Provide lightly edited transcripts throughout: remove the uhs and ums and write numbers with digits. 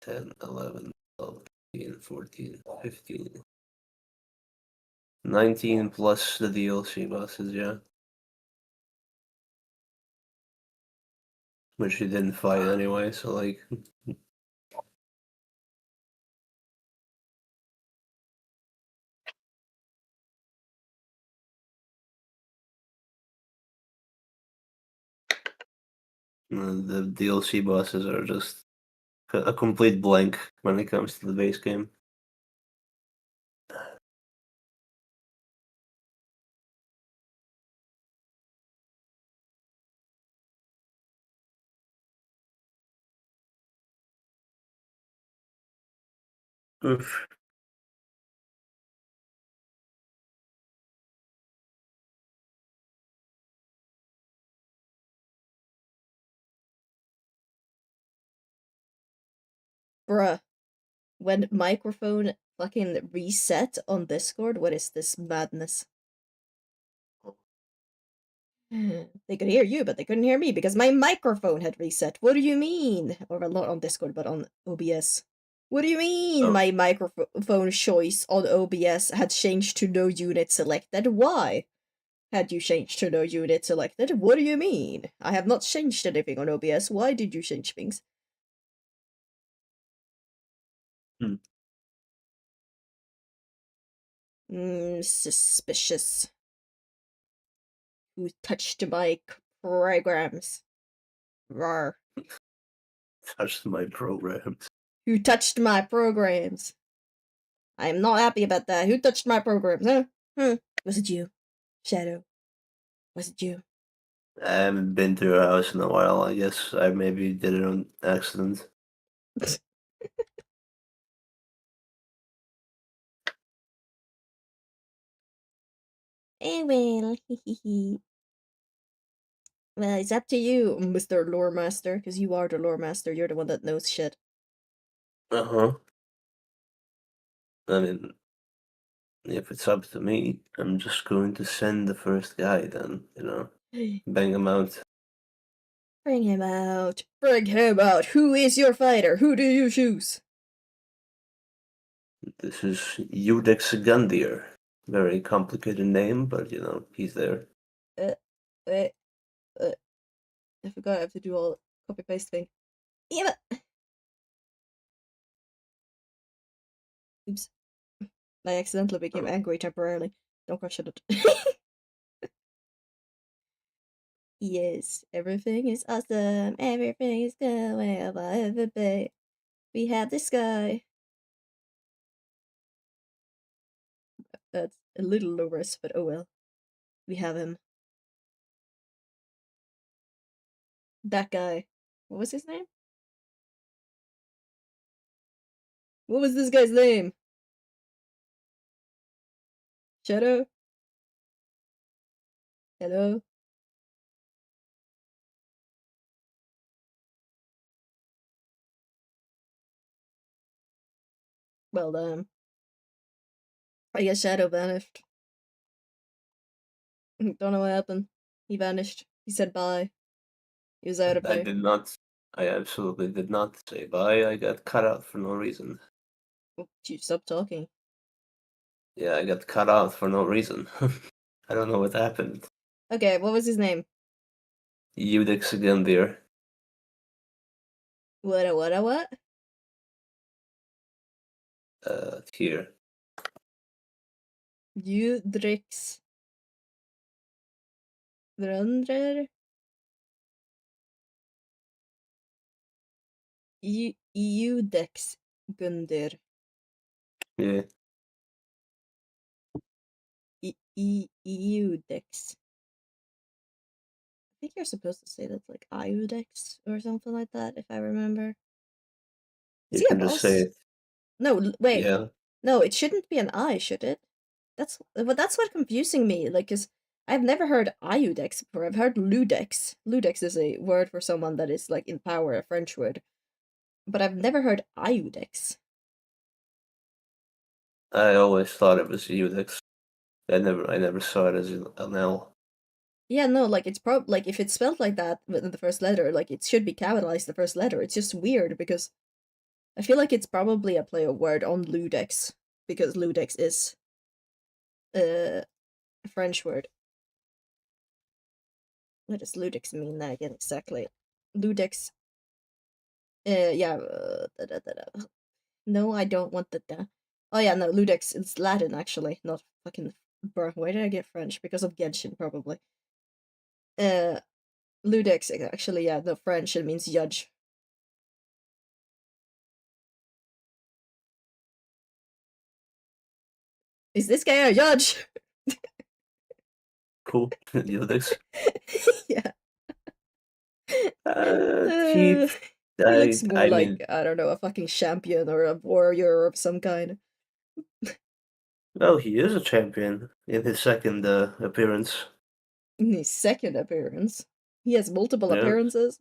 10, 11, 12, 13, 14, 15. 19 plus the DLC bosses, yeah. Which you didn't fight anyway, so like... The DLC bosses are just a complete blank when it comes to the base game. Oof. Bruh. When microphone fucking reset on Discord, what is this madness? They could hear you, but they couldn't hear me because my microphone had reset. What do you mean? Or well, not on Discord, but on OBS. What do you mean Oh. my microphone choice on OBS had changed to no unit selected? Why had you changed to no unit selected? What do you mean? I have not changed anything on OBS. Why did you change things? Suspicious. Who touched my programs? Rar. Touched my programs. Who touched my programs? I am not happy about that. Who touched my programs, huh? Was it you? Shadow? Was it you? I haven't been to your house in a while. I guess I maybe did it on accident. Eh, well, well, it's up to you, Mr. Lore Master, because you are the Lore Master. You're the one that knows shit. Uh-huh. I mean, if it's up to me, I'm just going to send the first guy then, you know? Bang him out. Bring him out. Bring him out. Who is your fighter? Who do you choose? This is Udex Gundir. Very complicated name, but you know, he's there. I forgot I have to do all copy paste thing. Yeah. Oops. I accidentally became angry temporarily. Don't question it. Yes, everything is awesome. Everything is going above the bay. We have this guy. That's a little low risk, but oh well. We have him. That guy. What was his name? What was this guy's name? Shadow? Hello? Well done. I guess Shadow vanished. Don't know what happened. He vanished. He said bye. He was out of I there. did not. I absolutely did not say bye. I got cut out for no reason. Oh, stop talking. Yeah, I got cut out for no reason. I don't know what happened. Okay, what was his name? Udex Gundir. What? Here. Udrix Drundrer? Eudex Gundir. Yeah. Eudex. I think you're supposed to say that's like Iudex or something like that, if I remember. Is You he a can just say boss? it. No, wait. Yeah. No, it shouldn't be an I, should it? That's what confusing me. Like, cause I've never heard Iudex before. I've heard Ludex. Ludex is a word for someone that is like in power, a French word. But I've never heard Iudex. I always thought it was Udex. I never saw it as an L. Yeah, no, like it's like if it's spelled like that with the first letter, like it should be capitalized the first letter. It's just weird because I feel like it's probably a play of word on Ludex, because Ludex is a French word. What does Ludex mean then again exactly? Ludex. Yeah. No, I don't want the da. Oh yeah, no, Ludex is Latin actually, not fucking. Bro, why did I get French? Because of Genshin, probably. Uh, Ludex actually, yeah, the French. It means judge. Is this guy a judge? Cool. Yodex. Yeah. He, He looks more I like, mean, I don't know, a fucking champion or a warrior of some kind. well, he is a champion in his second appearance. In his second appearance. He has multiple Yeah. appearances.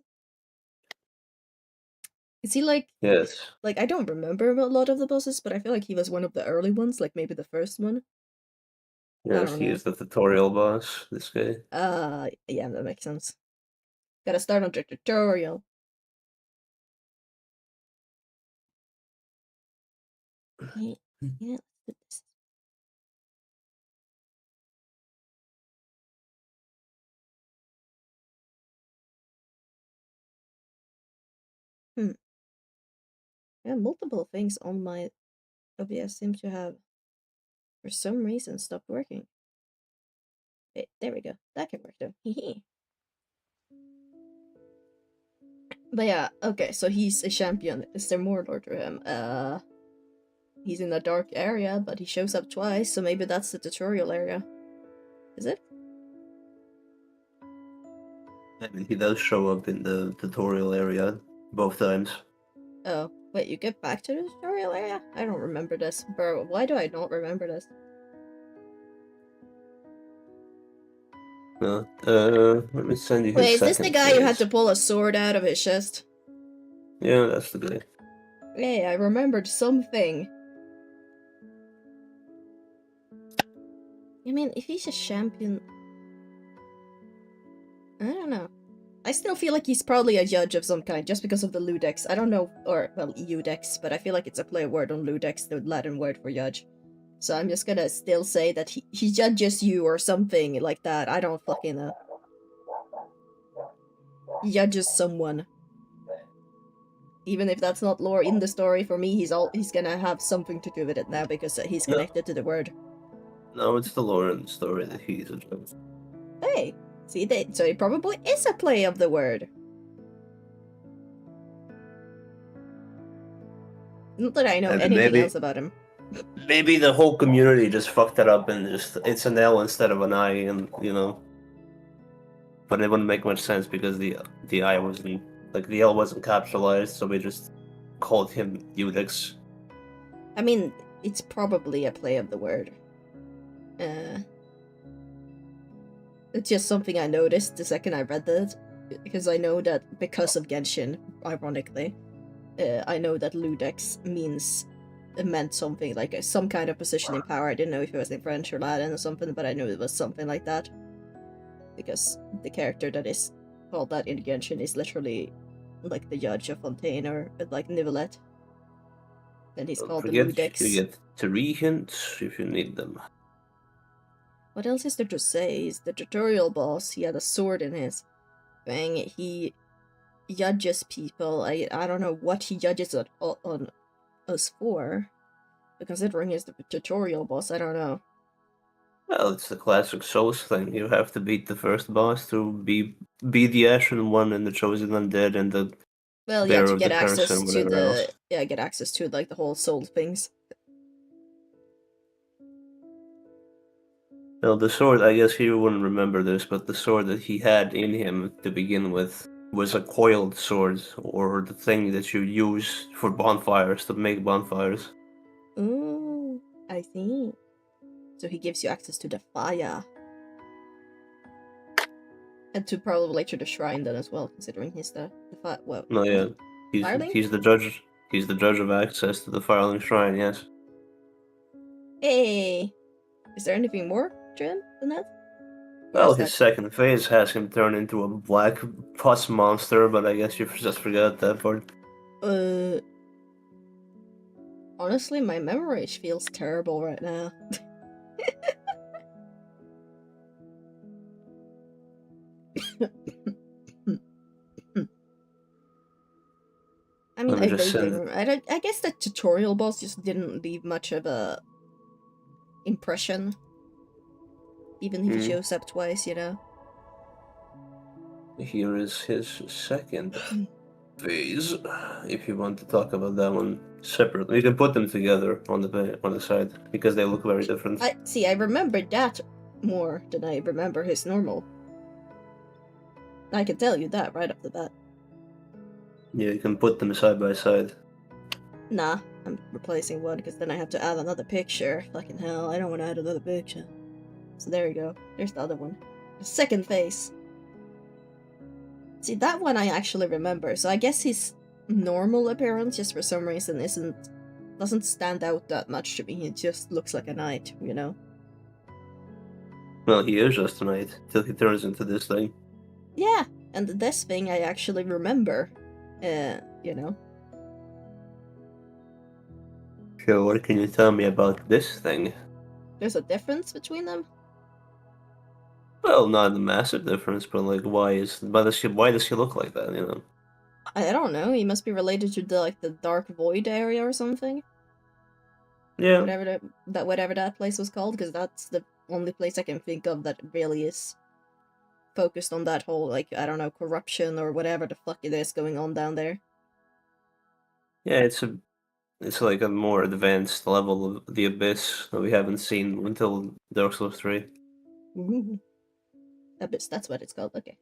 Is he Yes. I don't remember a lot of the bosses, but I feel like he was one of the early ones, like maybe the first one. I Yes, don't he know. is the tutorial boss. This guy. Yeah, that makes sense. Gotta start on the tutorial. Yeah, yeah, let's do this. Hmm. Yeah, multiple things on my OBS seem to have, for some reason, stopped working. Wait, there we go. That can work though. Hehe. But yeah, okay, so he's a champion. Is there more lore to him? He's in a dark area, but he shows up twice, so maybe that's the tutorial area. Is it? I mean, he does show up in the tutorial area both times. Oh, wait, you get back to the tutorial area? I don't remember this. Bro, why do I not remember this? Let me send you his Wait, is this the second guy who had to phase. pull a sword out of his chest? Yeah, that's the guy. Hey, I remembered something. I mean, if he's a champion... I don't know. I still feel like he's probably a judge of some kind, just because of the Ludex. I don't know, or, well, Eudex, but I feel like it's a play word on Ludex, the Latin word for judge. So I'm just gonna still say that he judges you or something like that. I don't fucking know. He judges someone. Even if that's not lore in the story, for me, he's gonna have something to do with it now because he's No, connected to the word. no, it's the lore in the story that he's a judge. Hey, see, so it probably is a play of the word. Not that I know I mean, anything else about him. maybe the whole community just fucked it up and just it's an L instead of an I, and you know. But it wouldn't make much sense because the I wasn't like the L wasn't capitalized, so we just called him Udix. I mean, it's probably a play of the word. Uh, it's just something I noticed the second I read that, because I know that because of Genshin, ironically, I know that Ludex meant something like some kind of position in power. I didn't know if it was in French or Latin or something, but I knew it was something like that. Because the character that is called that in Genshin is literally like the judge of Fontaine or like Nivelet. And he's Don't called the forget you Ludex. get 3 hints if you need them. What else is there to say? He's the tutorial boss. He had a sword in his thing. He judges people. I don't know what he judges on us for. But considering he's the tutorial boss, I don't know. Well, it's the classic Souls thing. You have to beat the first boss to be the Ashen One and the Chosen Undead and the Well, yeah, Bearer to of get the Curse access and to whatever else. get access to like the whole soul things. Now, the sword, I guess he wouldn't remember this, but the sword that he had in him to begin with was a coiled sword, or the thing that you use for bonfires to make bonfires. Ooh, I see. So he gives you access to the fire. And to probably to the shrine then as well, considering he's the fire. Well, No, was yeah, it he's Firelink? he's the judge. He's the judge of access to the Firelink Shrine. Yes. Hey! Is there anything more to him than that? Or Well, is his that. second phase has him turn into a black pus monster, but I guess you just forgot that part. Uh. Honestly, my memory feels terrible right now. I mean, Let me I just vaguely send. remember. I guess the tutorial boss just didn't leave much of a impression, even if he Hmm. shows up twice, you know? Here is his second phase. If you want to talk about that one separately, you can put them together on the side because they look very different. I remember that more than I remember his normal. I can tell you that right off the bat. Yeah, you can put them side by side. Nah, I'm replacing one because then I have to add another picture. Fucking hell, I don't want to add another picture. So there you go. There's the other one. The second face. See, that one I actually remember, so I guess his normal appearance just for some reason doesn't stand out that much to me. He just looks like a knight, you know? Well, he is just a knight till he turns into this thing. Yeah, and this thing I actually remember. You know? So, what can you tell me about this thing? There's a difference between them? Well, not a massive difference, but like, why does she look like that? You know? I don't know, he must be related to the Dark Void area or something. Yeah, Whatever that place was called, because that's the only place I can think of that really is focused on that whole, like, I don't know, corruption or whatever the fuck it is going on down there. yeah. It's like a more advanced level of the abyss that we haven't seen until Dark Souls 3. Ooh. That's what it's called, okay.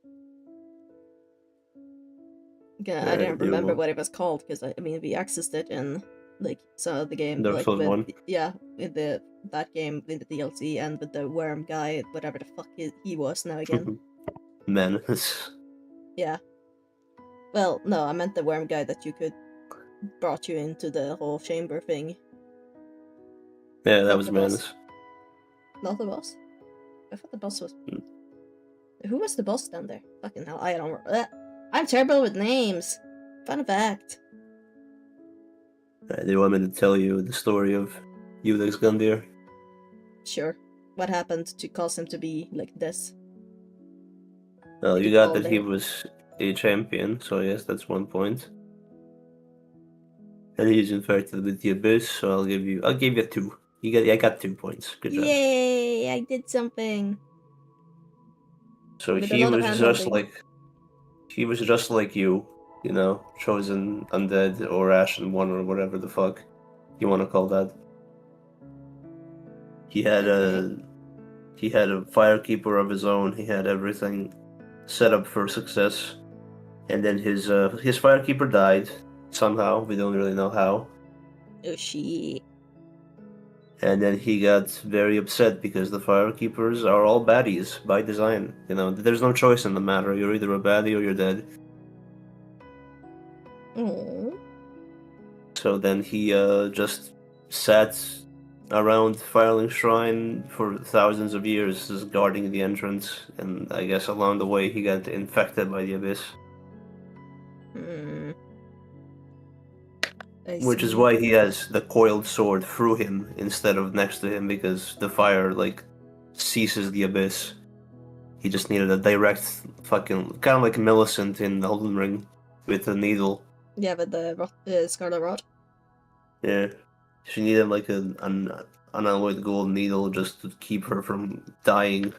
Yeah, I didn't Do remember what it was called, because I mean, we accessed it in, like, some of the game, Dark like, Souls 1. yeah, in that game, in the DLC, and with the worm guy, whatever the fuck he was now again. Menace. Yeah. Well, no, I meant the worm guy that brought you into the whole chamber thing. Yeah, that Not was the boss. Menace. Not the boss? I thought the boss was... Mm. Who was the boss down there? Fucking hell, I don't remember. I'm terrible with names! Fun fact. Do you want me to tell you the story of Udex Gundyr? Sure. What happened to cause him to be like this? Well, Like a you got tall that he guy? was a champion, so yes, that's 1 point. And he's infected with the abyss, so I'll give you 2. I got 2 points. Good job. Yay! I did something! So With a lot of hand-holding. he was just like you know, chosen undead or Ashen One or whatever the fuck you want to call that. He had Okay. a firekeeper of his own. He had everything set up for success, and then his firekeeper died somehow. We don't really know how. Oh shit. And then he got very upset because the firekeepers are all baddies by design. You know, there's no choice in the matter. You're either a baddie or you're dead. Oh. So then he just sat around Firelink Shrine for thousands of years, just guarding the entrance. And I guess along the way he got infected by the abyss. Hmm. I Which is see. why he has the coiled sword through him instead of next to him, because the fire like ceases the abyss. He just needed a direct fucking kind of like Millicent in Elden Ring with a needle. Yeah, but the Scarlet Rot. Yeah, she needed like an unalloyed gold needle just to keep her from dying.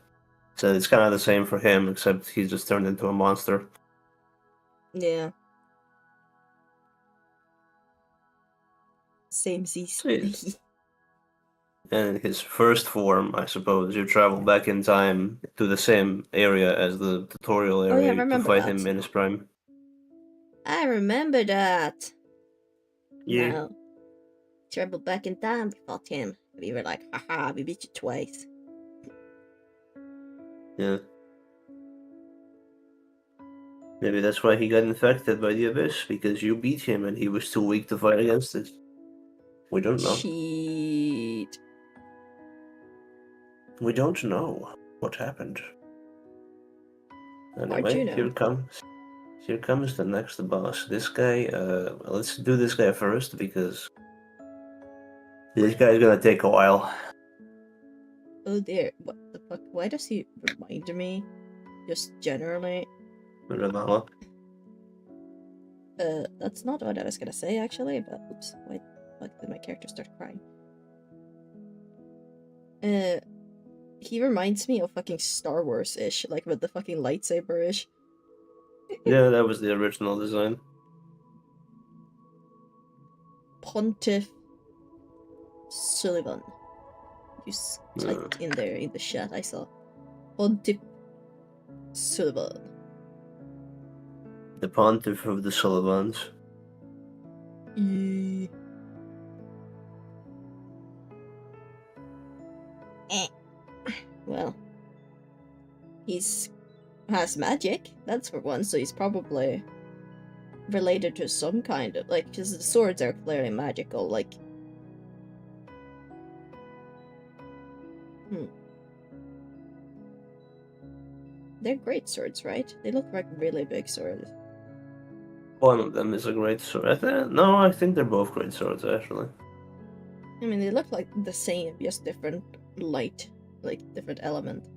So it's kind of the same for him, except he's just turned into a monster. Yeah. Same seas. So, yeah. And in his first form, I suppose, you travel back in time to the same area as the tutorial Oh yeah, I area to remember fight him that. in his prime. I remember that. Yeah, Now, travel back in time, we fought him. We were like, haha, we beat you twice. yeah. Maybe that's why he got infected by the abyss, because you beat him and he was too weak to fight against it. We don't know. Cheat. We don't know what happened. How'd Anyway, you know? here comes the next boss. This guy, let's do this guy first because This guy's gonna take a while. Oh dear, what the fuck? Why does he remind me? Just generally. I don't know. That's not what I was gonna say actually, but oops, why the fuck did my character start crying? He reminds me of fucking Star Wars-ish, like with the fucking lightsaber-ish. Yeah, that was the original design. Pontiff Sullivan. You Yeah. typed in there in the chat, I saw. Pontiff Sullivan. The Pontiff of the Sullivans. Well, he's has magic, that's for one, so he's probably related to some kind of, like, because the swords are clearly magical, like... They're great swords, right? They look like really big swords. One of them is a great sword. No, I think they're both great swords, actually. I mean, they look like the same, just different light, like, different element.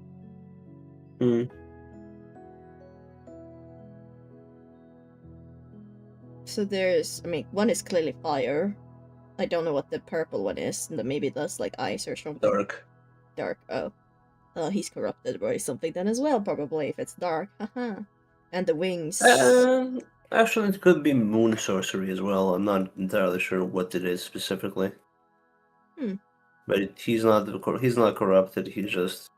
Hmm. So there's, I mean, one is clearly fire. I don't know what the purple one is, and then maybe that's like ice or something. Dark. Dark, oh. He's corrupted by something then as well, probably, if it's dark, haha. And the wings... Actually, it could be moon sorcery as well. I'm not entirely sure what it is specifically. But he's not corrupted. He's just...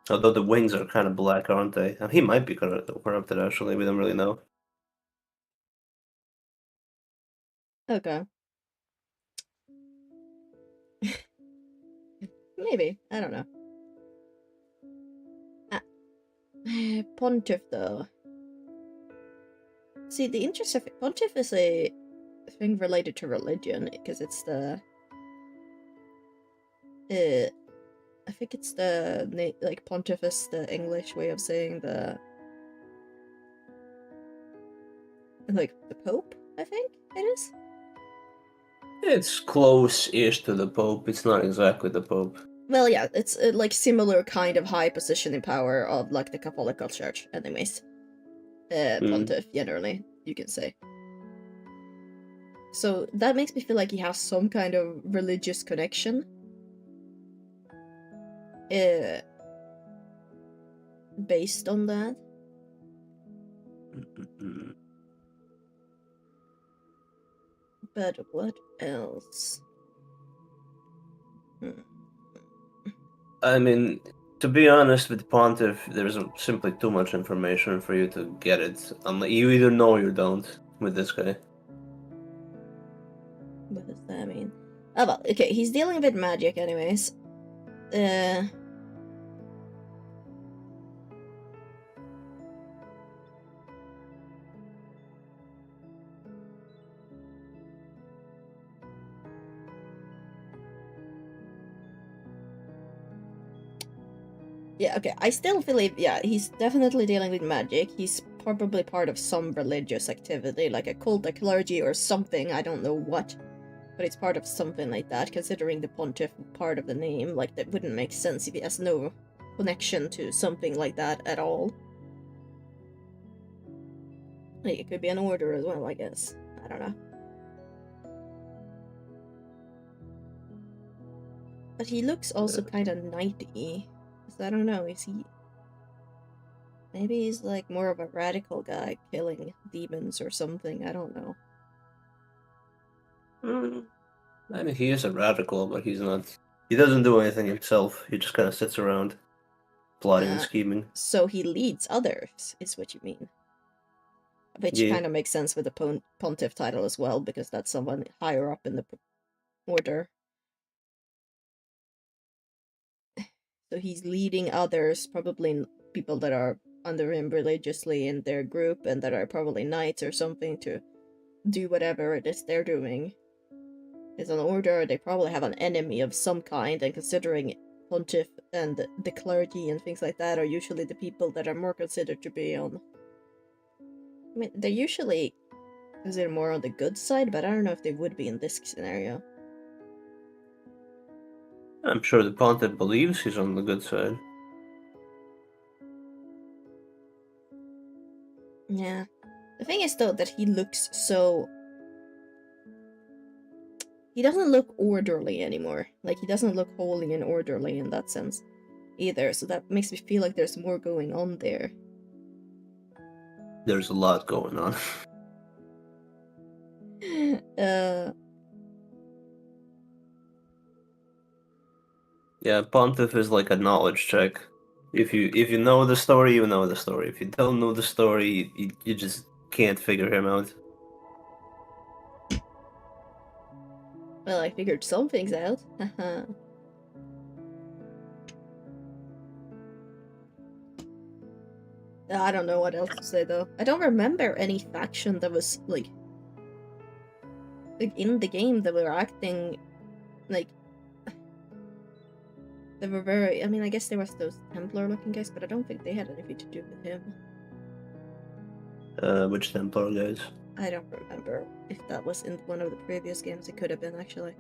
Although the wings are kind of black, aren't they? He might be corrupted, actually. We don't really know. Okay. Maybe, I don't know. Pontiff, though. See, the interest of Pontiff is a thing related to religion, because it's the... I think it's the, like, Pontiff is the English way of saying the... Like, the Pope, I think it is? It's close-ish to the Pope. It's not exactly the Pope. Well, yeah, it's like similar kind of high position in power of like the Catholic Church, anyways. Pontiff, generally, you can say. So that makes me feel like he has some kind of religious connection. Based on that. But what else? I mean, to be honest, with Pontiff, there's simply too much information for you to get it. You either know or you don't with this guy. What does that mean? Oh well, okay, he's dealing with magic anyways. Yeah, okay, I still believe, yeah, he's definitely dealing with magic. He's probably part of some religious activity, like a cult, a clergy, or something, I don't know what. But it's part of something like that, considering the Pontiff part of the name. Like, that wouldn't make sense if he has no connection to something like that at all. Like, it could be an order as well, I guess. I don't know. But he looks also kind of knighty. So I don't know, is he... Maybe he's like more of a radical guy killing demons or something, I don't know. I mean, he is a radical, but he's not... He doesn't do anything himself. He just kind of sits around plotting and scheming. So he leads others, is what you mean. Which kind of makes sense with the Pontiff title as well, because that's someone higher up in the order. So he's leading others, probably people that are under him religiously in their group and that are probably knights or something, to do whatever it is they're doing. It's an order, they probably have an enemy of some kind, and considering Pontiff and the clergy and things like that are usually the people that are more considered to be on... I mean, they're usually considered more on the good side, but I don't know if they would be in this scenario. I'm sure the Pontiff believes he's on the good side. Yeah. The thing is, though, that he looks so... He doesn't look orderly anymore. Like, he doesn't look holy and orderly in that sense either, so that makes me feel like there's more going on there. There's a lot going on. Yeah, Pontiff is like a knowledge check. If you know the story, you know the story. If you don't know the story, you just can't figure him out. Well, I figured some things out. Haha. I don't know what else to say, though. I don't remember any faction that was, like in the game that were acting, like, they were very... I mean, I guess there was those Templar-looking guys, but I don't think they had anything to do with him. Which Templar guys? I don't remember if that was in one of the previous games. It could have been, actually.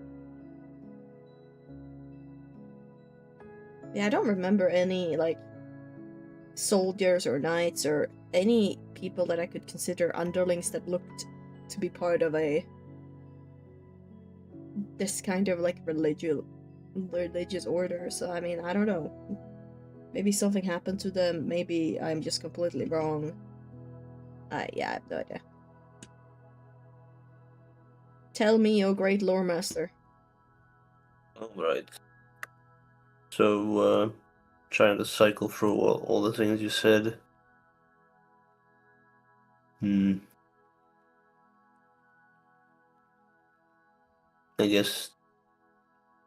Yeah, I don't remember any, like, soldiers or knights or any people that I could consider underlings that looked to be part of this kind of, like, religious order. So, I mean, I don't know. Maybe something happened to them. Maybe I'm just completely wrong. Yeah, I have no idea. Tell me, oh great lore master. Alright. So, trying to cycle through all the things you said. I guess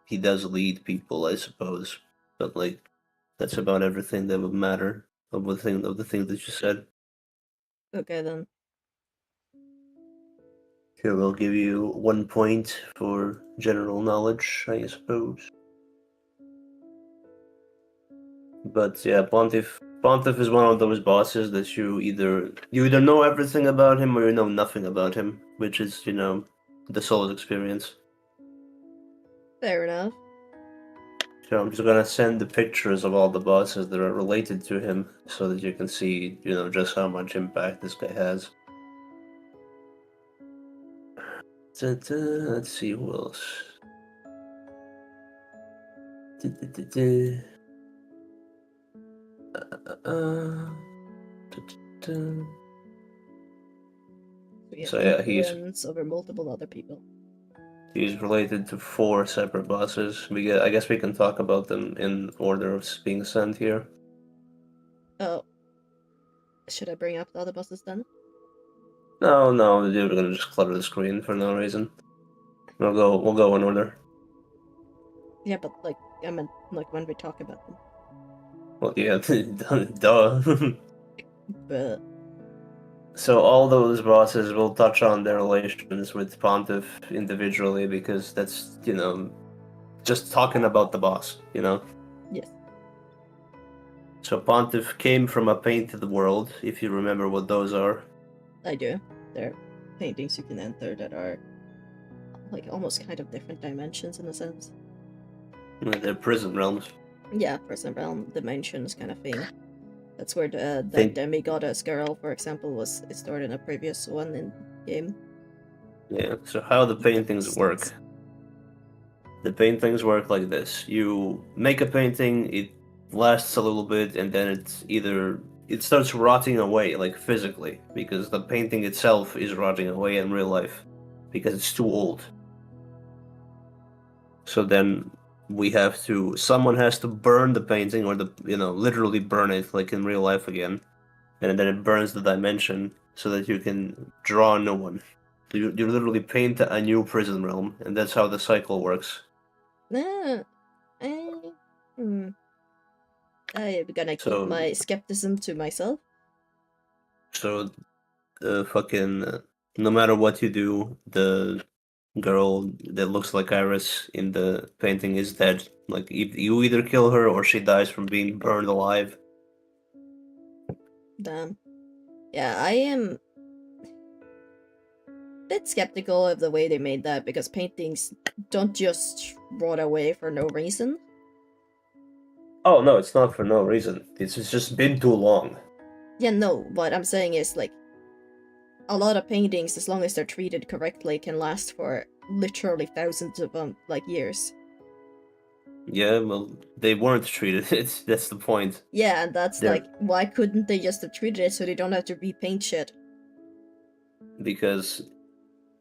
he does lead people, I suppose. But like that's about everything that would matter of the things that you said. Okay, then. Here we'll give you 1 point for general knowledge, I suppose. But yeah, Pontiff is one of those bosses that you either know everything about him or you know nothing about him, which is, the Souls experience. Fair enough. So I'm just gonna send the pictures of all the bosses that are related to him so that you can see, just how much impact this guy has. Let's see who else. So yeah, influence over multiple other people. He's related to 4 separate bosses. I guess we can talk about them in order of being sent here. Oh. Should I bring up the other bosses then? No, we're gonna just clutter the screen for no reason. We'll go in order. Yeah, but like, I meant like when we talk about them. Well, yeah, duh. But So all those bosses will touch on their relations with Pontiff individually because that's, just talking about the boss, yes, So Pontiff came from a painted world, if you remember what those are. I do. There are paintings you can enter that are like almost kind of different dimensions in a sense. They're prison realms. Yeah, prison realm dimensions kind of thing. That's where the Think- demigoddess girl, for example, was stored in a previous one in game. Yeah, so how the paintings work. The paintings work like this. You make a painting, it lasts a little bit, and then it starts rotting away, like physically, because the painting itself is rotting away in real life, because it's too old. So then someone has to burn the painting, or literally burn it, like in real life again, and then it burns the dimension so that you can draw a new one. So you literally paint a new prison realm, and that's how the cycle works. Ah, I'm gonna keep my skepticism to myself. So, no matter what you do, the girl that looks like Iris in the painting is dead. Like, you either kill her or she dies from being burned alive. Damn. Yeah, I am a bit skeptical of the way they made that because paintings don't just rot away for no reason. Oh no, it's not for no reason. It's just been too long. Yeah, no, what I'm saying is, like, a lot of paintings, as long as they're treated correctly, can last for literally thousands of, like, years. Yeah, well, they weren't treated. That's the point. Yeah, and that's They're like, why couldn't they just have treated it so they don't have to repaint shit? because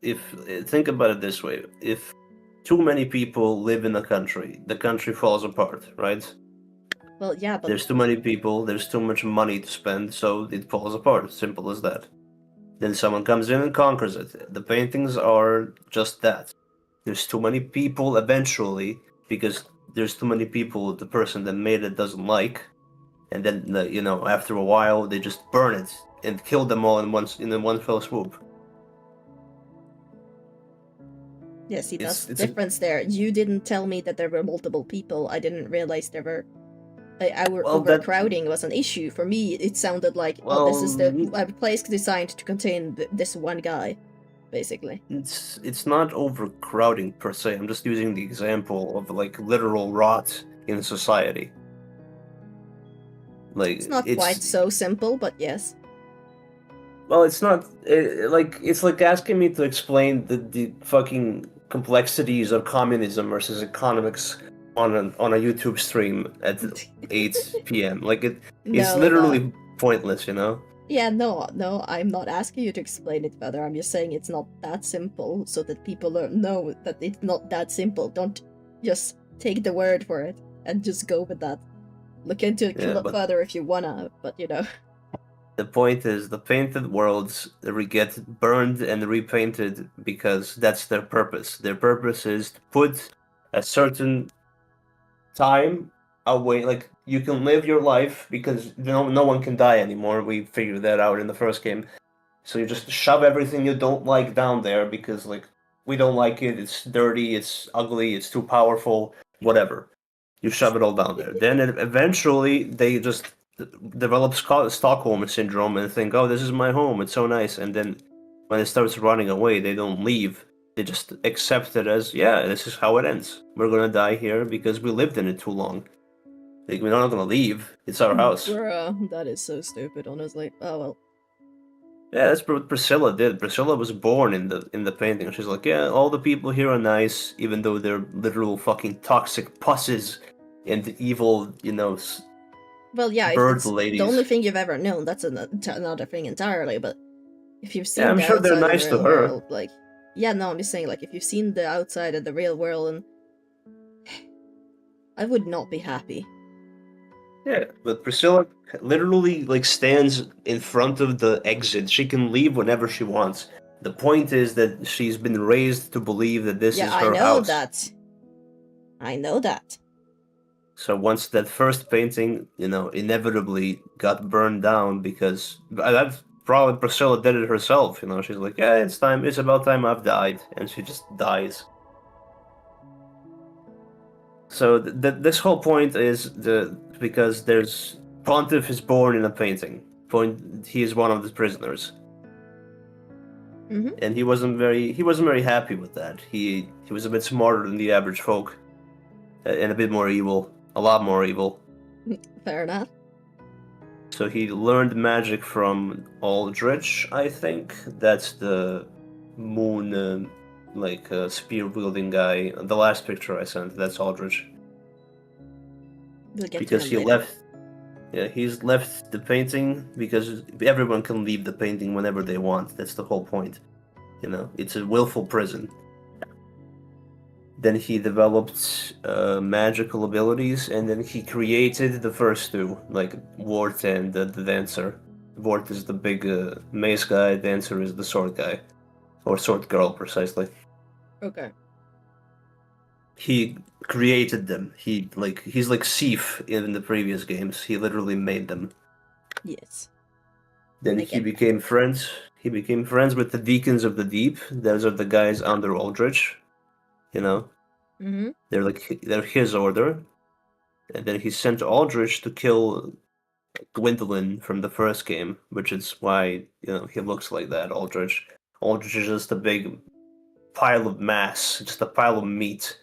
if think about it this way, if too many people live in a country, the country falls apart, right? Well, yeah, but There's too many people, there's too much money to spend, so it falls apart. Simple as that. Then someone comes in and conquers it. The paintings are just that. There's too many people eventually, because there's too many people the person that made it doesn't like, and then after a while they just burn it and kill them all in one fell swoop. yeah, see, that's the It's a difference there. You didn't tell me that there were multiple people. I didn't realize there were. Our well that overcrowding was an issue. For me, it sounded like, oh, this is the well place designed to contain this one guy, basically. it's not overcrowding per se. I'm just using the example of like literal rot in society. Like It's not quite so simple, but yes. well, it's not it's like asking me to explain the fucking complexities of communism versus economics on a YouTube stream at 8 p.m. Like it's No, literally pointless, you know? yeah, no, I'm not asking you to explain it further. I'm just saying it's not that simple, so that people know that it's not that simple. Don't just take the word for it and just go with that. Look into it Yeah, but further if you wanna, but you know. the point is the painted worlds get burned and repainted because that's their purpose. Their purpose is to put a certain time away. Like you can live your life because no one can die anymore. We figured that out in the first game. So you just shove everything you don't like down there because like we don't like it. It's dirty. It's ugly. It's too powerful. Whatever. You shove it all down there. Then eventually they just develop Stockholm syndrome and think, "Oh, this is my home. It's so nice." And then when it starts running away, they don't leave. They just accept it as, yeah, this is how it ends. We're gonna die here because we lived in it too long. Like, we're not gonna leave. It's our house. Bruh, that is so stupid, honestly. Oh well. Yeah, that's what Priscilla did. Priscilla was born in the painting. She's like, yeah, all the people here are nice, even though they're literal fucking toxic pusses and evil, Well, yeah, if bird it's the only ladies. thing you've ever known, that's another thing entirely, but if you've Yeah, seen I'm the sure they're outside of the nice to real her. world, like, yeah, no, I'm just saying, like, if you've seen the outside of the real world, and I would not be happy. Yeah, but Priscilla literally like stands in front of the exit. She can leave whenever she wants. The point is that she's been raised to believe that this Yeah, is I her know house. that. I know that. So once that first painting, inevitably got burned down because that's probably Priscilla did it herself. She's like, yeah, it's time. It's about time I've died, and she just dies. So this whole point is because there's Pontiff is born in a painting. He is one of the prisoners, Mm-hmm. and he wasn't very happy with that. He was a bit smarter than the average folk, and a bit more evil, a lot more evil. Fair enough. So he learned magic from Aldrich, I think. That's the moon, spear wielding guy. The last picture I sent, that's Aldrich. We'll get to Because him he later. left. Yeah, he's left the painting because everyone can leave the painting whenever they want. That's the whole point. It's a willful prison. Then he developed magical abilities, and then he created the first two, like Wart and the Dancer. Wart is the big mace guy, Dancer is the sword guy, or sword girl, precisely. Okay. He created them. He's like Sif in the previous games. He literally made them. Yes. Then I he get became friends. He became friends with the Deacons of the Deep. Those are the guys under Aldrich. You know, that. Mm-hmm. they're his order. And then he sent Aldrich to kill Gwendolyn from the first game, which is why he looks like that. Aldrich. Aldrich is just a big pile of mass, just a pile of meat.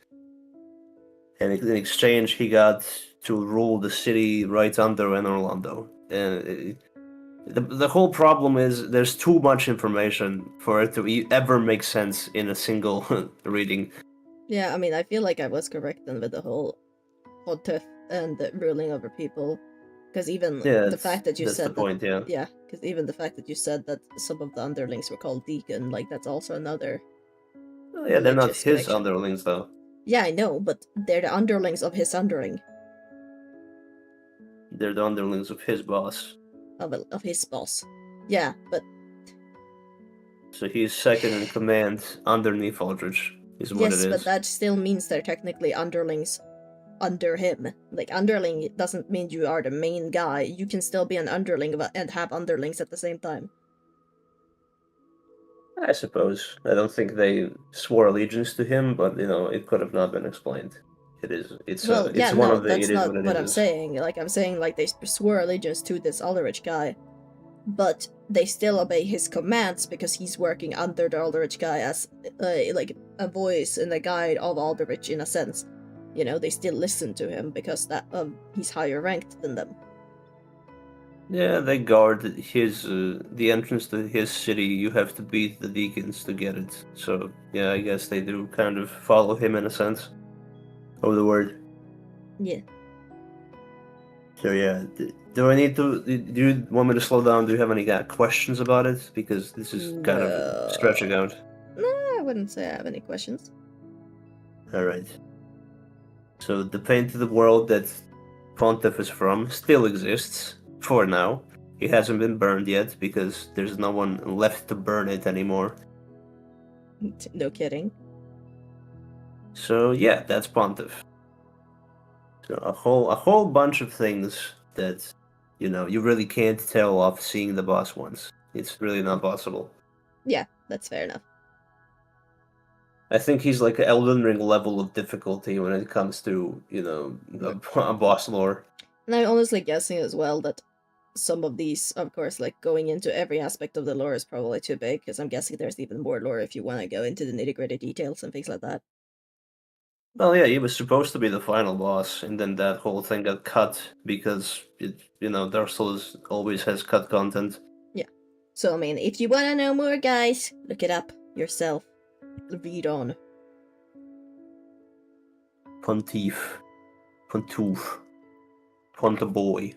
And in exchange, he got to rule the city right under in Orlando. And the whole problem is there's too much information for it to ever make sense in a single reading. Yeah, I mean, I feel like I was correct then with the whole pontiff and the ruling over people, because even Yeah, the fact that you that's the said that, point. Yeah, yeah, because even the fact that you said that some of the underlings were called deacon, like that's also another oh, yeah, they're not religious his connection. underlings though. Yeah, I know, but they're the underlings of his underling, They're the underlings of his boss. of his boss. Yeah, but So he's second in command underneath Aldrich, is what it yes, but is. that still means they're technically underlings under him. Like, underling doesn't mean you are the main guy. You can still be an underling and have underlings at the same time. I suppose. I don't think they swore allegiance to him, but it could have not been explained. It is. Well, yeah, It's one no, of the. that's It is not what it what I'm is. saying. Like, I'm saying, like, they swore allegiance to this Ulrich guy, but they still obey his commands because he's working under the Ulrich guy as, like, a voice and a guide of Ulrich in a sense. You know, they still listen to him because he's higher ranked than them. Yeah, they guard his the entrance to his city. You have to beat the deacons to get it. So yeah, I guess they do kind of follow him in a sense of the word. Yeah. So yeah, do I need to? Do you want me to slow down? Do you have any questions about it? Because this is kind of stretching out. No, I wouldn't say I have any questions. All right. So the painted world that Pontiff is from still exists for now. It hasn't been burned yet because there's no one left to burn it anymore. No kidding. So yeah, that's Pontiff. So a whole bunch of things that you really can't tell off seeing the boss once. It's really not possible. Yeah, that's fair enough. I think he's like an Elden Ring level of difficulty when it comes to a boss lore. And I'm honestly guessing as well that some of these, of course, like going into every aspect of the lore is probably too big, because I'm guessing there's even more lore if you want to go into the nitty gritty details and things like that. Well, yeah, he was supposed to be the final boss, and then that whole thing got cut because Dark Souls always has cut content. Yeah. So, I mean, if you want to know more, guys, look it up yourself. Read on. Pontiff, Pontoof, Pontaboy.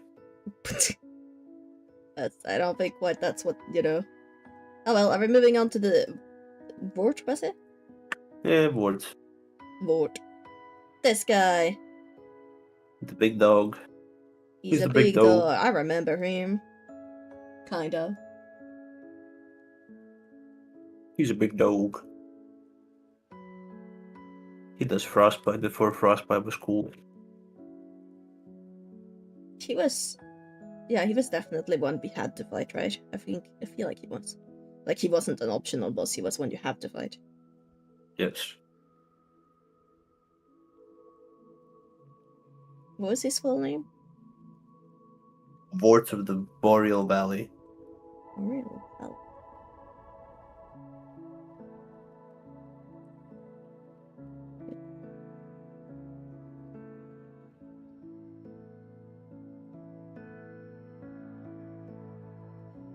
I don't think quite that's what, Oh well, are we moving on to the Vort, was it? Yeah, word. Vort. This guy. The big dog. He's He's a the big big dog. dog. I remember him. Kinda. He's a big dog. He does Frostbite before Frostbite was cool. He was... Yeah, he was definitely one we had to fight, right? I feel like he was. Like, he wasn't an optional boss, he was one you have to fight. Yes. What was his full name? Vort of the Boreal Valley. Real hell.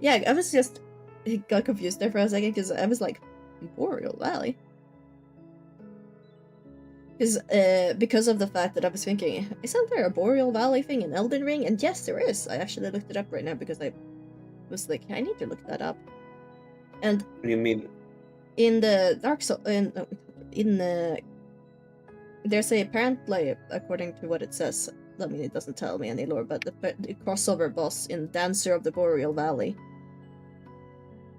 Yeah, I was just... I got confused there for a second, because I was like, Boreal Valley? Because of the fact that I was thinking, isn't there a Boreal Valley thing in Elden Ring? And yes, there is. I actually looked it up right now because I was like, I need to look that up. And What do you mean? in the Dark Souls, in the there's a apparently, according to what it says, I mean it doesn't tell me any lore, but the crossover boss in Dancer of the Boreal Valley,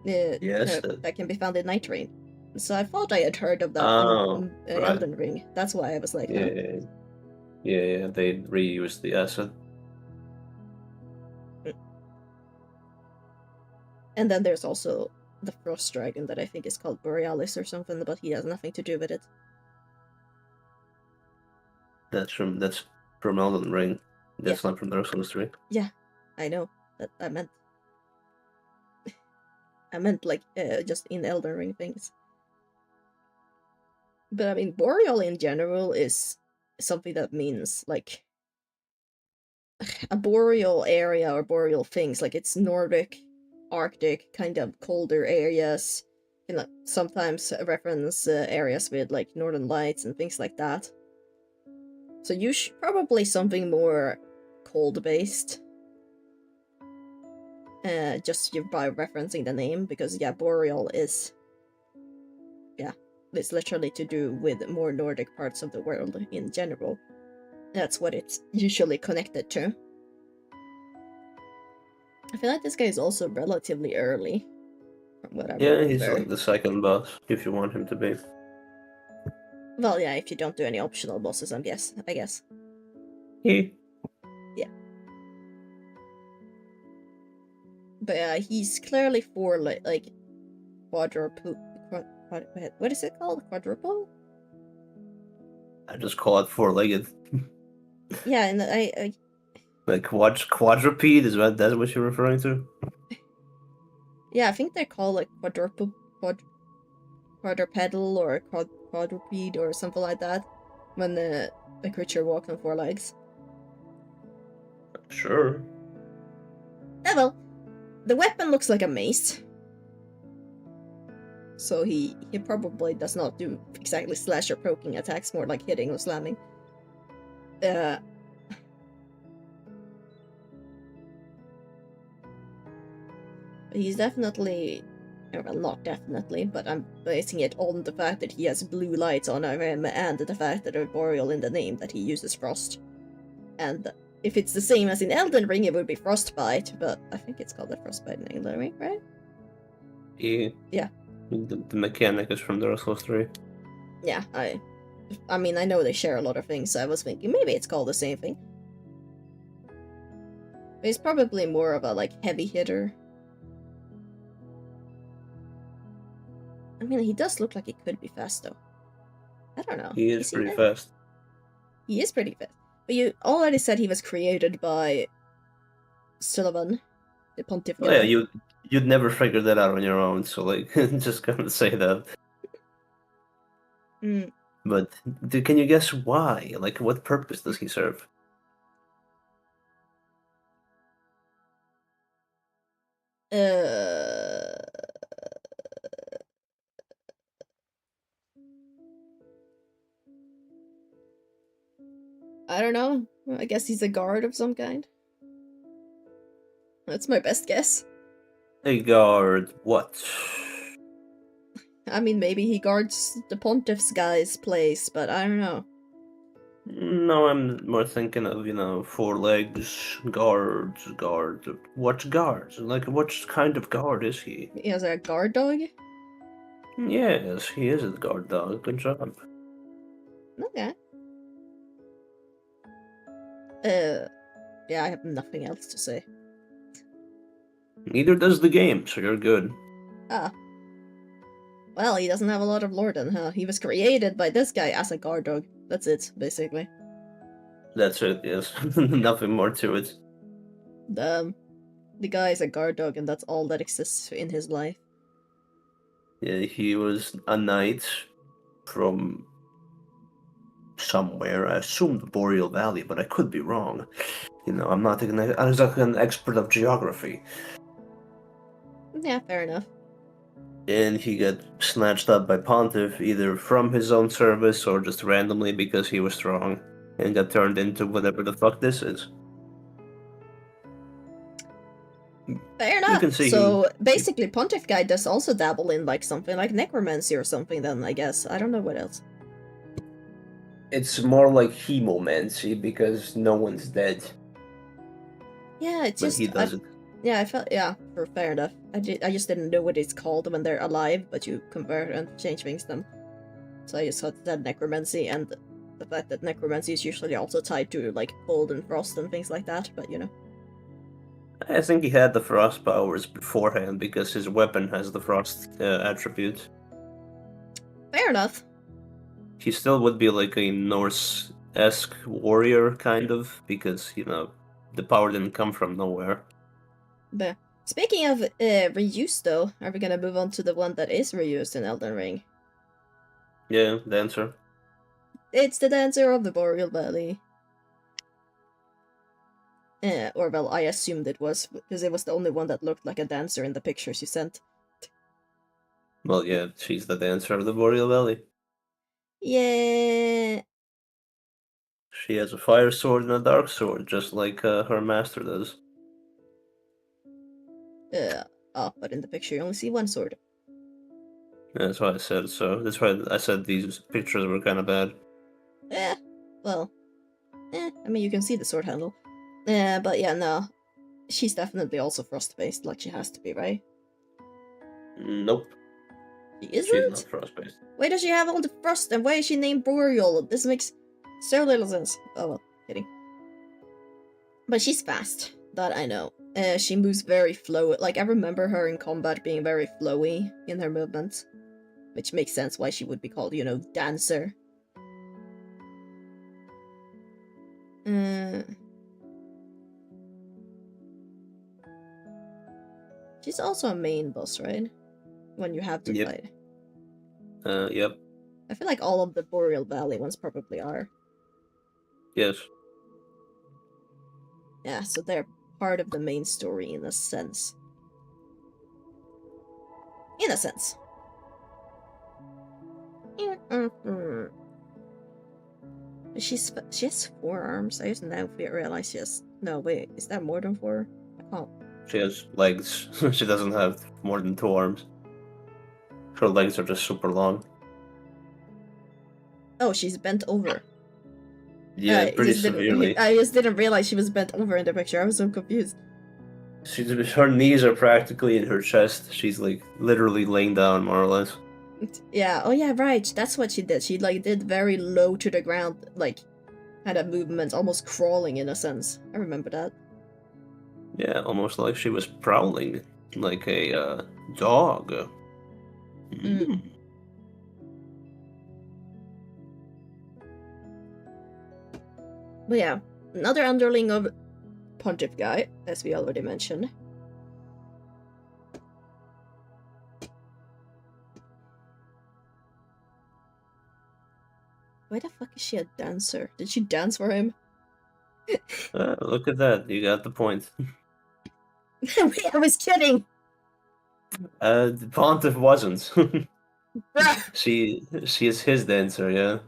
Yes. that can be found in Night Rain. So I thought I had heard of that Oh, in right. Elden Ring. That's why I was like, huh? Yeah. They reused the asset. And then there's also the Frost Dragon that I think is called Borealis or something, but he has nothing to do with it. That's from Elden Ring. That's not from Dark Souls 3. Yeah, I know. That I meant like just in Elden Ring things. But I mean, Boreal in general is something that means like a boreal area or boreal things, like it's Nordic, Arctic, kind of colder areas. You know, sometimes reference areas with like northern lights and things like that. So you probably something more cold based. Just by referencing the name, because yeah, boreal is, yeah, it's literally to do with more Nordic parts of the world in general. That's what it's usually connected to. I feel like this guy is also relatively early, from what I Yeah, he's remember. like the second boss, if you want him to be. Well, yeah, if you don't do any optional bosses, I guess. He. Yeah. But yeah, he's clearly for like quadruple. What is it called? Quadruple? I just call it four-legged. Yeah, and I Like quadrupede, is that's what you're referring to? yeah, I think they're called like quadrupedal or quadrupede or something like that when the creature walks on four legs. Sure. Yeah, well, the weapon looks like a mace. So he probably does not do exactly slash or poking attacks, more like hitting or slamming. He's definitely, well, not definitely, but I'm basing it on the fact that he has blue lights on him and the fact that there's boreal in the name that he uses frost. And if it's the same as in Elden Ring, it would be frostbite, but I think it's called the frostbite in Elden Ring, right? Yeah. The mechanic is from Dark Souls 3. Yeah, I mean, I know they share a lot of things, so I was thinking maybe it's called the same thing. But he's probably more of a, like, heavy hitter. I mean, he does look like he could be fast, though. I don't know. He is Is he pretty that? fast. He is pretty fast. But you already said he was created by Xylomin, the pontiff Oh yeah, guy. you'd never figure that out on your own, so like just gonna say that. Mm. But can you guess why? Like, what purpose does he serve? Uh, I don't know. I guess he's a guard of some kind. That's my best guess. A guard what? I mean, maybe he guards the pontiff's guy's place, but I don't know. No, I'm more thinking of, four legs, guard. What guard? Like, what kind of guard is he? He has a guard dog? Yes, he is a guard dog. Good job. Okay. Yeah, I have nothing else to say. Neither does the game, so you're good. Ah. Well, he doesn't have a lot of lore then, huh? He was created by this guy as a guard dog. That's it, basically. That's it, yes. Nothing more to it. The guy is a guard dog and that's all that exists in his life. Yeah, he was a knight from somewhere. I assumed the Boreal Valley, but I could be wrong. I'm not exactly an expert of geography. Yeah, fair enough. And he got snatched up by Pontiff, either from his own service or just randomly because he was strong, and got turned into whatever the fuck this is. Fair You can enough. see So basically, Pontiff guy does also dabble in like something like necromancy or something. Then I guess I don't know what else. it's more like hemomancy because no one's dead, Yeah, it's but just he does it. yeah, I felt fair enough. I just didn't know what it's called when they're alive, but you convert and change things them. So I just thought that necromancy and the fact that necromancy is usually also tied to like cold and frost and things like that. But I think he had the frost powers beforehand because his weapon has the frost attribute. fair enough. He still would be like a Norse-esque warrior, kind of, because, the power didn't come from nowhere. But speaking of reuse, though, are we gonna move on to the one that is reused in Elden Ring? Yeah, the answer. It's the Dancer of the Boreal Valley. Or well, I assumed it was, because it was the only one that looked like a dancer in the pictures you sent. Well, yeah, she's the dancer of the Boreal Valley. Yeah. She has a fire sword and a dark sword, just like her master does. But in the picture you only see one sword. Yeah, that's why I said so. That's why I said these pictures were kind of bad. Well, I mean, you can see the sword handle. But yeah, no. She's definitely also frost-based, like she has to be, right? Nope, She she's not isn't? frost-based. Why does she have all the frost, and why is she named Boreal? This makes so little sense. Oh well, kidding. But she's fast, that I know. She moves very flowy. Like, I remember her in combat being very flowy in her movements. Which makes sense why she would be called, dancer. She's also a main boss, right? When you have to Yep. fight. Yep. I feel like all of the Boreal Valley ones probably are. Yes. Yeah, so they're part of the main story in a sense. In a sense. She has 4 arms. I just now realize she has. No, wait, is that more than 4? I can't. She has legs. She doesn't have more than 2 arms. Her legs are just super long. Oh, she's bent over. Yeah, pretty Just didn't. severely. I just didn't realize she was bent over in the picture. I was so confused. Her knees are practically in her chest. She's like literally laying down, more or less. Yeah. Oh yeah. Right. That's what she did. She like did very low to the ground, like had a movement, almost crawling in a sense. I remember that. Yeah, almost like she was prowling, like a dog. Mm. But yeah, another underling of Pontiff guy, as we already mentioned. Why the fuck is she a dancer? Did she dance for him? Look at that, you got the point. I was kidding! The Pontiff wasn't. Bruh! she is his dancer, yeah.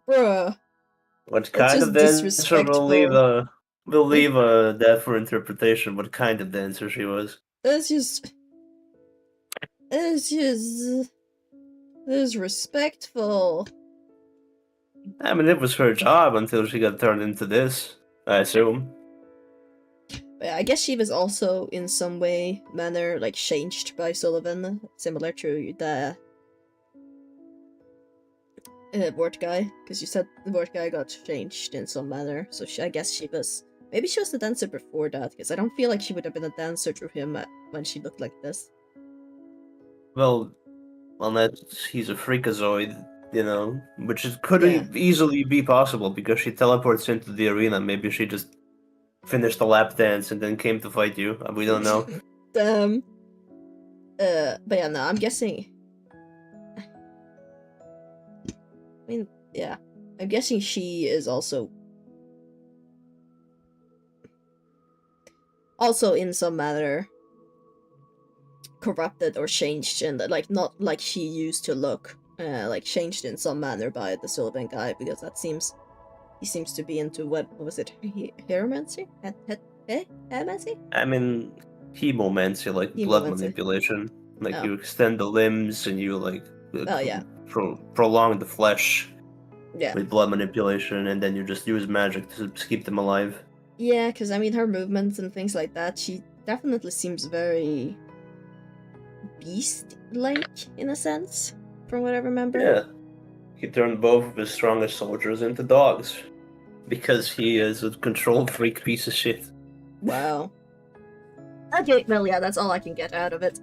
Bruh. What That's kind just of dancer disrespectful. we'll leave that for interpretation. What kind of dancer she was? That's just. It's just. Disrespectful. I mean, it was her job until she got turned into this, I assume. But yeah, I guess she was also in some way, manner, like changed by Sullivan, similar to the word guy, because you said the word guy got changed in some manner. So I guess she was. Maybe she was the dancer before that, because I don't feel like she would have been a dancer through him when she looked like this. Well, unless he's a freakazoid, which could Yeah. easily be possible because she teleports into the arena. Maybe she just finished the lap dance and then came to fight you. We don't know. But yeah, no, I'm guessing. I mean, yeah. I'm guessing she is also in some manner corrupted or changed, and like not like she used to look, like changed in some manner by the Sullivan guy, because he seems to be into what was it, heromancy? Heromancy? I mean, hemomancy, like blood Hemomancy. manipulation. Like Oh. you extend the limbs and you Oh yeah. prolong the flesh Yeah. with blood manipulation, and then you just use magic to keep them alive. Yeah, because I mean her movements and things like that, she definitely seems very beast-like in a sense, from what I remember. Yeah, he turned both of his strongest soldiers into dogs because he is a control freak piece of shit. Wow. Okay, well, yeah, that's all I can get out of it.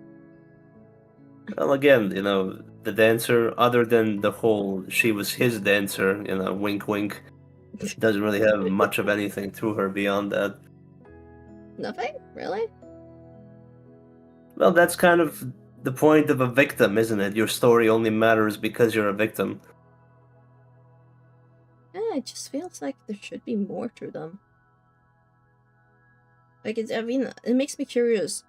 Well, again, the dancer, other than the whole she was his dancer, wink wink, doesn't really have much of anything to her beyond that. Nothing? Really? Well, that's kind of the point of a victim, isn't it? Your story only matters because you're a victim. Yeah, it just feels like there should be more to them. Like, I mean, it makes me curious.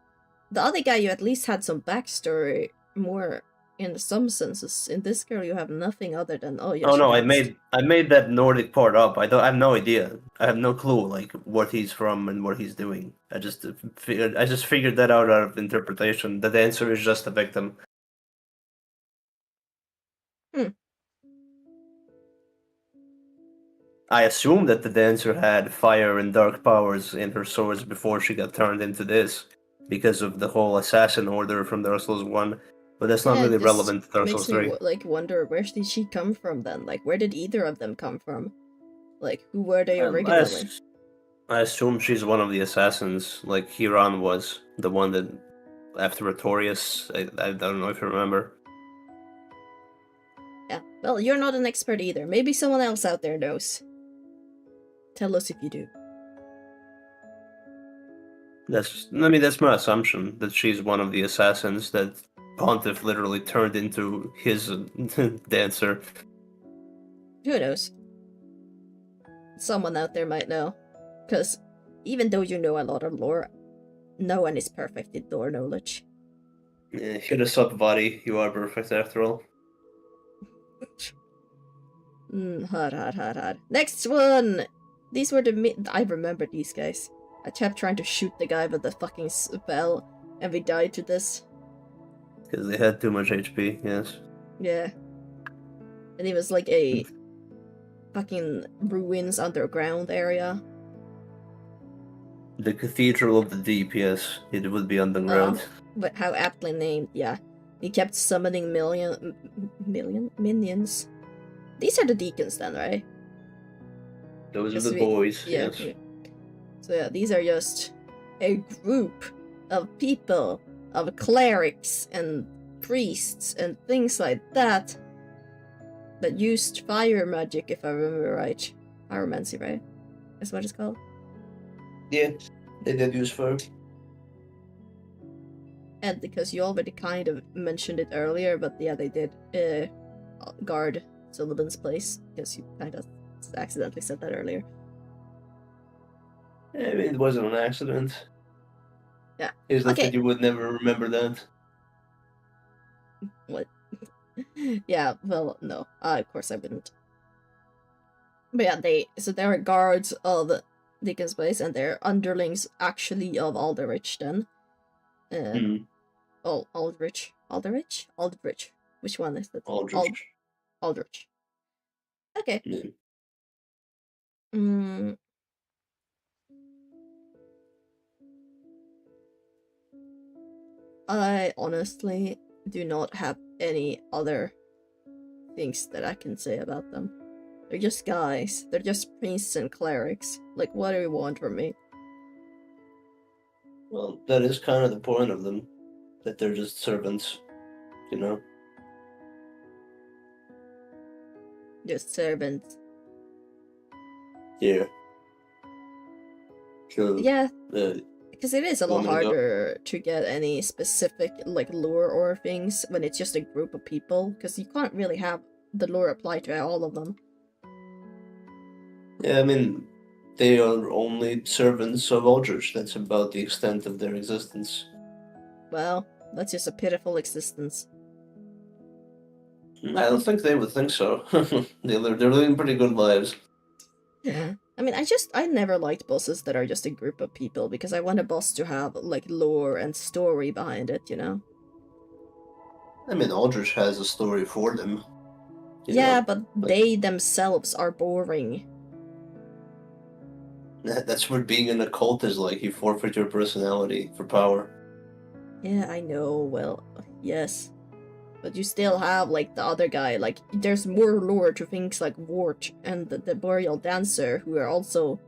The other guy, you at least had some backstory, more in some senses. In this girl, you have nothing other than, oh yeah, Oh she no, danced. I made that Nordic part up. I have no idea. I have no clue like what he's from and what he's doing. I just figured that out of interpretation. That the answer is just a victim. Hmm. I assume that the dancer had fire and dark powers in her swords before she got turned into this, because of the whole assassin order from Dark Souls 1. But that's not Yeah, it really just relevant to Dark makes Souls me 3. like wonder, where did she come from then? Like, where did either of them come from? Like, who were they Um, I, originally? ass- I assume she's one of the assassins, like Hiran was, the one that after Artorias. I don't know if you remember. Yeah. Well, you're not an expert either. Maybe someone else out there knows. Tell us if you do. That's my assumption that she's one of the assassins that Pontiff literally turned into his dancer. Who knows? Someone out there might know. Because even though you know a lot of lore, no one is perfect in lore knowledge. Hit us up, buddy. You are perfect after all. Hard. Next one! These were the I remember these guys. I kept trying to shoot the guy with the fucking spell, and we died to this. Because they had too much HP, yes. Yeah. And it was like a fucking ruins underground area. The Cathedral of the Deep, yes. It would be underground. But how aptly named, yeah. He kept summoning minions. These are the deacons then, right? Those are the boys, yeah, yes. yeah. So yeah, these are just a group of people, of clerics and priests and things like that used fire magic, if I remember right. Pyromancy, right? That's what it's called? Yeah, they did use fire. And because you already kind of mentioned it earlier, but yeah, they did guard Xylomin's place, because you kind of accidentally said that earlier. I mean, it wasn't an accident. Yeah. It's not that you would never remember that. What? Yeah, well, no. Of course I wouldn't. But yeah, they're guards of Deacon's place, and they're underlings actually of Aldrich then. Aldrich. Which one is that? Aldrich. Okay. Yeah. I honestly do not have any other things that I can say about them. They're just guys. They're just priests and clerics. Like, what do you want from me? Well, that is kind of the point of them. That they're just servants, you know? Just servants. Yeah. So, yeah, because it is a lot harder to get any specific, like, lore or things when it's just a group of people, because you can't really have the lore apply to all of them. Yeah, I mean, they are only servants of Aldrich. That's about the extent of their existence. Well, that's just a pitiful existence. I don't think they would think so. They're living pretty good lives. Yeah. I mean, I never liked bosses that are just a group of people, because I want a boss to have, like, lore and story behind it, you know? I mean, Aldrich has a story for them. Yeah, but they themselves are boring. That's what being in a cult is like. You forfeit your personality for power. Yeah, I know, well, yes. But you still have, like, the other guy, like, there's more lore to things like Wart and the Boreal Dancer, who are also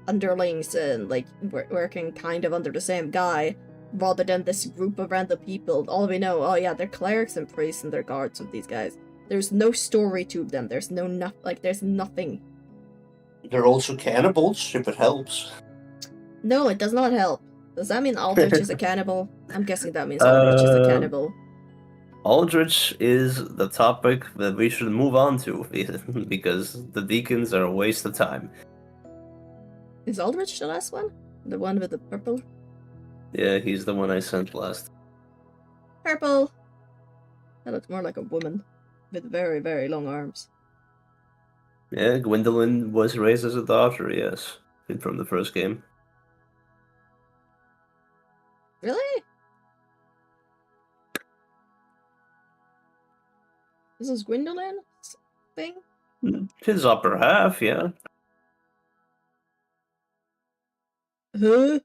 underlings and, like, working kind of under the same guy, rather than this group of random people. All we know, oh yeah, they're clerics and priests and they're guards of these guys. There's no story to them, there's there's nothing. They're also cannibals, if it helps. No, it does not help. Does that mean Aldrich is a cannibal? I'm guessing that means Aldrich is a cannibal. Aldrich is the topic that we should move on to, because the deacons are a waste of time. Is Aldrich the last one? The one with the purple? Yeah, he's the one I sent last. Purple! That looks more like a woman with very, very long arms. Yeah, Gwendolyn was raised as a daughter, yes, from the first game. Really? This is Gwendolyn's thing? His upper half, yeah. Huh?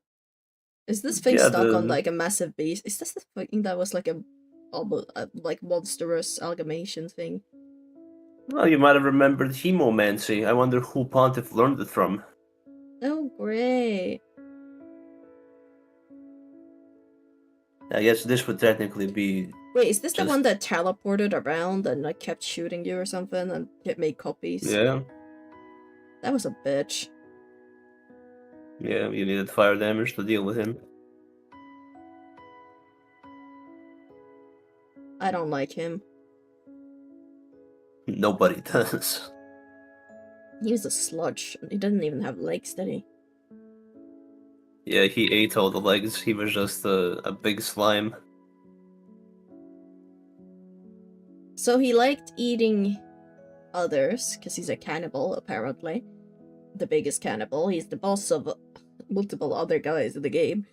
Is this thing Yeah, stuck on like a massive base? Is this the thing that was like a like monstrous amalgamation thing? well, you might have remembered hemomancy. I wonder who Pontiff learned it from. Oh, great. I guess this would technically be Wait, is this the just... one that teleported around and like kept shooting you or something and it made copies? Yeah, That was a bitch. yeah, you needed fire damage to deal with him. I don't like him. Nobody does. He was a sludge. He didn't even have legs, did he? Yeah, he ate all the legs. He was just a big slime. So he liked eating others, because he's a cannibal, apparently. The biggest cannibal. He's the boss of multiple other guys in the game.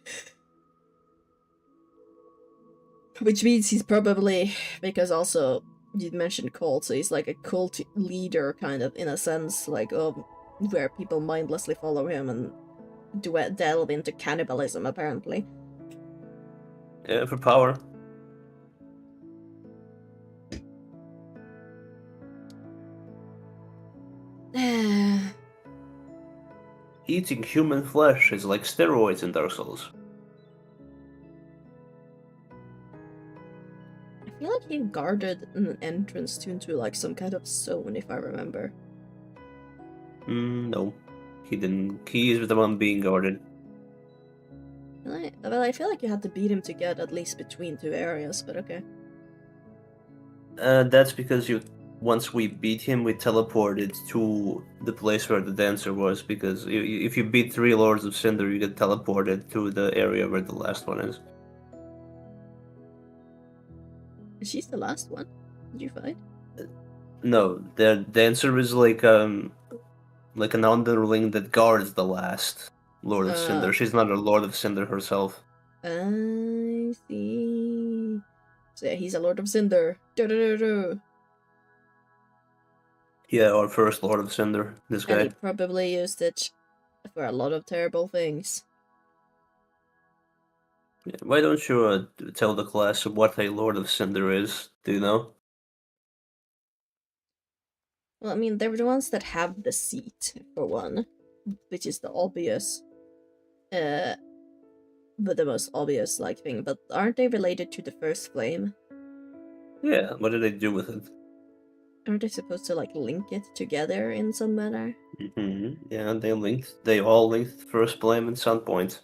Which means he's probably, because also, you mentioned cult, so he's like a cult leader, kind of, in a sense, like, where people mindlessly follow him and delve into cannibalism, apparently. Yeah, for power. Eating human flesh is like steroids in Dark Souls. I feel like he guarded an entrance into like some kind of zone, if I remember. No. He didn't. He is the one being guarded. Well, I feel like you had to beat him to get at least between two areas, but okay. That's because once we beat him, we teleported to the place where the dancer was, because if you beat 3 Lords of Cinder, you get teleported to the area where the last one is. She's the last one. Did you fight? No, the dancer is like an underling that guards the last Lord of Cinder. She's not a Lord of Cinder herself. I see. So yeah, he's a Lord of Cinder. Yeah, our first Lord of Cinder, this And guy. he probably used it for a lot of terrible things. Yeah, why don't you tell the class what a Lord of Cinder is? Do you know? Well, I mean, they're the ones that have the seat, for one, which is the obvious, but the most obvious, like, thing. But aren't they related to the first flame? Yeah, what did they do with it? Aren't they supposed to, like, link it together in some manner? Yeah, they all linked First Flame and Sunpoint.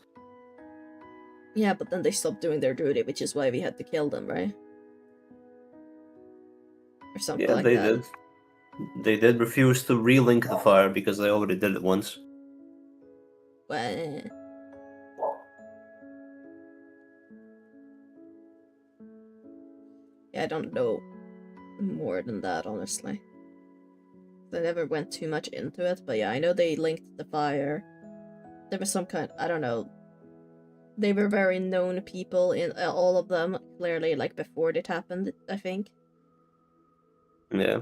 Yeah, but then they stopped doing their duty, which is why we had to kill them, right? Or something like that. Yeah, they did. They did refuse to relink the fire because they already did it once. Well, yeah, I don't know more than that, honestly. I never went too much into it, but yeah, I know they linked the fire. There was some kind, I don't know. They were very known people in all of them, clearly, like, before it happened, I think. Yeah.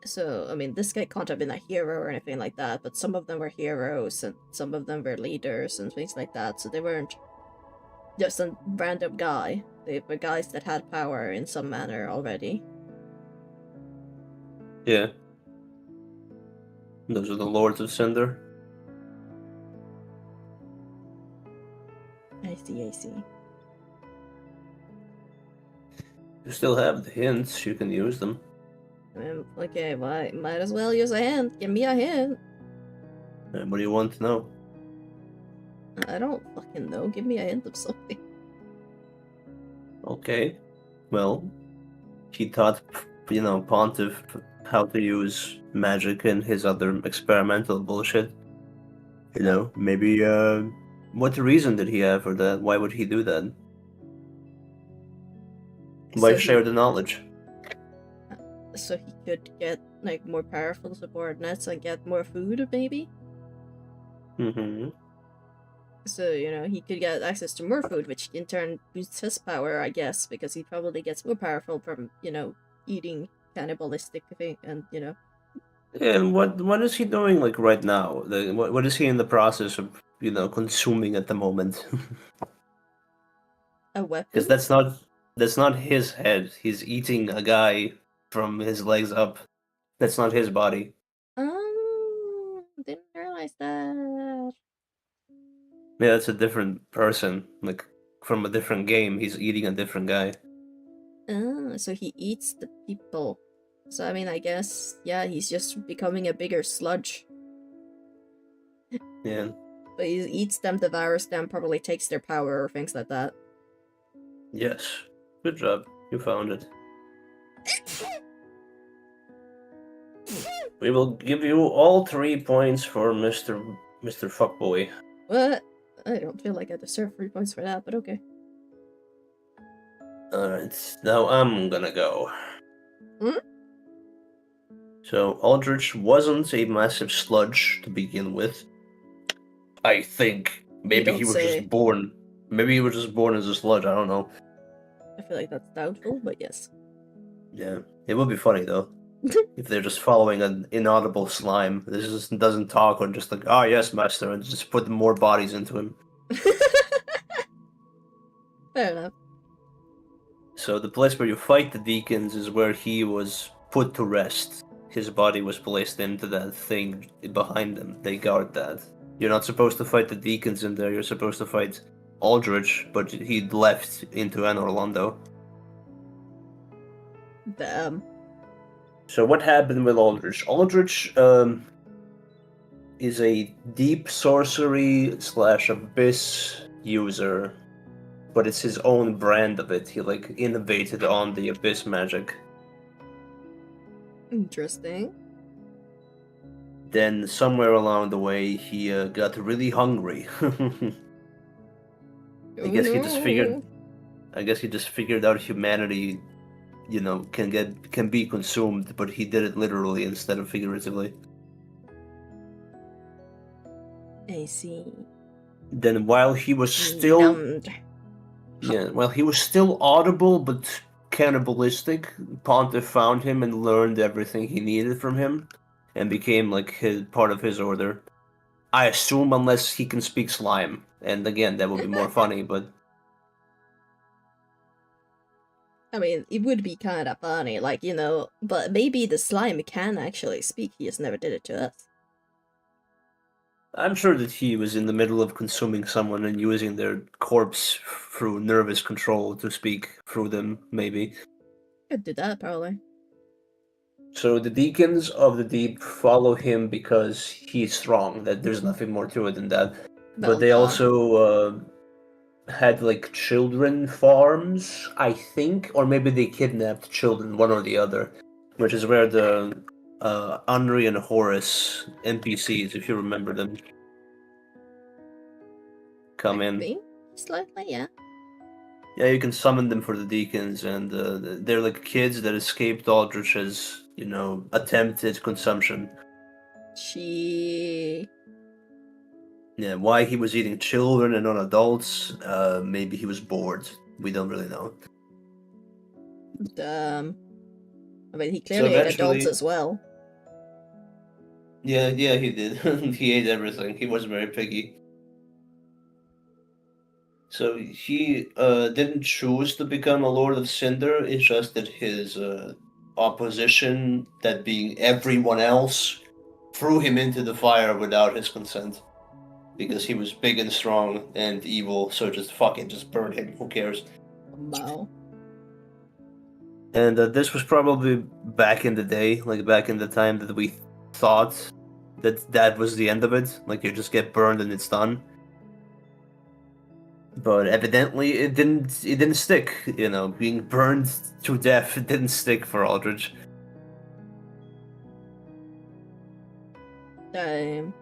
So, I mean, this guy can't have been a hero or anything like that, but some of them were heroes, and some of them were leaders, and things like that, so they weren't just a random guy. They were guys that had power in some manner already. Yeah. Those are the Lords of Cinder. I see, I see. You still have the hints, you can use them. Okay, well, might as well use a hint. Give me a hint. What do you want to know? I don't fucking know. Give me a hint of something. Okay. Well, he taught, Pontiff how to use magic and his other experimental bullshit. You know, maybe, what reason did he have for that? Why would he do that? Why So share he the knowledge? so he could get like more powerful subordinates and get more food, maybe. Mm-hmm. So he could get access to more food, which in turn boosts his power, I guess, because he probably gets more powerful from eating cannibalistic thing and And what is he doing like right now? What is he in the process of, consuming at the moment? a Because weapon. that's not his head. He's eating a guy from his legs up. That's not his body. Didn't realize that. Yeah, that's a different person. Like from a different game. He's eating a different guy. So he eats the people. So I mean, I guess yeah, he's just becoming a bigger sludge. Yeah. But he eats them, devours them, probably takes their power or things like that. Yes. Good job. You found it. We will give you all 3 points for Mr. Fuckboy. What? I don't feel like I deserve 3 points for that, but okay. Alright, now I'm gonna go. Hmm? So Aldrich wasn't a massive sludge to begin with. I think. You Maybe he don't was say. just born. Maybe he was just born as a sludge, I don't know. I feel like that's doubtful, but yes. Yeah. It would be funny though. If they're just following an inaudible slime. This just doesn't talk or just like, oh yes, master, and just put more bodies into him. Fair enough. So the place where you fight the deacons is where he was put to rest. His body was placed into that thing behind them. They guard that. You're not supposed to fight the deacons in there. You're supposed to fight Aldrich, but he left into An Orlando. Damn. So what happened with Aldrich? Aldrich is a deep sorcery slash abyss user, but it's his own brand of it. He like innovated on the abyss magic. Interesting. Then somewhere along the way, he got really hungry. I Oh guess he just figured. no. I guess he just figured out humanity, can be consumed, but he did it literally instead of figuratively. I see. Then while he was still, Numbed. while he was still audible but cannibalistic, Pontiff found him and learned everything he needed from him, and became like his part of his order. I assume unless he can speak slime, and again that would be more funny, but. I mean, it would be kind of funny, but maybe the slime can actually speak. He just never did it to us. I'm sure that he was in the middle of consuming someone and using their corpse through nervous control to speak through them, maybe. Could do that, probably. So the deacons of the deep follow him because he's strong. That there's nothing more to it than that. But Well, they duh. also had like children farms, I think, or maybe they kidnapped children, one or the other, which is where the Henri and Horace NPCs, if you remember them, come I in. think slightly, yeah. Yeah, you can summon them for the deacons, and they're like kids that escaped Aldrich's, attempted consumption. She. Yeah, why he was eating children and not adults? Maybe he was bored. We don't really know. I mean, he So clearly ate adults eventually, as well. yeah, he did. He ate everything. He was very picky. So he didn't choose to become a Lord of Cinder. It's just that his opposition, that being everyone else, threw him into the fire without his consent. Because he was big and strong and evil, so just fucking just burn him. Who cares? Wow. And this was probably back in the day, like back in the time that we thought that that was the end of it. Like you just get burned and it's done. But evidently it didn't. It didn't stick. Being burned to death didn't stick for Aldrich. Um,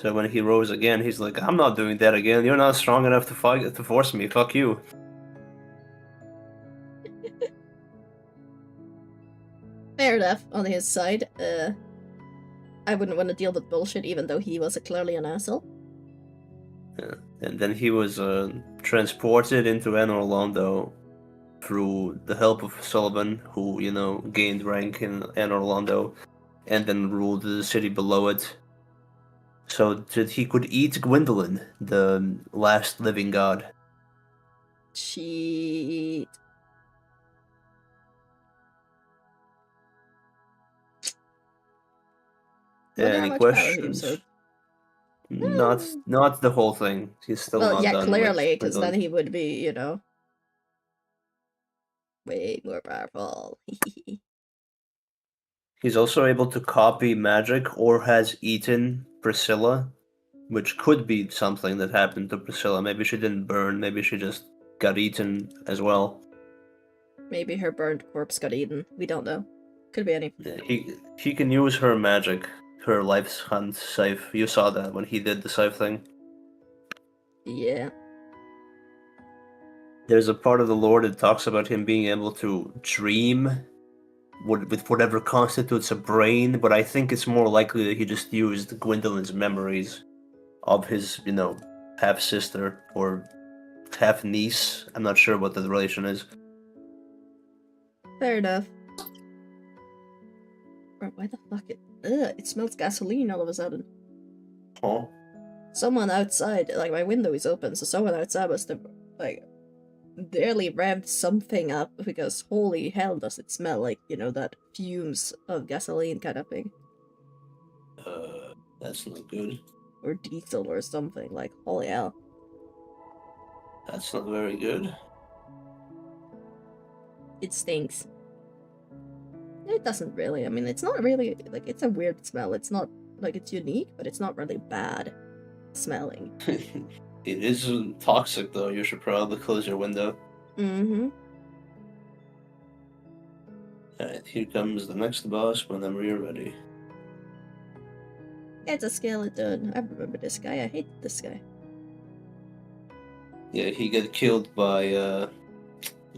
So when he rose again, he's like, "I'm not doing that again. You're not strong enough to fight to force me. Fuck you." Fair enough on his side. I wouldn't want to deal with bullshit even though he was clearly an asshole. Yeah. And then he was transported into Anor Londo through the help of Sullivan, who, gained rank in Anor Londo and then ruled the city below it, so that he could eat Gwendolyn, the last living god. Cheat. Wonder how Any much power he questions? absorbed. Not the whole thing. He's still Well, not yeah, done with clearly, because then Gwendolyn. he would be, way more powerful. He's also able to copy magic or has eaten Priscilla, which could be something that happened to Priscilla. Maybe she didn't burn, maybe she just got eaten as well. Maybe her burned corpse got eaten. We don't know. Could be any. Yeah, he can use her magic, her life's hunt scythe. You saw that when he did the scythe thing. Yeah. There's a part of the lore that talks about him being able to dream with whatever constitutes a brain, but I think it's more likely that he just used Gwendolyn's memories of his, half sister or half niece. I'm not sure what the relation is. Fair enough. Bro, why the fuck it smells gasoline all of a sudden. Oh, Someone outside, like my window is open, so someone outside must have like barely revved something up because holy hell does it smell like, that fumes of gasoline kind of thing. that's not good. Or diesel or something, like holy hell. That's not very good. It stinks. It doesn't really, I mean, it's not really, like, it's a weird smell. It's not, like, it's unique, but it's not really bad smelling. It is toxic, though. You should probably close your window. Mm-hmm. Alright, here comes the next boss whenever you're ready. It's a skeleton. I remember this guy. I hate this guy. Yeah, he got killed by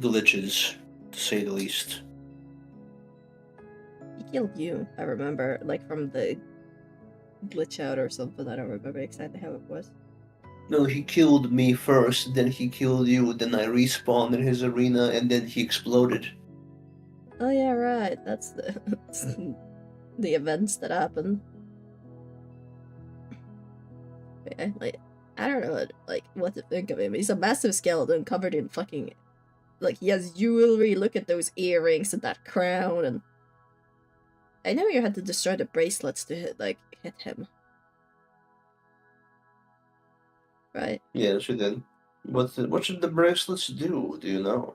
glitches, to say the least. He killed you, I remember, like, from the glitch out or something. I don't remember exactly how it was. No, he killed me first, then he killed you, then I respawned in his arena, and then he exploded. Oh yeah, right. That's the the events that happened. Yeah, like, I don't know, like, what to think of him. He's a massive skeleton covered in fucking, like, he has jewelry. Look at those earrings and that crown. And I know you had to destroy the bracelets to hit him, right? Yeah, she did. What should the bracelets do? Do you know?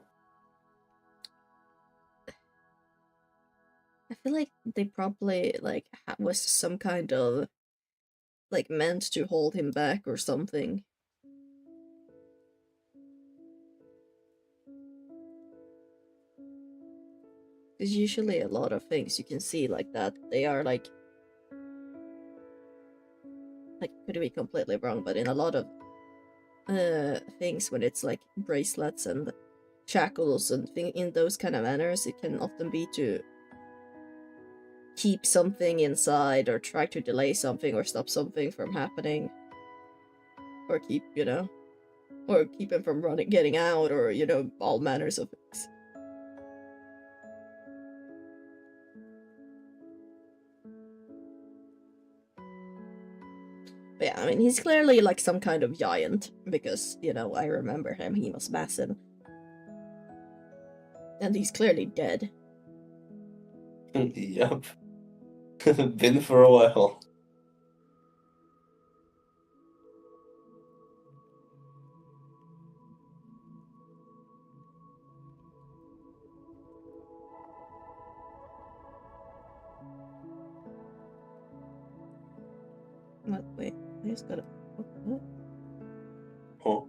I feel like they probably like was some kind of like meant to hold him back or something. There's usually a lot of things you can see like that. They are like could be completely wrong, but in a lot of things when it's like bracelets and shackles and in those kind of manners, it can often be to keep something inside or try to delay something or stop something from happening, or keep or keep him from getting out, or all manners of things. But yeah, I mean, he's clearly like some kind of giant because, I remember him, he was massive. And he's clearly dead. Yup. Been for a while. What? Wait, I just gotta. What? Oh.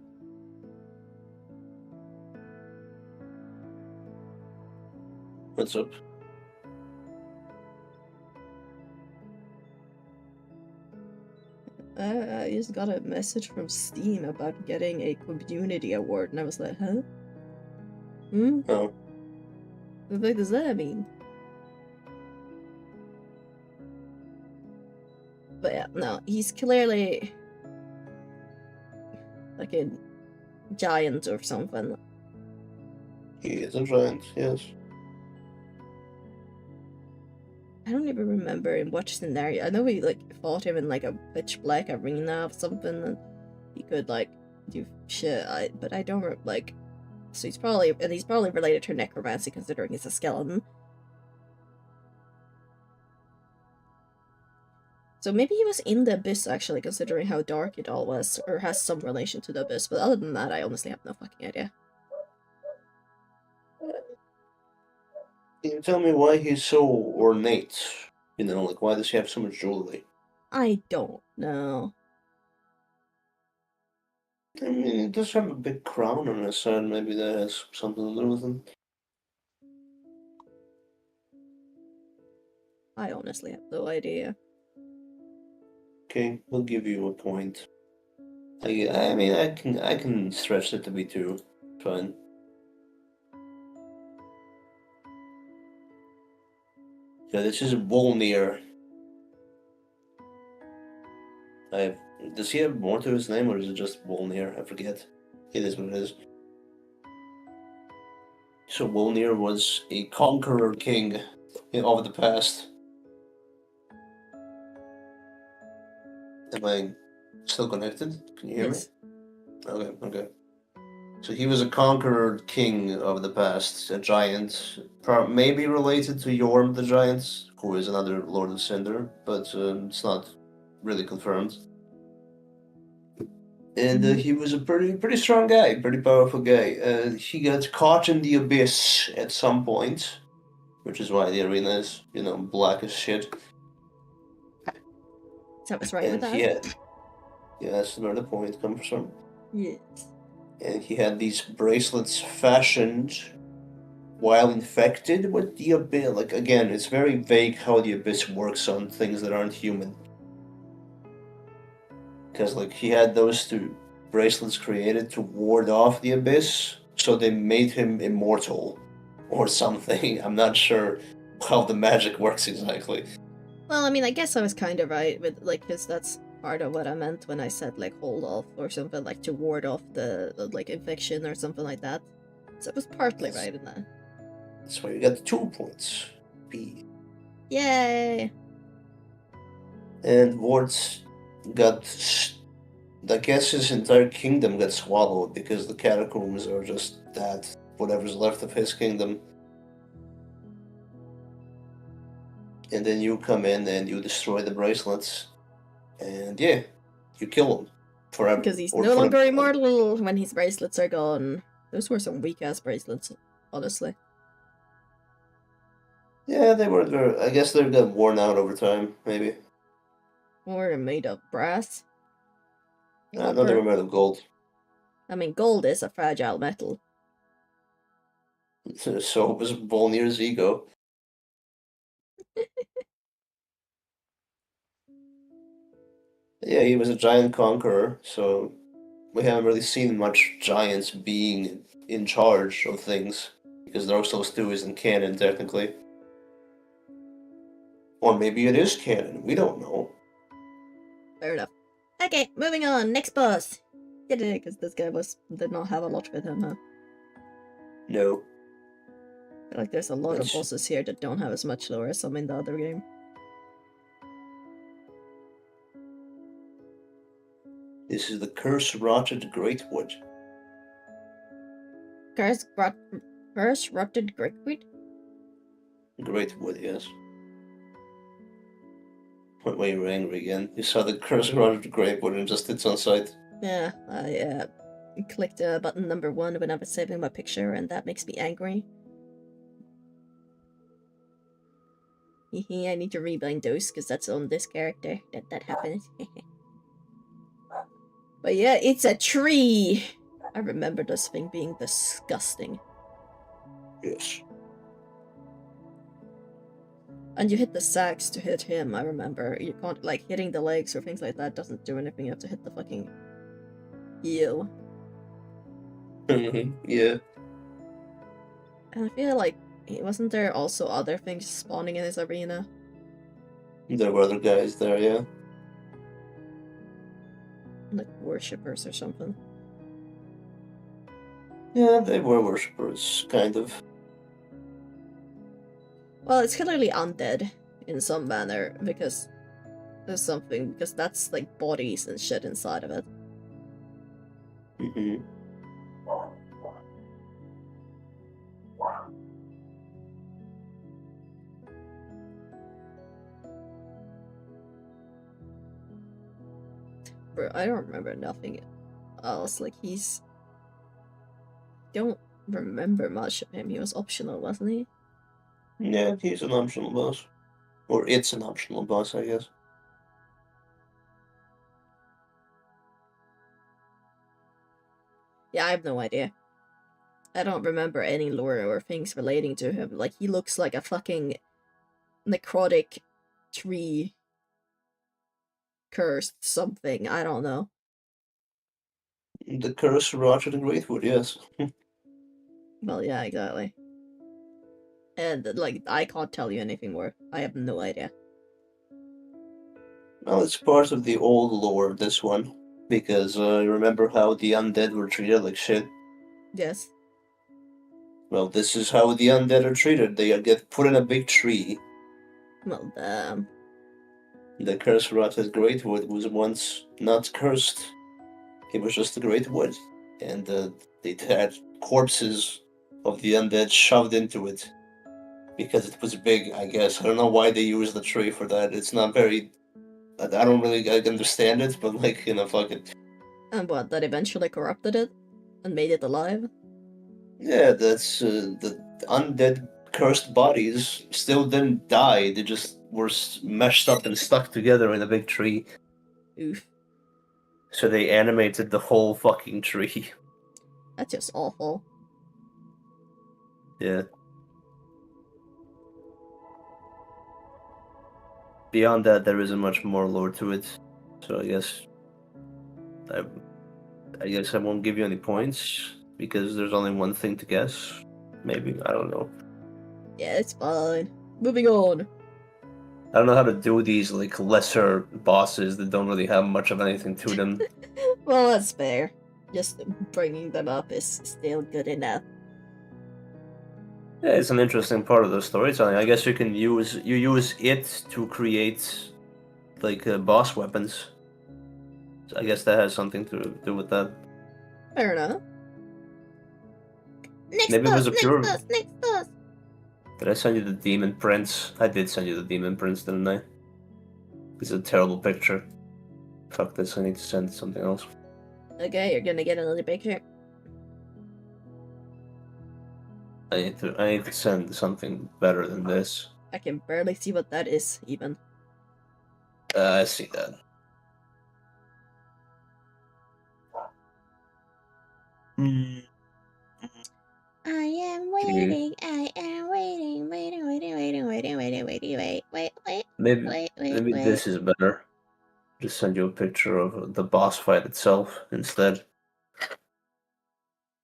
What's up? I just got a message from Steam about getting a community award, and I was like, huh? Oh. What the fuck does that mean? But yeah, no, he's clearly like a giant or something. He is a giant, yes. I don't even remember in what scenario. I know we like fought him in like a pitch black arena of something, and he could like do shit. But I don't like. So he's probably related to necromancy, considering he's a skeleton. So maybe he was in the abyss actually, considering how dark it all was, or has some relation to the abyss. But other than that, I honestly have no fucking idea. Can you tell me why he's so ornate? You know, like why does he have so much jewelry? I don't know. I mean, he does have a big crown on his head. Maybe that has something to do with him. I honestly have no idea. Okay, we'll give you a point. I mean, I can stretch it to be 2. Fine. Yeah, this is Volnir. Does he have more to his name, or is it just Volnir? I forget. It is what it is. So Volnir was a conqueror king of the past. Am I still connected? Can you hear Yes. me? Okay. So he was a conqueror king of the past, a giant, maybe related to Yorm the Giant, who is another Lord of Cinder, but it's not really confirmed. And he was a pretty strong guy, pretty powerful guy. He got caught in the abyss at some point, which is why the arena is, black as shit. So I was right with And he that? had, yeah, that's where the point comes from. Yes. And he had these bracelets fashioned while infected with the abyss. Like, again, it's very vague how the abyss works on things that aren't human. Because, like, he had those 2 bracelets created to ward off the abyss, so they made him immortal. Or something. I'm not sure how the magic works exactly. Well, I mean, I guess I was kind of right with like, because that's part of what I meant when I said like hold off or something, like to ward off the like infection or something like that. So it was partly right in that. That's why you got 2 points. B. Yay! And Ward's got. I guess his entire kingdom got swallowed because the catacombs are just that. Whatever's left of his kingdom. And then you come in and you destroy the bracelets. And yeah, you kill him. Forever. Because he's Or no for longer him. immortal when his bracelets are gone. Those were some weak ass bracelets, honestly. Yeah, they were. I guess they got worn out over time, maybe. Or they're made of brass. No, they were Copper. made of gold. I mean, gold is a fragile metal. So was Volnir's ego. Yeah, he was a giant conqueror, so we haven't really seen much giants being in charge of things, because Dark Souls 2 isn't canon, technically. Or maybe it is canon, we don't know. Fair enough. Okay, moving on. Next boss. Because this guy did not have a lot with him, huh? No. I feel like there's a lot of bosses here that don't have as much lore as some in the other game. This is the Curse-Rotted Greatwood. Curse-Rotted Greatwood? Greatwood, yes. Why you were angry again? You saw the Curse-Rotted Greatwood and just it's on site. Yeah, I clicked button number 1 when I was saving my picture, and that makes me angry. I need to rebind those, because that's on this character that happens. But yeah, it's a tree! I remember this thing being disgusting. Yes. And you hit the sacks to hit him, I remember. You can't, like, hitting the legs or things like that doesn't do anything. You have to hit the fucking heel. Yeah. And I feel like, wasn't there also other things spawning in his arena? There were other guys there, yeah. Like, worshippers or something. Yeah, they were worshippers, kind of. Well, it's clearly undead in some manner, because there's something, because that's like bodies and shit inside of it. Mm-hmm. Bro, I don't remember nothing else. Like, don't remember much of him. He was optional, wasn't he? Yeah, he's an optional boss. Or it's an optional boss, I guess. Yeah, I have no idea. I don't remember any lore or things relating to him. Like, he looks like a fucking necrotic tree cursed something. I don't know. The Curse of Roger the Greatwood, yes. Well, yeah, exactly. And, like, I can't tell you anything more. I have no idea. Well, it's part of the old lore, this one. Because remember how the undead were treated like shit? Yes. Well, this is how the undead are treated. They get put in a big tree. Well, damn. The Curse of Roger the Greatwood was once not cursed. It was just a great wood. And they had corpses of the undead shoved into it. Because it was big, I guess. I don't know why they use the tree for that. It's not very. I don't really understand it, but like, fuck it. And what, that eventually corrupted it? And made it alive? Yeah, that's the undead cursed bodies still didn't die. They just were meshed up and stuck together in a big tree. Oof. So they animated the whole fucking tree. That's just awful. Yeah. Beyond that, there isn't much more lore to it. So I, I guess I won't give you any points because there's only one thing to guess. Maybe, I don't know. Yeah, it's fine. Moving on. I don't know how to do these like lesser bosses that don't really have much of anything to them. Well, that's fair. Just bringing them up is still good enough. Yeah, it's an interesting part of the storytelling. I guess you use it to create like boss weapons. So I guess that has something to do with that. Fair enough. Next Maybe it boss, was a next pure. boss, next boss! Did I send you the Demon Prince? I did send you the Demon Prince, didn't I? It's a terrible picture. Fuck this, I need to send something else. Okay, you're gonna get another picture. I need to send something better than this. I can barely see what that is, even. I see that. Mm. I am waiting, I am waiting, Maybe this is better. Just send you a picture of the boss fight itself instead.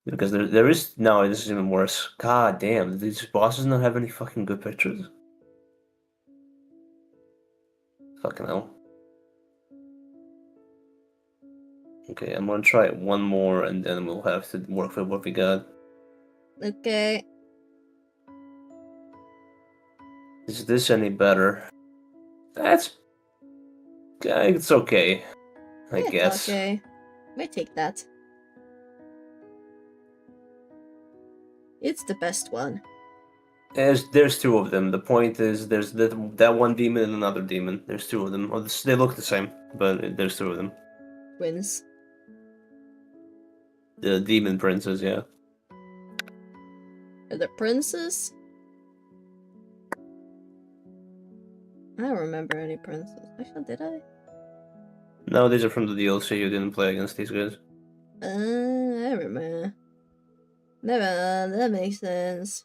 Because there is no, this is even worse. God damn, these bosses don't have any fucking good pictures. Fucking hell. Okay, I'm gonna try it one more and then we'll have to work with what we got. Okay. Is this any better? It's okay, I It's guess. okay. We take that. It's the best one. There's two of them. The point is, there's that one demon and another demon. There's two of them. Oh, they look the same, but there's two of them. Twins. The demon princes, yeah. Are the princes? I don't remember any princes. Actually, did I? No, these are from the DLC. You didn't play against these guys. I remember. Never, that makes sense.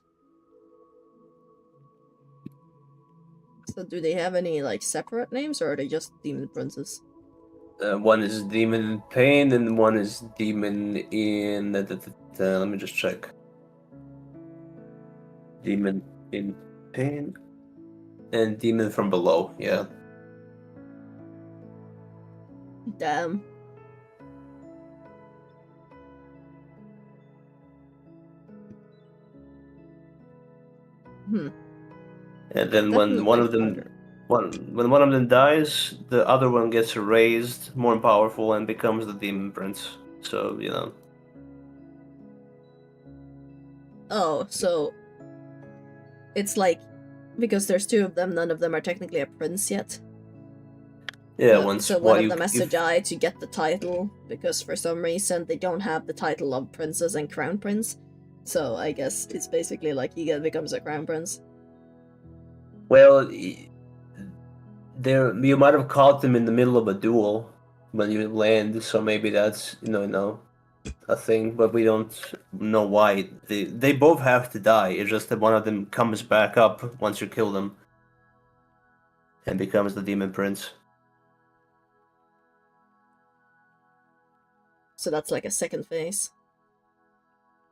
So do they have any like separate names, or are they just demon princes? One is demon in pain, and one is demon in. Let me just check. Demon in pain, and demon from below. Yeah. Damn. And then when Definitely one of them harder. when one of them dies, the other one gets raised, more powerful, and becomes the demon prince. So Oh, so it's like because there's two of them, none of them are technically a prince yet. yeah. So one of them has to die to get the title because for some reason they don't have the title of princess and crown prince. So I guess it's basically like he becomes a crown prince. Well, there you might have caught them in the middle of a duel when you land, so maybe that's a thing, but we don't know why. They both have to die. It's just that one of them comes back up once you kill them and becomes the demon prince. So that's like a second phase.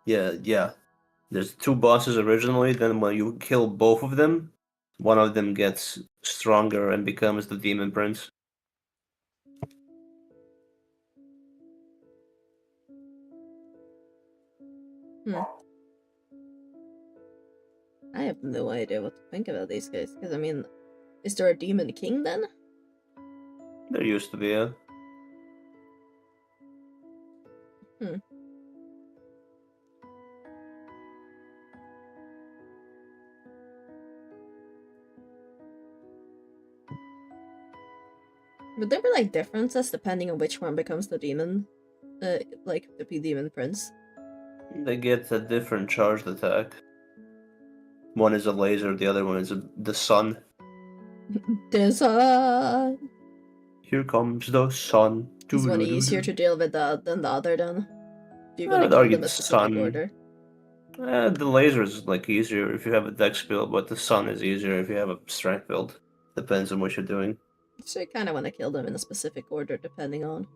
Yeah. There's two bosses originally, then when you kill both of them, one of them gets stronger and becomes the demon prince. I have no idea what to think about these guys. Because, I mean, is there a demon king then? There used to be a. Would there be like differences depending on which one becomes the demon? Like the demon prince? They get a different charged attack. One is a laser, the other one is the sun. The sun! Here comes the sun. Is one easier to deal with than the other then? If you're gonna I'd kill argue them in the a specific sun. order. The laser is like easier if you have a dex build, but the sun is easier if you have a strength build. Depends on what you're doing. So you kinda wanna kill them in a specific order depending on.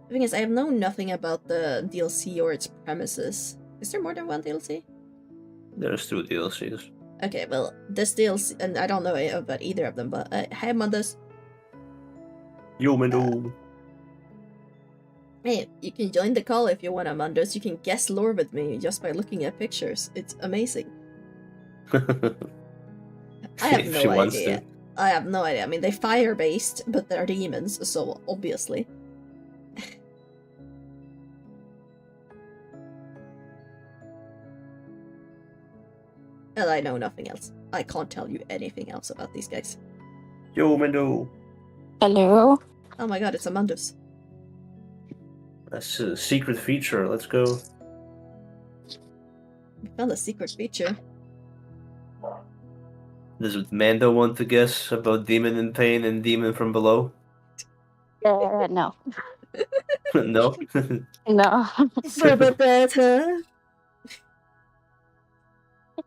The thing is, I have known nothing about the DLC or its premises. Is there more than one DLC? There's two DLCs. Okay, well, this DLC, and I don't know about either of them, but hey, Mondas. Yomendo. Hey, you can join the call if you want, Amandos. You can guess lore with me just by looking at pictures. It's amazing. I have no idea. I have no idea. I mean, they're fire-based, but they're demons, so obviously. And I know nothing else. I can't tell you anything else about these guys. Yomendo. Hello? Oh my god, it's Amandos. That's a secret feature. Let's go. We found a secret feature. Does Mando want to guess about Demon in Pain and Demon from Below? No. No? No. Better.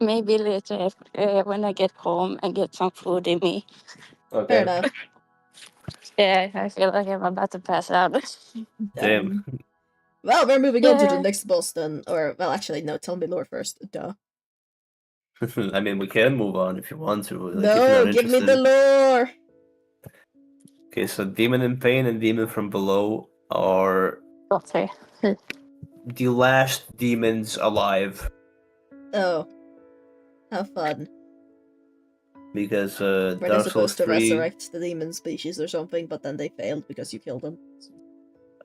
Maybe later when I get home and get some food in me. Okay. Fair enough. Yeah, I feel like I'm about to pass out. Damn. Well, we're moving on to the Yeah. next boss then. Or, well, actually, no, tell me lore first. Duh. I mean, we can move on if you want to. Like, if No, you're not give me the interested. lore! Okay, so Demon in Pain and Demon from Below are Daughter. the last demons alive. Oh. How fun. Because Were they Dark Souls supposed to 3... resurrect the demon species or something, but then they failed because you killed them?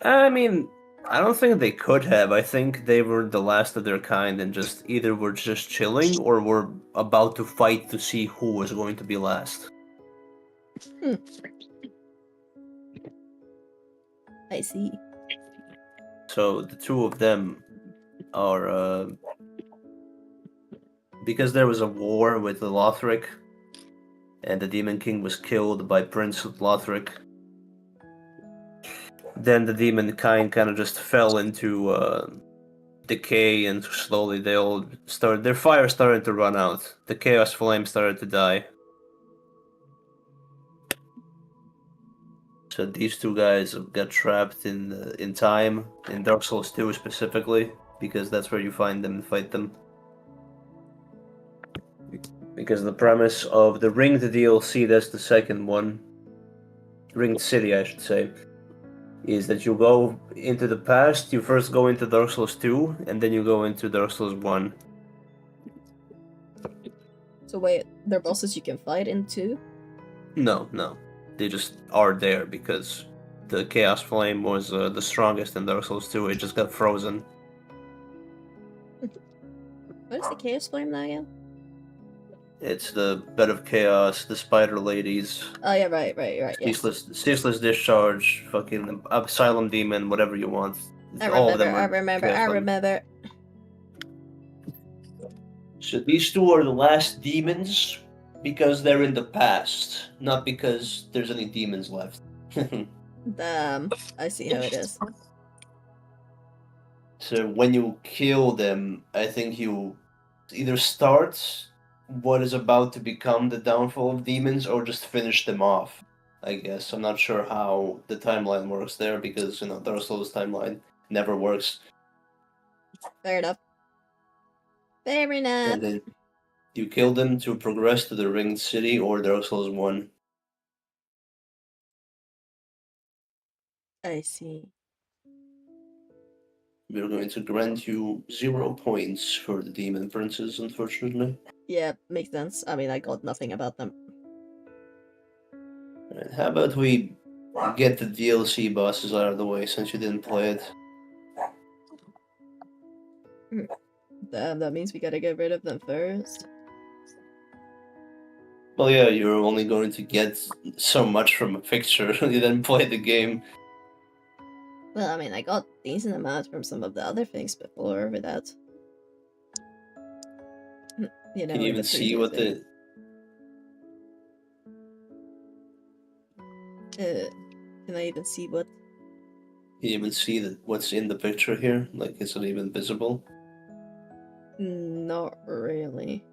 I mean, I don't think they could have. I think they were the last of their kind and just either were just chilling or were about to fight to see who was going to be last. I see. So the two of them are because there was a war with the Lothric, and the Demon King was killed by Prince Lothric. then the demon kind of just fell into decay, and slowly their fire started to run out. The chaos flame started to die. So these two guys got trapped in time, in Dark Souls 2 specifically, because that's where you find them and fight them. Because the premise of the Ringed DLC, that's the second one, Ringed City I should say, is that you go into the past, you first go into Dark Souls 2, and then you go into Dark Souls 1. So wait, they're bosses you can fight in too? No. They just are there because the Chaos Flame was the strongest in Dark Souls 2, it just got frozen. What is the Chaos Flame now again? It's the Bed of Chaos, the Spider Ladies, Oh yeah, right, yes. Ceaseless Discharge, fucking Asylum Demon, whatever you want. I All of remember, them are I Chaos Flame. remember. So these two are the last demons because they're in the past, not because there's any demons left. Damn, I see how it is. So when you kill them, I think you either start what is about to become the downfall of demons or just finish them off, I guess. I'm not sure how the timeline works there because, Dark Souls timeline never works. Fair enough. Fair enough. And then you kill them to progress to the Ringed City or Dark Souls 1. I see. We're going to grant you 0 points for the Demon Princes, unfortunately. Yeah, makes sense. I mean, I got nothing about them. Alright, how about we get the DLC bosses out of the way since you didn't play it? Damn, that means we gotta get rid of them first. Well, yeah, you're only going to get so much from a picture. You didn't play the game. Well, I mean, I got decent amount from some of the other things before without... You know, Can you in even the see what preview the... can I even see what? Can you even see what's in the picture here? Like, is it even visible? Not really.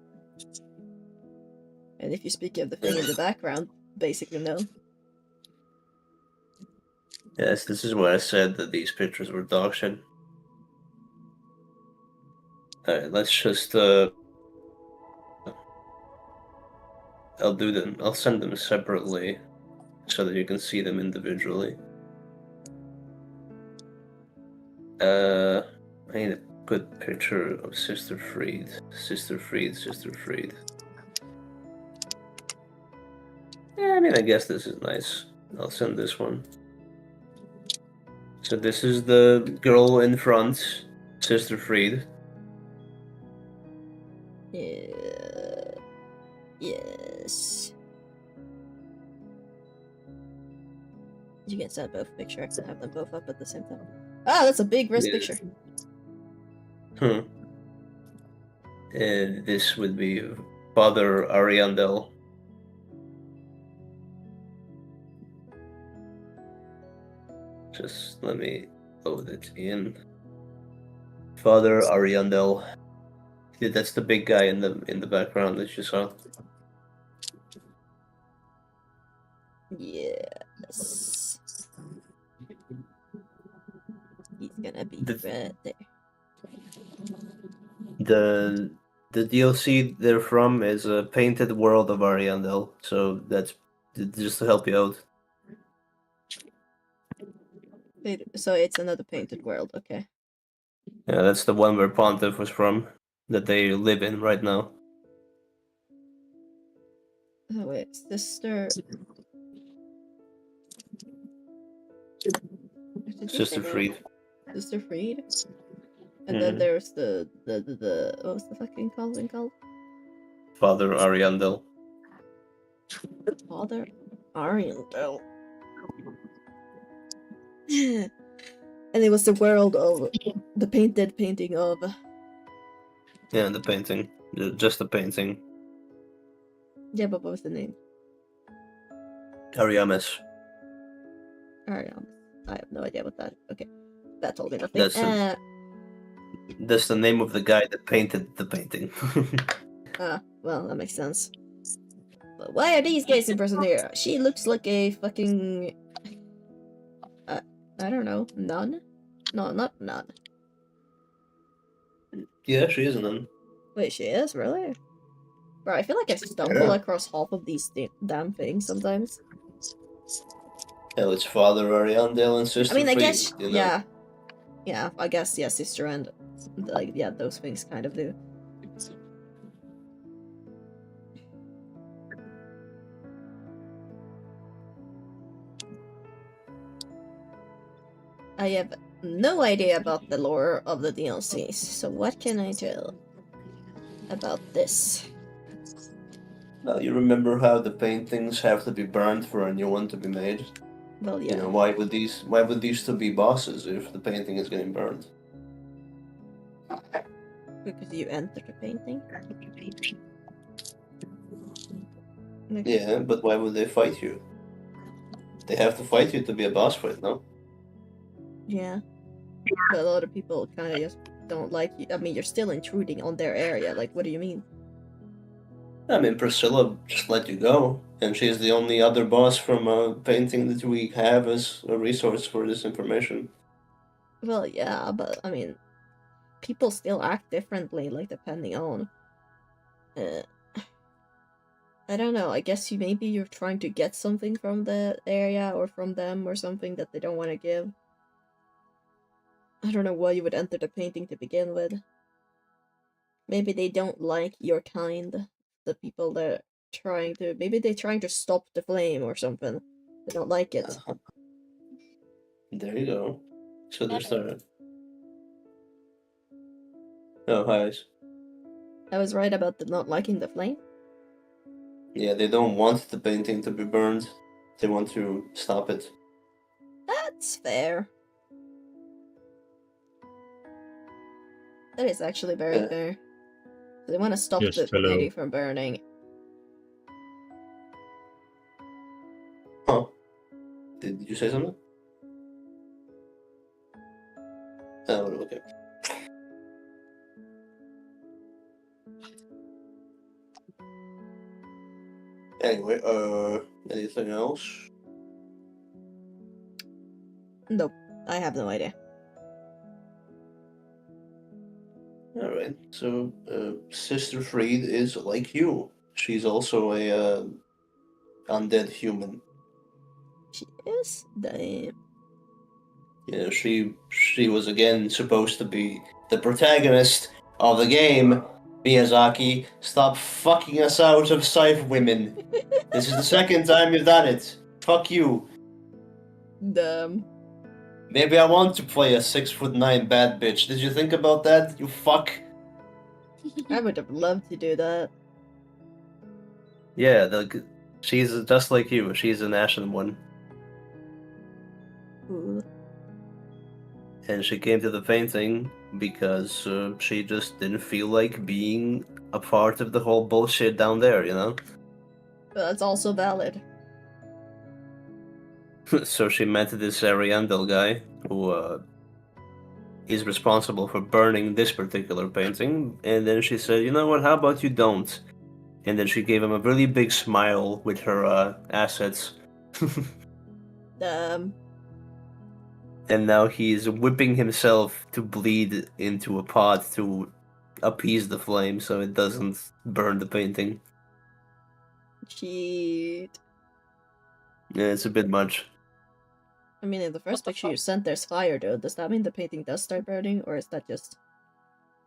And if you speak of the thing in the background, basically no. Yes, this is why I said that these pictures were dog shit. Alright, let's just, I'll send them separately so that you can see them individually. I need a good picture of Sister Fried. Sister Fried. Yeah, I mean, I guess this is nice. I'll send this one. So this is the girl in front, Sister Fried. Yeah. Yes. You can send both pictures and have them both up at the same time. Ah, that's a big wrist Yeah. picture. And this would be Father Ariandel. Just let me load it in. Father Ariandel. Yeah, that's the big guy in the background that you saw. Yes. He's gonna be The- right there. The DLC they're from is a Painted World of Ariandel, so that's just to help you out. So it's another painted world, okay. Yeah, that's the one where Pontiff was from, that they live in right now. Oh wait, Sister... Did you Sister say Fried. Sister Fried? And then there's the what was the fucking thing called? Father Ariandel. Father Ariandel. And it was the world of the painting of... Yeah, the painting. Just the painting. Yeah, but what was the name? Ariamis. Ariam. I have no idea what that. Okay, that told me nothing. That's the name of the guy that painted the painting. Well, that makes sense. But why are these guys in person here? She looks like a fucking. I don't know, nun? No, not nun. Yeah, she is a nun. Wait, she is? Really? Bro, I feel like I stumble Yeah. across half of these damn things sometimes. Hell, it's Father Ariandel and Sister I mean, I Free, guess, you know? yeah. Yeah, I guess, yeah, sister and, like, yeah, those things kind of do. I have no idea about the lore of the DLCs, so what can I tell about this? Well, you remember how the paintings have to be burned for a new one to be made? Well, yeah. You know, why would these two be bosses if the painting is getting burned? Because you enter the painting? Like, Yeah, but why would they fight you? They have to fight you to be a boss fight, no? yeah. But a lot of people kind of just don't like you. I mean, you're still intruding on their area. Like, what do you mean? I mean, Priscilla just let you go, and she's the only other boss from a painting that we have as a resource for this information. Well, yeah, but I mean, people still act differently, like, depending on. I don't know. I guess maybe you're trying to get something from the area or from them or something that they don't want to give. I don't know why you would enter the painting to begin with. Maybe they don't like your kind. The people that are trying to. Maybe they're trying to stop the flame or something. They don't like it. There you go. So there's the. Oh, hi. I was right about the not liking the flame. Yeah, they don't want the painting to be burned. They want to stop it. That's fair. That is actually very Yeah. fair. They want to stop Yes, the hello. painting from burning. Huh? Did you say something? Oh, okay. Anyway, anything else? Nope. I have no idea. Alright, so, Sister Freed is like you. She's also a, undead human. She is? Damn. You know, she was again supposed to be the protagonist of the game. Miyazaki, stop fucking us out of scythe women. This is the second time you've done it. Fuck you. Damn. Maybe I want to play a 6'9" bad bitch. Did you think about that, you fuck? I would have loved to do that. Yeah, she's just like you. She's an ashen one. Ooh. And she came to the painting because she just didn't feel like being a part of the whole bullshit down there, you know? But that's also valid. So she met this Ariandel guy who is responsible for burning this particular painting, and then she said, you know what, how about you don't? And then she gave him a really big smile with her assets. And now he's whipping himself to bleed into a pot to appease the flame so it doesn't burn the painting. Cheat. Yeah, it's a bit much. I mean, in the first picture you sent, there's fire, though. Does that mean the painting does start burning, or is that just...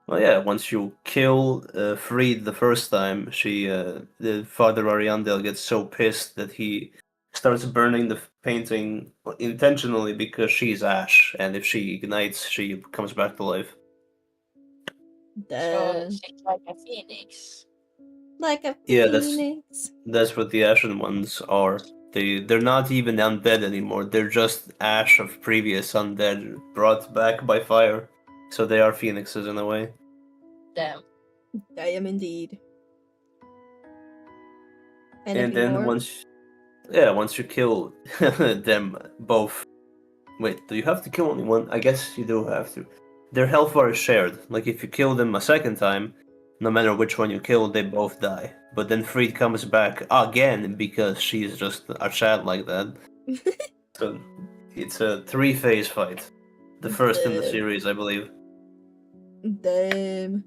Well, yeah, once you kill Freed the first time, the Father Ariandel gets so pissed that he starts burning the painting intentionally because she's ash, and if she ignites, she comes back to life. So she's like a phoenix. Like a Yeah, phoenix. that's what the ashen ones are. They're not even undead anymore. They're just ash of previous undead brought back by fire. So they are phoenixes in a way. Damn. I am indeed. And Anything then more? once you kill them both, Wait, do you have to kill only one? I guess you do have to. Their health bar is shared. Like if you kill them a second time, no matter which one you kill, they both die. But then Freed comes back again because she's just a child like that. So it's a 3-phase fight. The first in the Damn. series, I believe. Damn.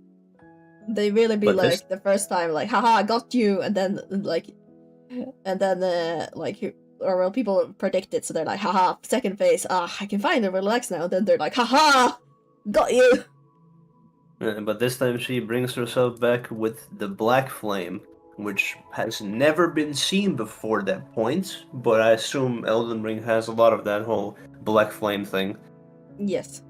They really be But like this, the first time, like, haha, I got you, and then or well, people predict it, so they're like, haha, second phase, I can finally relax now. Then they're like, haha, got you. but this time she brings herself back with the Black Flame, which has never been seen before that point. But I assume Elden Ring has a lot of that whole Black Flame thing. Yes.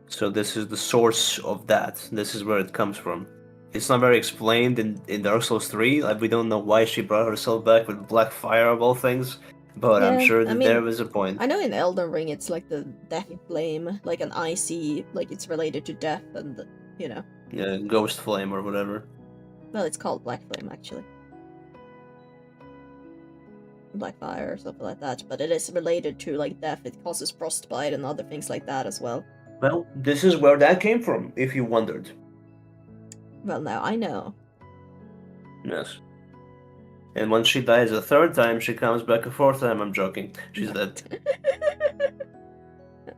So this is the source of that. This is where it comes from. It's not very explained in Dark Souls 3. Like, we don't know why she brought herself back with black fire of all things, but I'm Yeah, sure I that mean, there was a point. I know in Elden Ring it's like the death flame, like an icy, like it's related to death, and you know. Yeah, Ghost Flame or whatever. Well, it's called black flame actually. Black fire or something like that, but it is related to like death. It causes frostbite and other things like that as well. Well, this is where that came from, if you wondered. Well, now I know. Yes. And when she dies a third time, she comes back a fourth time. I'm joking. She's dead.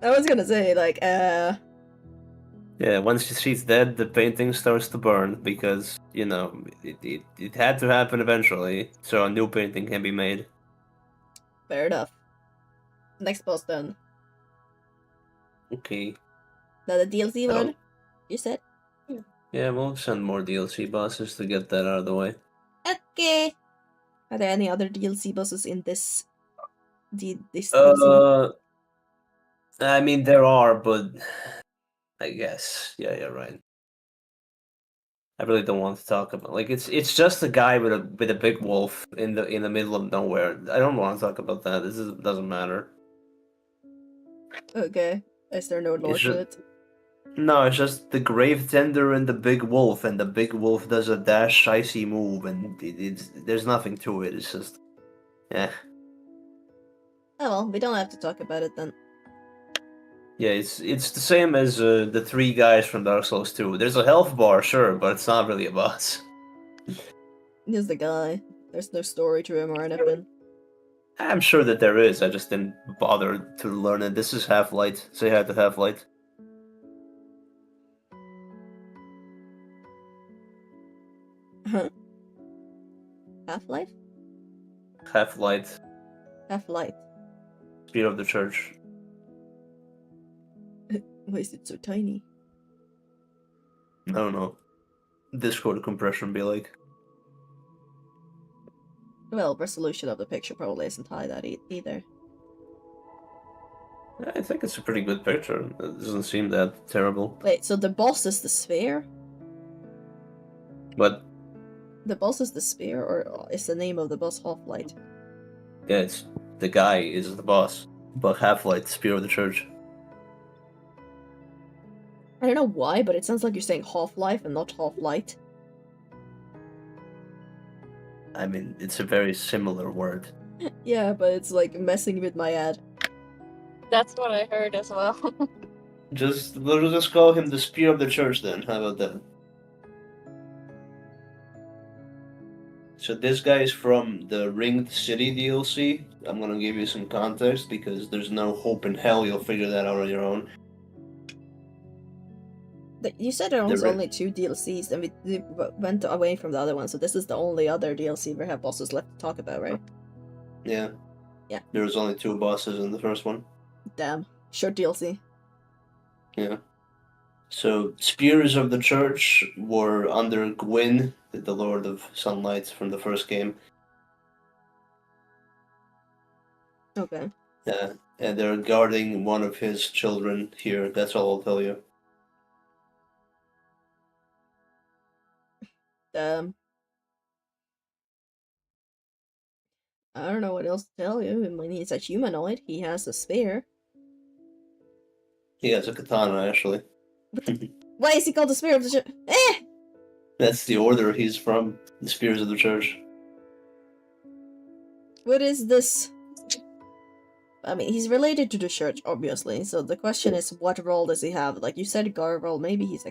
I was gonna say, like, Yeah, once she's dead, the painting starts to burn because, you know, it had to happen eventually, so a new painting can be made. fair enough. Next boss then. Okay. The DLC I one? don't- You said? Yeah, we'll send more DLC bosses to get that out of the way. Okay. Are there any other DLC bosses in this this DLC? I mean, there are, but I guess, yeah, you're right. I really don't want to talk about it's just a guy with a big wolf in the middle of nowhere. I don't want to talk about that. Doesn't matter. Okay. Is there no lore It's to just it? no, it's just the grave tender and the big wolf, and the big wolf does a dash icy move, and it's there's nothing to it. It's just, yeah, Oh well, we don't have to talk about it then. yeah. It's the same as the three guys from Dark Souls 2. There's a health bar, sure, but it's not really a boss. He's the guy. There's no story to him or anything. I'm sure that there is. I just didn't bother to learn it. This is Half-Light. Say hi to Half-Light. Huh? Half-Life? Half-Light. Half-Light. Spear of the Church. Why is it so tiny? I don't know. Discord compression be like. Well, resolution of the picture probably isn't high that either. I think it's a pretty good picture. It doesn't seem that terrible. Wait, so the boss is the sphere? But The boss is the sphere, or is the name of the boss Half-Light? yeah, it's the guy is the boss. But Half-Light, Spear of the Church. I don't know why, but it sounds like you're saying Half-Life and not Half-Light. I mean, it's a very similar word. Yeah, but it's like messing with my head. That's what I heard as well. We'll just call him the Spear of the Church then. How about that? So this guy is from the Ringed City DLC. I'm gonna give you some context because there's no hope in hell you'll figure that out on your own. You said there was The only 2 DLCs, and we went away from the other one, so this is the only other DLC we have bosses left to talk about, right? Yeah. Yeah. There was only 2 bosses in the first one. Damn. Short DLC. Yeah. So Spears of the Church were under Gwyn, the Lord of Sunlight from the first game. Okay. Yeah. And they're guarding one of his children here. That's all I'll tell you. I don't know what else to tell you. I mean, he's a humanoid. He has a spear. He has a katana, actually. Why is he called the spear of the That's the order he's from, the Spears of the Church. What is this? I mean, he's related to the church, obviously. So the question is, what role does he have? Like you said, guard role. Maybe he's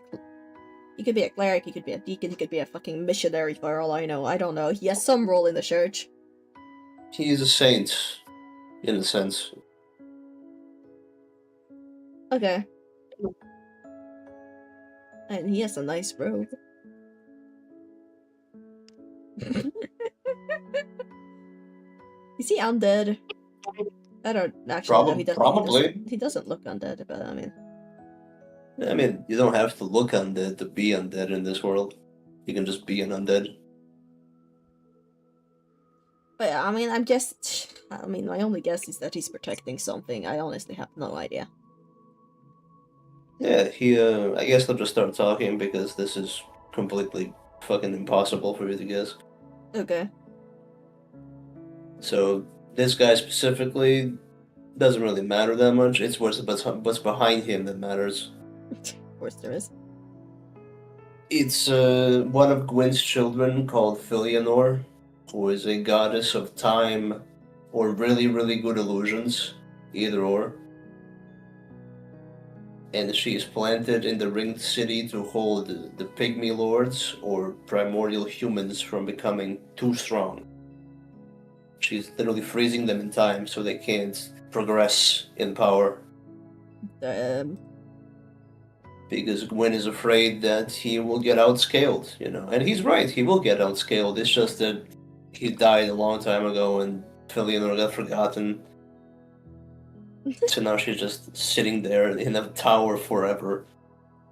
he could be a cleric, he could be a deacon, he could be a fucking missionary for all I know. I don't know. He has some role in the church. He is a saint, in a sense. Okay. And he has a nice robe. Is he undead? I don't actually know. He doesn't. Probably. He doesn't look undead, but I mean. I mean, you don't have to look undead to be undead in this world. You can just be an undead. But yeah, I mean, my only guess is that he's protecting something. I honestly have no idea. Yeah, I guess they'll just start talking because this is completely fucking impossible for you to guess. Okay. So, this guy specifically doesn't really matter that much. It's what's behind him that matters. Of course there is. It's one of Gwyn's children called Philionor, who is a goddess of time or really, really good illusions, either or. And she is planted in the ringed city to hold the pygmy lords or primordial humans from becoming too strong. She's literally freezing them in time so they can't progress in power. Because Gwyn is afraid that he will get outscaled, And he's right, he will get outscaled. It's just that he died a long time ago and Philionor got forgotten. So now she's just sitting there in a tower forever.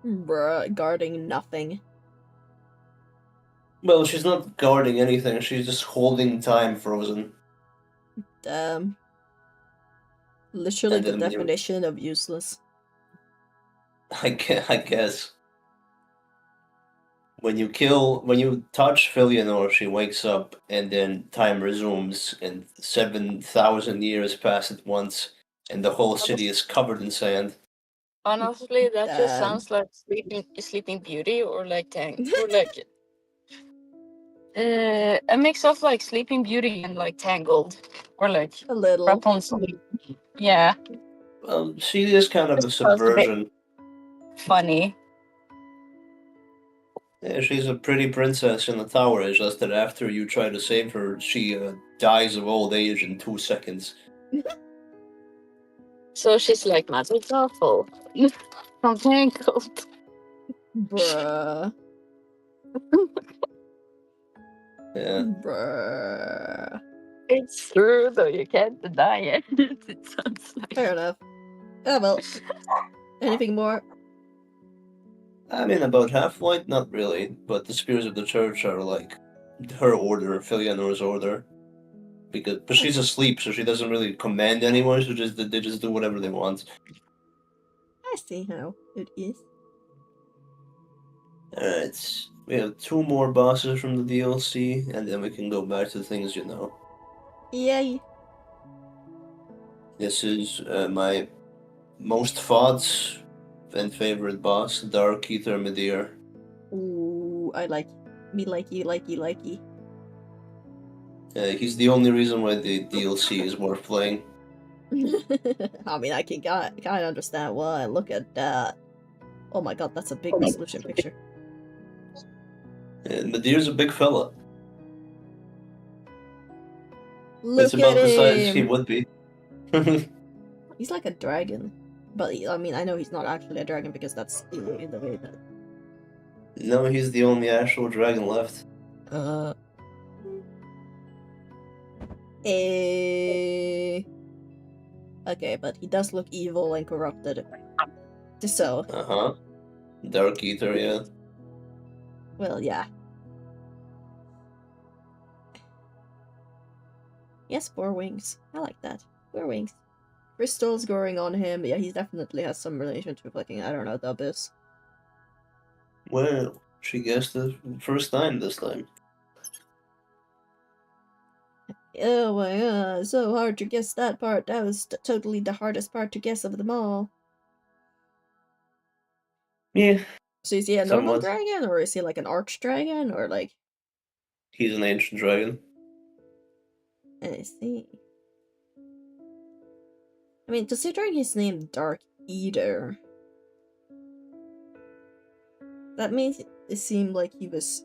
Bruh, guarding nothing. Well, she's not guarding anything, she's just holding time frozen. Damn. Literally And the then definition of useless. I guess. When you touch Philionor, she wakes up, and then time resumes, and 7,000 years pass at once, and the whole city is covered in sand. Honestly, that just Damn. sounds like Sleeping Beauty or like a mix of like Sleeping Beauty and like Tangled or like A little. Rapunzel. Yeah, Well, she is kind of a It's supposed to be subversion. funny. Yeah, she's a pretty princess in the tower. It's just that after you try to save her, she dies of old age in 2 seconds. So she's like Mother Awful from Tangled. Bruh. Yeah. Bruh. It's true though, you can't deny it. It sounds like Fair enough. Oh well. Anything more? I mean, about Half-Light, not really, but the Spears of the Church are like her order, Philionor's order. But she's asleep, so she doesn't really command anyone, so they just do whatever they want. I see how it is. Alright, we have 2 more bosses from the DLC, and then we can go back to things you know. Yay. This is my most fought and favorite boss, Dark Ether Medir. Ooh, I like me likey. He's the only reason why the DLC is worth playing. I mean, I can kind of understand why. Look at that. Oh my god, that's a big resolution picture. Medir's a big fella. Look It's about at the size he him. would be. He's like a dragon. But, I mean, I know he's not actually a dragon because that's in the way that... No, he's the only actual dragon left. Okay, but he does look evil and corrupted. So... Uh-huh. Dark Ether, yeah. Well, yeah. Yes, 4 wings. I like that. 4 wings. Crystals growing on him. Yeah, he definitely has some relation to fucking, I don't know, the abyss. Well, she guessed it first time this time. Oh my god, so hard to guess that part. That was totally the hardest part to guess of them all. Yeah. So is he a normal Somewhat. dragon, or is he like an arch dragon, or like... He's an ancient dragon. I see. I mean, considering his name Dark Eater, that means it seemed like he was,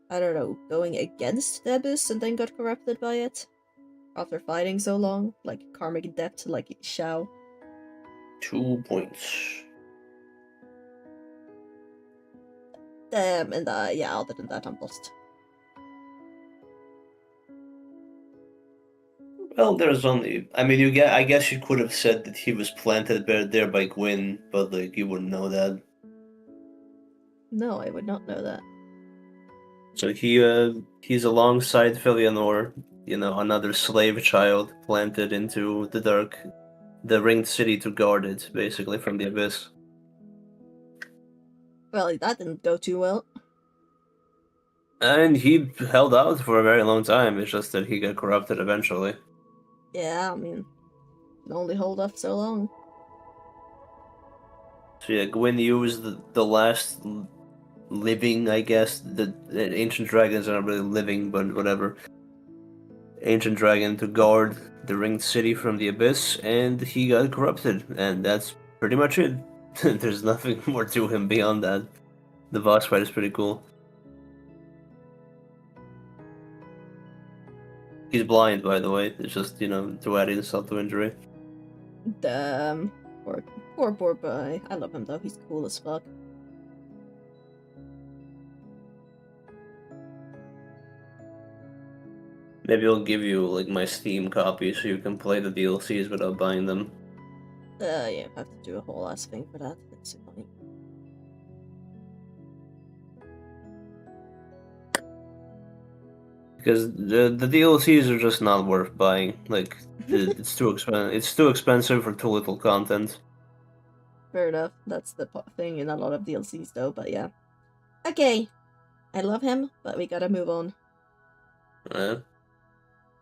I don't know, going against the Abyss and then got corrupted by it after fighting so long, like karmic debt, like Xiao. 2 points. And yeah, other than that, I'm lost. Well, there's only. I mean, I guess you could have said that he was planted there by Gwyn, but like you wouldn't know that. No, I would not know that. So he's alongside Filianor, another slave child planted into the ringed city to guard it, basically from the abyss. Well, that didn't go too well. And he held out for a very long time. It's just that he got corrupted eventually. Yeah, I mean, can only hold off so long. So yeah, Gwyn used the last living, I guess. The ancient dragons are not really living, but whatever. Ancient dragon to guard the ringed city from the abyss, and he got corrupted, and that's pretty much it. There's nothing more to him beyond that. The boss fight is pretty cool. He's blind, by the way. It's just, to add insult to injury. Damn. Poor boy. I love him though, he's cool as fuck. Maybe I'll give you, like, my Steam copy so you can play the DLCs without buying them. Yeah, I have to do a whole ass thing for that. That's annoying. Because the DLCs are just not worth buying. Like, it's too expensive. It's too expensive for too little content. Fair enough. That's the thing in a lot of DLCs though, but yeah. Okay. I love him, but we gotta move on.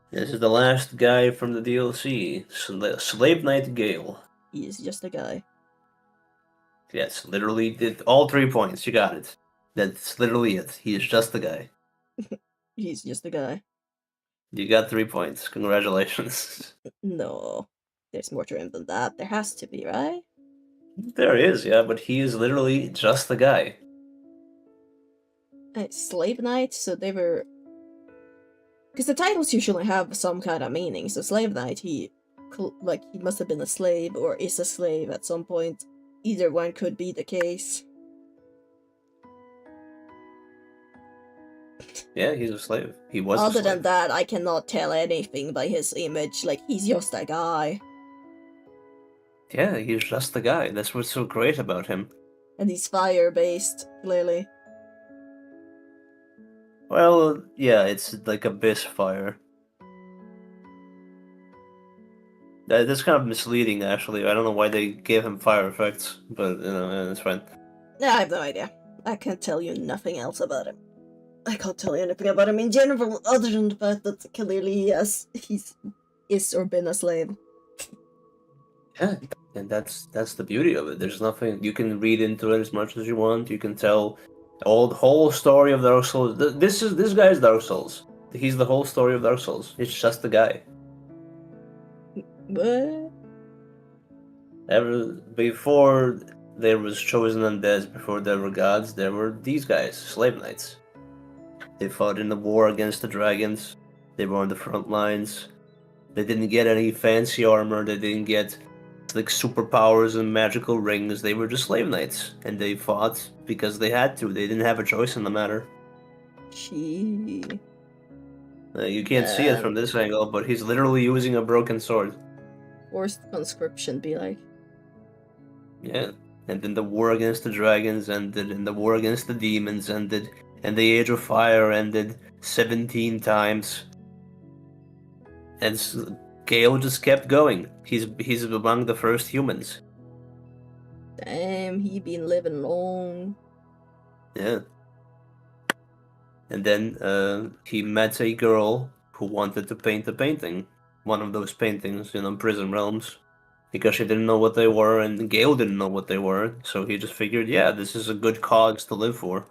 This is the last guy from the DLC, Slave Knight Gale. He is just a guy. Yes, literally did all 3 points. You got it. That's literally it. He is just the guy. He's just a guy. You got 3 points. Congratulations. No. There's more to him than that. There has to be, right? There is, yeah, but he is literally just the guy. Slave Knight, so they were... Because the titles usually have some kind of meaning, so Slave Knight, he must have been a slave, or is a slave at some point. Either one could be the case. Yeah, he's a slave. He was Other a than slave. that, I cannot tell anything by his image, like, he's just a guy. Yeah, he's just the guy. That's what's so great about him. And he's fire-based, clearly. Well, yeah, it's like abyss fire. That's kind of misleading, actually. I don't know why they gave him fire effects, but, it's fine. Yeah, I have no idea. I can't tell you nothing else about him. I can't tell you anything about him in general, other than the fact that clearly he's is or been a slave. Yeah, and that's the beauty of it. There's nothing you can read into it as much as you want. You can tell the whole story of Dark Souls. This guy's Dark Souls. He's the whole story of Dark Souls. It's just the guy. What? Before there was chosen undead, before there were gods, there were these guys, slave knights. They fought in the war against the dragons. They were on the front lines. They didn't get any fancy armor. They didn't get like superpowers and magical rings. They were just slave knights, and they fought because they had to. They didn't have a choice in the matter. Gee. You can't see it from this angle, but he's literally using a broken sword. Forced conscription be like. Yeah, and then the war against the dragons ended, and the war against the demons ended, and the Age of Fire ended 17 times. And Gale just kept going. He's among the first humans. Damn, he been living long. Yeah. And then he met a girl who wanted to paint a painting. One of those paintings, Prison Realms. Because she didn't know what they were, and Gale didn't know what they were, so he just figured, yeah, this is a good cause to live for.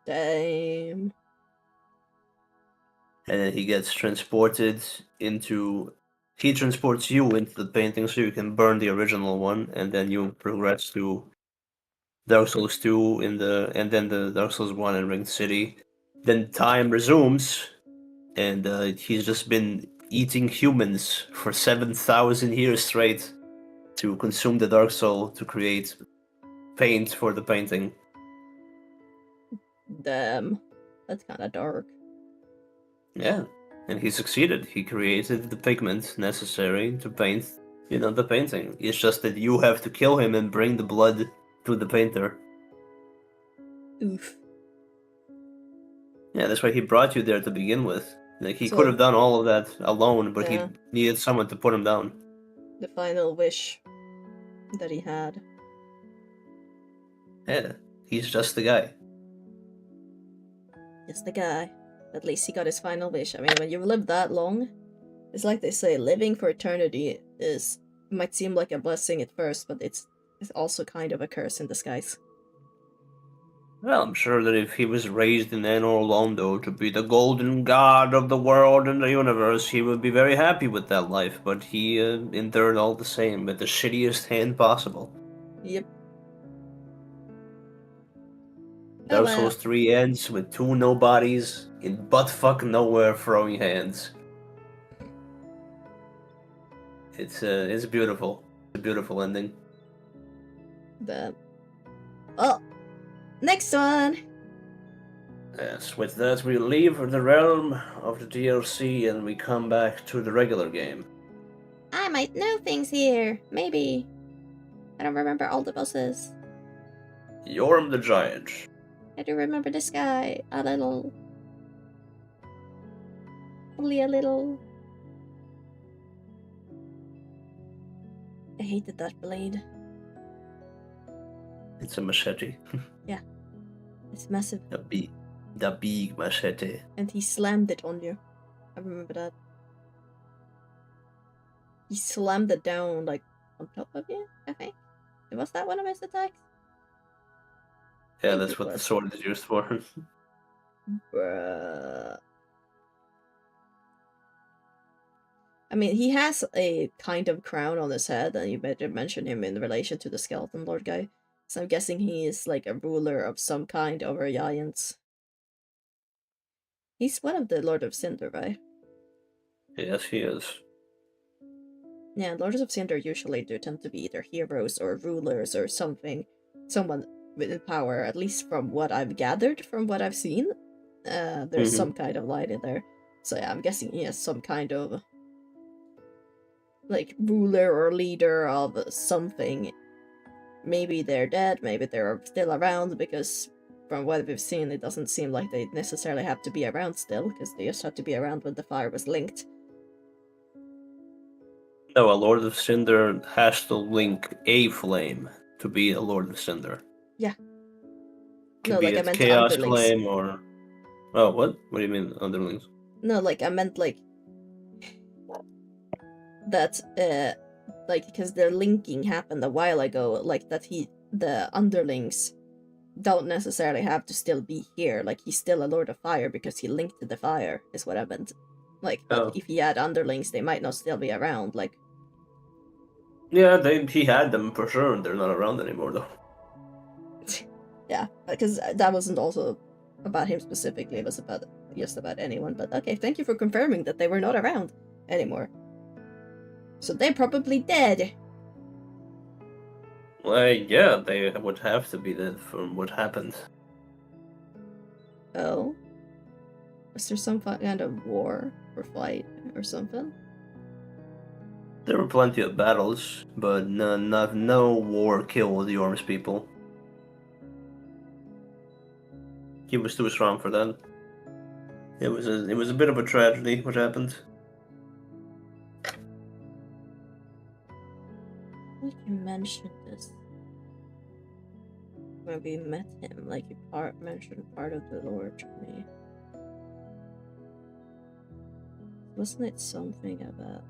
Damn. And then he gets transported into he transports you into the painting so you can burn the original one, and then you progress to Dark Souls 2 and then the Dark Souls 1 in Ringed City. Then time resumes, and he's just been eating humans for 7,000 years straight to consume the Dark Soul to create paint for the painting. Damn. That's kind of dark. Yeah, and he succeeded. He created the pigment necessary to paint, the painting. It's just that you have to kill him and bring the blood to the painter. Oof. Yeah, that's why he brought you there to begin with. Like, he So, could have done all of that alone, but yeah. he needed someone to put him down. The final wish that he had. Yeah, he's just the guy. Just the guy. At least he got his final wish. I mean, when you live that long, it's like they say, living for eternity might seem like a blessing at first, but it's also kind of a curse in disguise. Well, I'm sure that if he was raised in Anor Londo to be the golden god of the world and the universe, he would be very happy with that life, but he endured all the same at the shittiest hand possible. Yep. Dark well. Souls 3 ends with two nobodies in buttfuck nowhere throwing hands. It's beautiful. It's a beautiful ending. Oh, next one! Yes, with that we leave the realm of the DLC and we come back to the regular game. I might know things here. Maybe. I don't remember all the bosses. Yorm the Giant. I do remember this guy. A little. Only a little. I hated that blade. It's a machete. Yeah. It's massive. The big machete. And he slammed it on you. I remember that. He slammed it down, like, on top of you, I think. Was that one of his attacks? Yeah, that's what the sword is used for. Bruh. I mean, he has a kind of crown on his head, and you better mention him in relation to the Skeleton Lord guy. So I'm guessing he is like a ruler of some kind over giants. He's one of the Lord of Cinder, right? Yes, he is. Yeah, Lords of Cinder usually do tend to be either heroes or rulers or something. Someone with power, at least from what I've gathered, from what I've seen. There's some kind of light in there. So yeah, I'm guessing he has some kind of like ruler or leader of something. Maybe they're dead, maybe they're still around, because from what we've seen, it doesn't seem like they necessarily have to be around still, because they just had to be around when the fire was linked. No, a Lord of Cinder has to link a flame to be a Lord of Cinder. Yeah. Could No, be like a I meant Chaos underlings. Flame or... Oh, what? What do you mean, underlings? No, like I meant like... that, like, because the linking happened a while ago, like that the underlings don't necessarily have to still be here, like he's still a Lord of Fire because he linked to the fire, is what I meant. Like, but if he had underlings, they might not still be around, like... Yeah, he had them for sure, and they're not around anymore, though. Yeah, because that wasn't also about him specifically, it was about just about anyone, but okay, thank you for confirming that they were not around anymore. So they're probably dead. Well, yeah, they would have to be dead from what happened. Oh? Was there some kind of war or fight or something? There were plenty of battles, but no war killed Yorm's people. He was too strong for that. It was a bit of a tragedy what happened. I think you mentioned this when we met him, like you mentioned part of the lore to me. Wasn't it something about...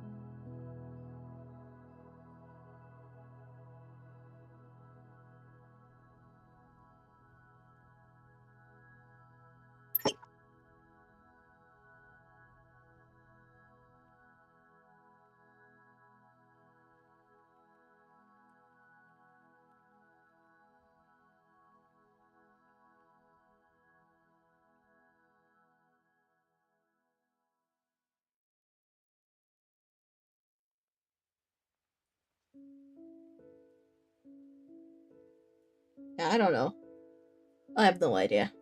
Yeah, I don't know. I have no idea.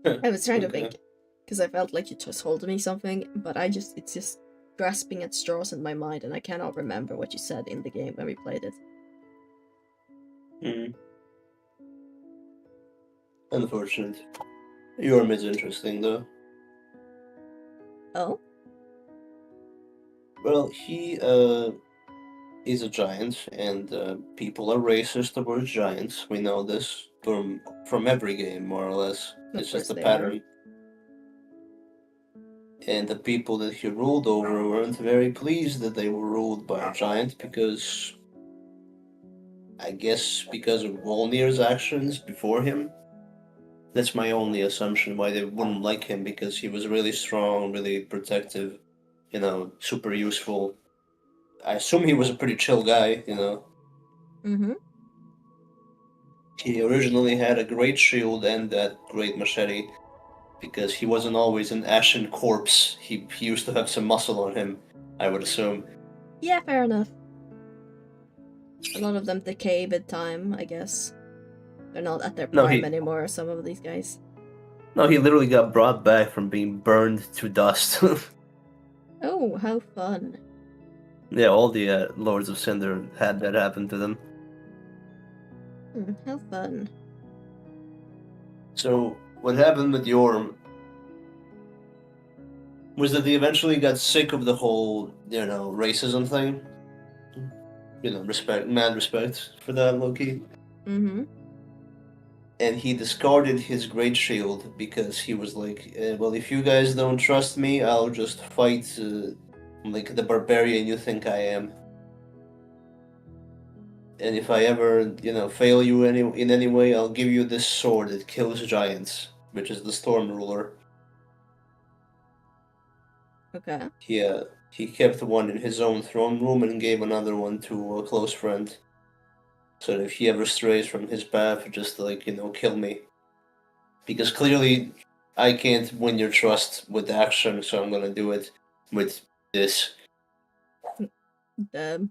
I was trying to Okay. think, because I felt like you just told me something, but it's just grasping at straws in my mind, and I cannot remember what you said in the game when we played it. Hmm. Unfortunate. Yorm is interesting though. Oh? Well, he is a giant, and people are racist towards giants. We know this from every game, more or less. Of It's just course a they are. pattern. And the people that he ruled over weren't very pleased that they were ruled by a giant because, I guess, because of Volnir's actions before him. That's my only assumption why they wouldn't like him, because he was really strong, really protective, super useful. I assume he was a pretty chill guy, Mm-hmm. He originally had a great shield and that great machete because he wasn't always an ashen corpse. He used to have some muscle on him, I would assume. Yeah, fair enough. A lot of them decay with time, I guess. They're not at their No, prime he anymore, some of these guys. no, he literally got brought back from being burned to dust. Oh, how fun. Yeah, all the Lords of Cinder had that happen to them. How fun. So what happened with Yorm was that they eventually got sick of the whole, racism thing. Mad respect for that, Loki. Mm-hmm. And he discarded his great shield because he was like, well, if you guys don't trust me, I'll just fight like the barbarian you think I am. And if I ever, fail you in any way, I'll give you this sword that kills giants, which is the Storm Ruler. Okay. He kept one in his own throne room and gave another one to a close friend. So that if he ever strays from his path, just like, kill me. Because clearly I can't win your trust with action, so I'm gonna do it with this. Um,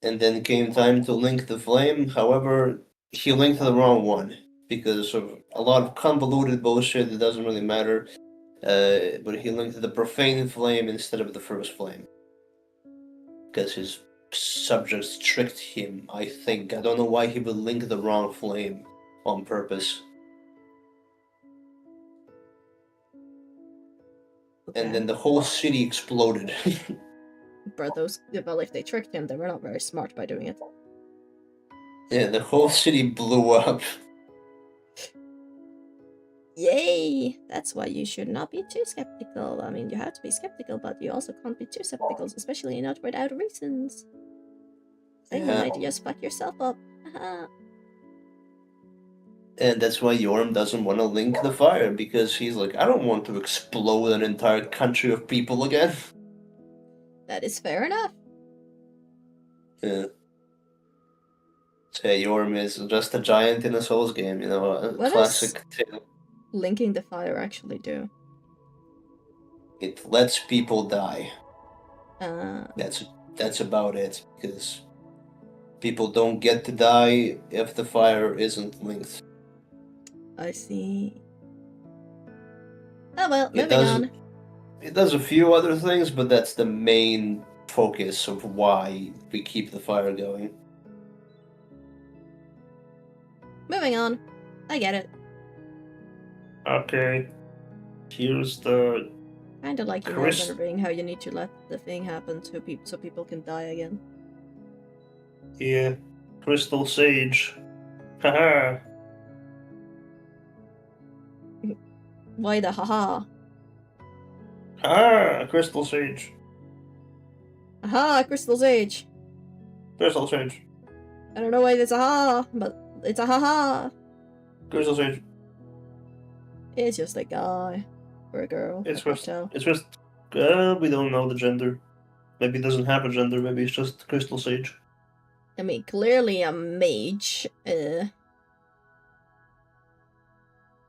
And then came time to link the flame. However, he linked the wrong one because of a lot of convoluted bullshit that doesn't really matter. But he linked the profane flame instead of the first flame because his subjects tricked him. I think I don't know why he would link the wrong flame on purpose. okay. And then the whole city exploded. But well, if they tricked him, they were not very smart by doing it. Yeah, the whole city blew up. Yay! That's why you should not be too skeptical. I mean, you have to be skeptical, but you also can't be too skeptical, especially not without reasons. Then you Yeah. might just fuck yourself up. Haha. And that's why Yorm doesn't want to link the fire, because he's like, I don't want to explode an entire country of people again. That is fair enough. Yeah. So Yorm is just a giant in a Souls game, a What classic tale. linking the fire actually do? It lets people die. Uh, That's about it, because people don't get to die if the fire isn't linked. I see. Oh well, It moving does on. it does a few other things, but that's the main focus of why we keep the fire going. Moving on. I get it. Okay. Here's the Kinda like you Chris. remembering how you need to let the thing happen to so people can die again. Yeah. Crystal Sage. Haha. Why the haha? Haha! Crystal Sage. Aha, Crystal's Age. Crystal Sage. I don't know why it's a ha, but it's a haha. Crystal Sage. It's just a guy or a girl. It's I can't just. tell. It's just. We don't know the gender. Maybe it doesn't have a gender. Maybe it's just Crystal Sage. I mean, clearly a mage.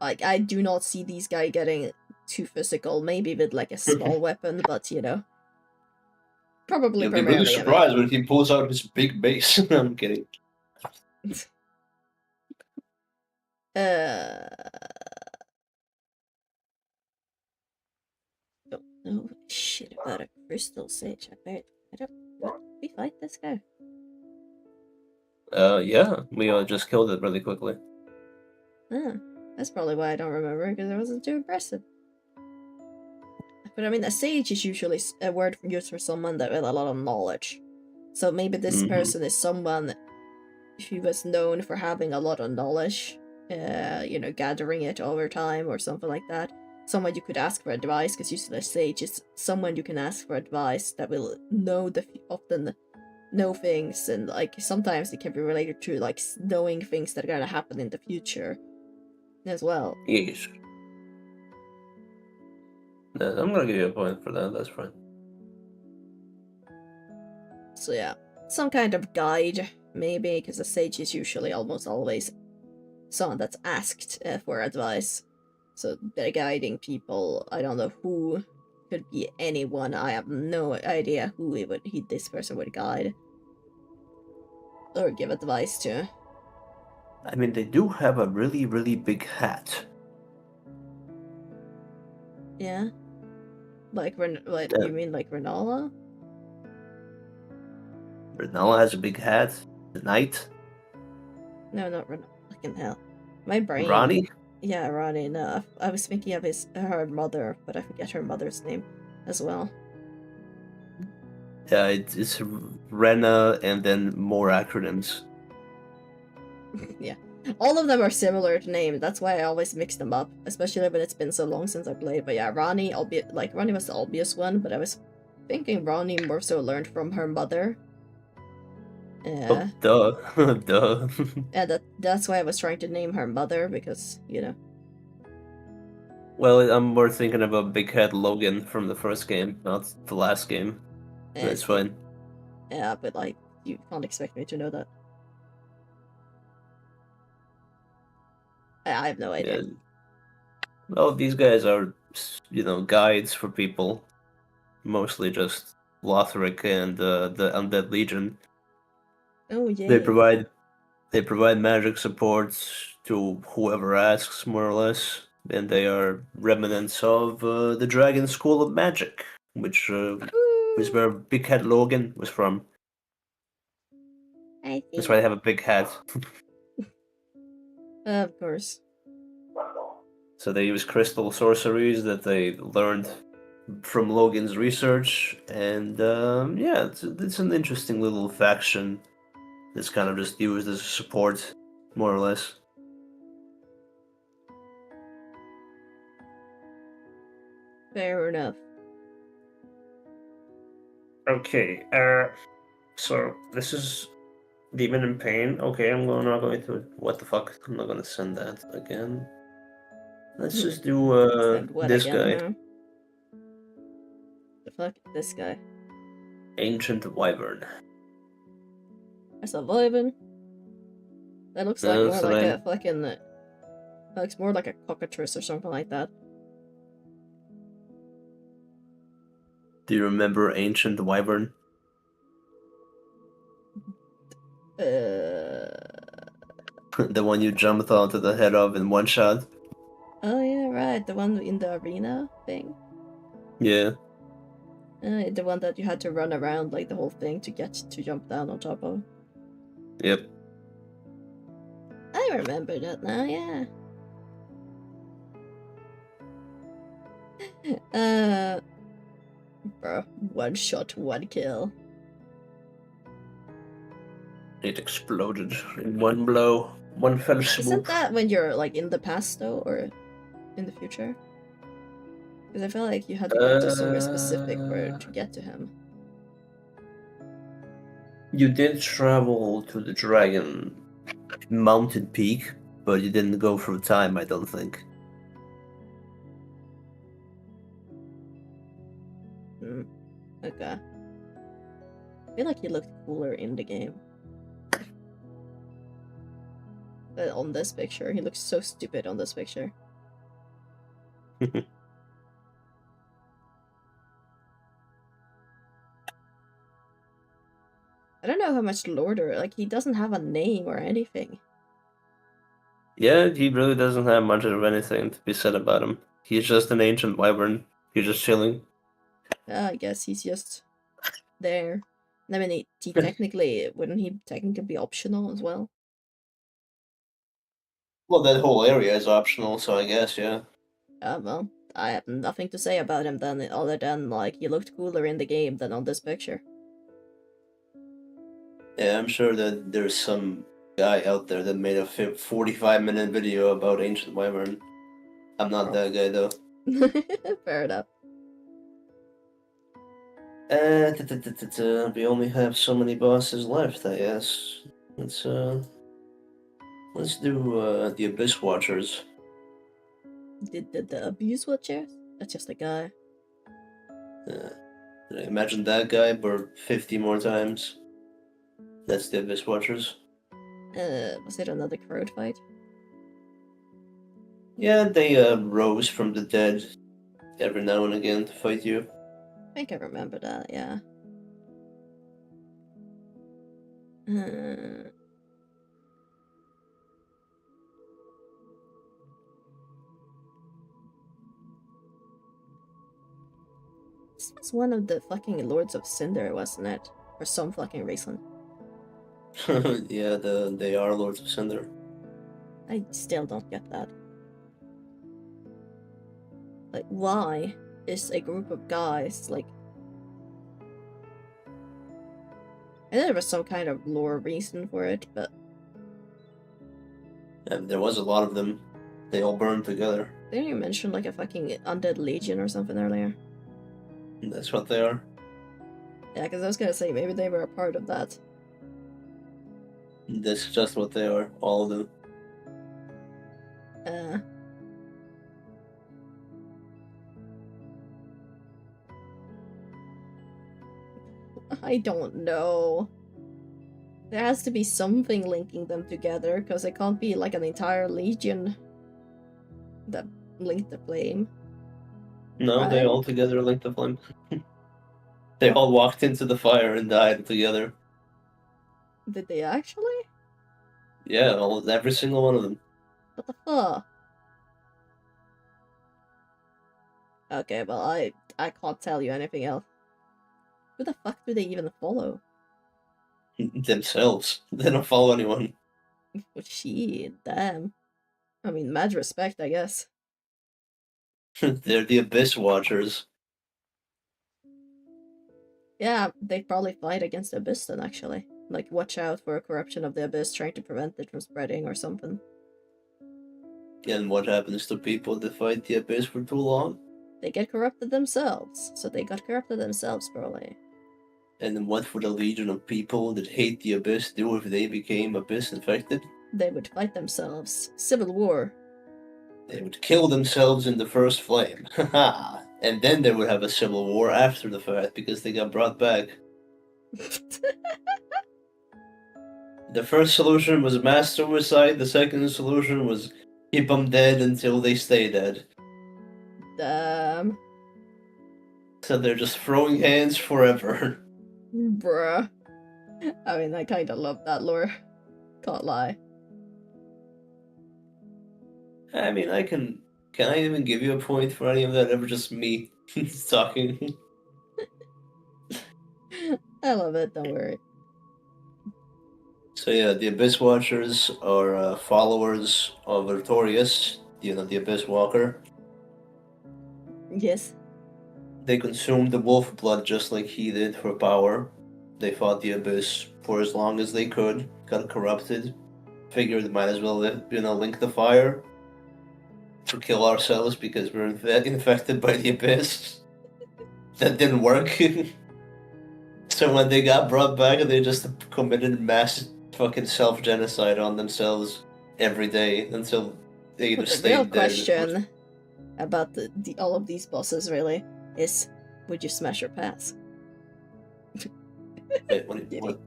Like I do not see these guys getting too physical. Maybe with like a small weapon, but you know. Probably You'll be really primarily. surprised when he pulls out his big base. I'm kidding. Don't know shit about a crystal sage. I don't. What? We fight this guy? Yeah, we just killed it really quickly. That's probably why I don't remember, because it wasn't too impressive. But I mean, a sage is usually a word used for someone that with a lot of knowledge. So maybe this person is someone who was known for having a lot of knowledge, gathering it over time or something like that. Someone you could ask for advice, because usually a sage is someone you can ask for advice that will often know things, and like sometimes it can be related to like knowing things that are gonna happen in the future as well. Yes. No, I'm gonna give you a point for that. That's fine. So yeah, some kind of guide maybe, because a sage is usually almost always someone that's asked for advice. So they're guiding people. I don't know who. Could be anyone. I have no idea who this person would guide or give advice to. I mean, they do have a really, really big hat. Yeah. Like you mean like Renala? Renala has a big hat. The knight. No, not Renala. Fucking hell. My brain. Ronnie? Yeah, Ronnie. No, I was thinking of her mother, but I forget her mother's name as well. Yeah, it's Rena and then more acronyms. Yeah. All of them are similar to name. That's why I always mix them up, especially when it's been so long since I played. But yeah, Ronnie, Ronnie was the obvious one, but I was thinking Ronnie more so learned from her mother. Oh, duh. Duh. Yeah, that's why I was trying to name her mother, because, Well, I'm more thinking about Big Head Logan from the first game, not the last game. That's fine. Yeah, but like, you can't expect me to know that. I have no idea. Yeah. Well, these guys are, guides for people. Mostly just Lothric and the Undead Legion. Oh, yeah. They provide magic support to whoever asks, more or less, and they are remnants of the Dragon School of Magic, which is where Big Head Logan was from. I see. That's why they have a big hat. Of course. So they use crystal sorceries that they learned from Logan's research, and yeah, it's an interesting little faction that's kind of just used as support, more or less. Fair enough. Okay, so this is Demon in Pain. Okay, not going to. What the fuck? I'm not gonna send that again. Let's just do this guy. Huh? The fuck? This guy. Ancient Wyvern. There's a Wyvern. That looks like more like a fucking. That looks more like a cockatrice or something like that. Do you remember Ancient Wyvern? The one you jumped onto the head of in one shot? Oh yeah, right. The one in the arena thing. Yeah. The one that you had to run around like the whole thing to get to jump down on top of. Yep. I remember that now, yeah. Bro, one shot, one kill. It exploded in one blow, one fell swoop. Isn't that when you're like in the past though, or in the future? Because I feel like you had to get to somewhere specific to get to him. You did travel to the Dragon Mountain Peak, but you didn't go through time, I don't think. Okay. I feel like he looked cooler in the game. But on this picture, he looks so stupid on this picture. I don't know how much lore there. Like, he doesn't have a name or anything. Yeah, he really doesn't have much of anything to be said about him. He's just an ancient wyvern. He's just chilling. I guess he's just there. I mean, he technically wouldn't he technically be optional as well? Well, that whole area is optional, so I guess, yeah. Well, I have nothing to say about him then, other than like he looked cooler in the game than on this picture. Yeah, I'm sure that there's some guy out there that made a 45-minute video about ancient wyvern. I'm not that guy though. Fair enough. We only have so many bosses left, I guess. Let's do the Abyss Watchers. The abuse watchers? That's just a guy. Imagine that guy, but 50 more times. That's the Abyss Watchers. Was it another crowd fight? Yeah, they rose from the dead every now and again to fight you. I think I remember that, yeah. This was one of the fucking Lords of Cinder, wasn't it? For some fucking reason. Yeah, they are Lords of Cinder. I still don't get that. Like, why is a group of guys, like... I know there was some kind of lore reason for it, but... And there was a lot of them. They all burned together. Didn't you mention, like, a fucking undead legion or something earlier? And that's what they are. Yeah, because I was gonna say, maybe they were a part of that. That's just what they are, all of them. I don't know. There has to be something linking them together, because it can't be like an entire legion that linked the flame. No, they Right. all together linked the flame. They all walked into the fire and died together. Did they actually? Yeah, every single one of them. What the fuck? Okay, well, I can't tell you anything else. Who the fuck do they even follow? Themselves. They don't follow anyone. Oh, shit, damn. I mean, mad respect, I guess. They're the Abyss Watchers. Yeah, they probably fight against the Abyss then, actually. Like, watch out for a corruption of the Abyss, trying to prevent it from spreading or something. And what happens to people that fight the Abyss for too long? They get corrupted themselves, so they got corrupted themselves, probably. And then what would a legion of people that hate the Abyss do if they became Abyss infected? They would fight themselves. Civil war. They would kill themselves in the first flame. Haha! And then they would have a civil war after the fact because they got brought back. The first solution was mass suicide, the second solution was keep them dead until they stay dead. Damn. So they're just throwing hands forever. Bruh. I mean, I kinda love that lore. Can't lie. I mean, can I even give you a point for any of that? Ever just me talking? I love it, don't worry. So yeah, the Abyss Watchers are followers of Artorias, the Abyss Walker. Yes. They consumed the wolf blood just like he did for power. They fought the Abyss for as long as they could, got corrupted, figured might as well, link the fire to kill ourselves because we're infected by the Abyss. That didn't work. So when they got brought back, they just committed mass fucking self-genocide on themselves every day until they either But the stayed real dead. question about the all of these bosses really is, would you smash or pass? Wait, what?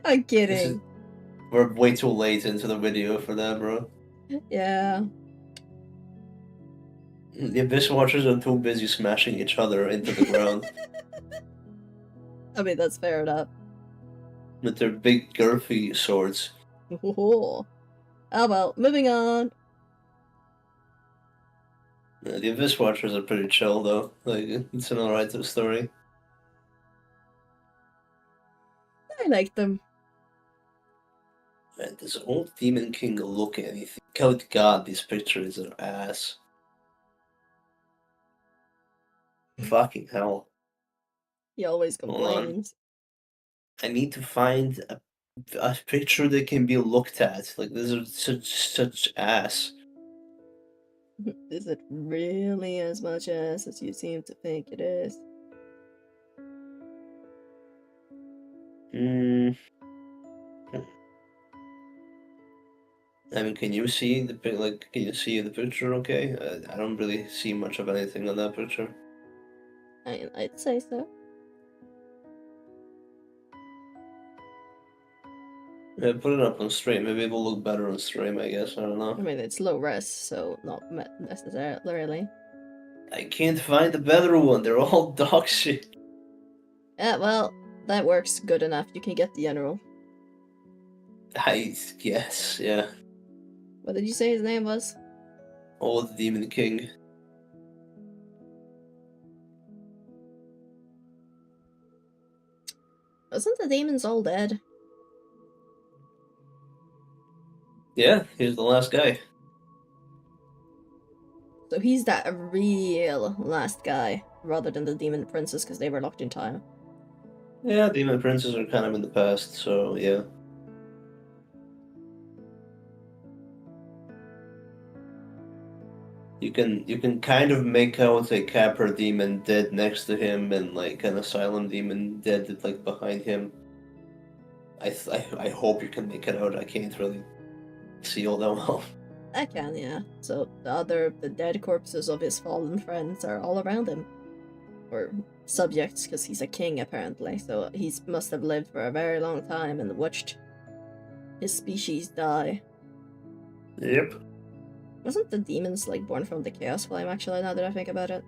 I'm kidding. We're way too late into the video for that, bro. Yeah. The Abyss Watchers are too busy smashing each other into the ground. I mean, that's fair enough. with their big girthy swords. Oh well, moving on. The Abyss Watchers are pretty chill though. Like it's an alright story. I like them. Man, this old Demon King look at anything. God, God, these pictures are ass. Fucking hell. He always Hold on. complains. I need to find a picture that can be looked at. Like these are such ass. Is it really as much as you seem to think it is? I mean, can you see the Can you see the picture? Okay, I don't really see much of anything on that picture. I'd say so. Yeah, put it up on stream. Maybe it will look better on stream. I guess I don't I know. mean, it's low res, so not necessarily. I can't find a better one. They're all dog shit. Yeah, well, that works good enough. You can get the general. I guess, yeah. What did you say his name was? Old Demon King. Wasn't the demons all dead? Yeah, he's the last guy. So he's that real last guy, rather than the demon princess, because they were locked in time. Yeah, Demon Princes are kind of in the past, so yeah. You can kind of make out a Capra demon dead next to him and like an Asylum demon dead like behind him. I hope you can make it out. I can't really see all that well. I can, yeah. So the dead corpses of his fallen friends are all around him. Or subjects, because he's a king apparently, so he must have lived for a very long time and watched his species die. Yep. Wasn't the demons like born from the chaos flame actually, now that I think about it?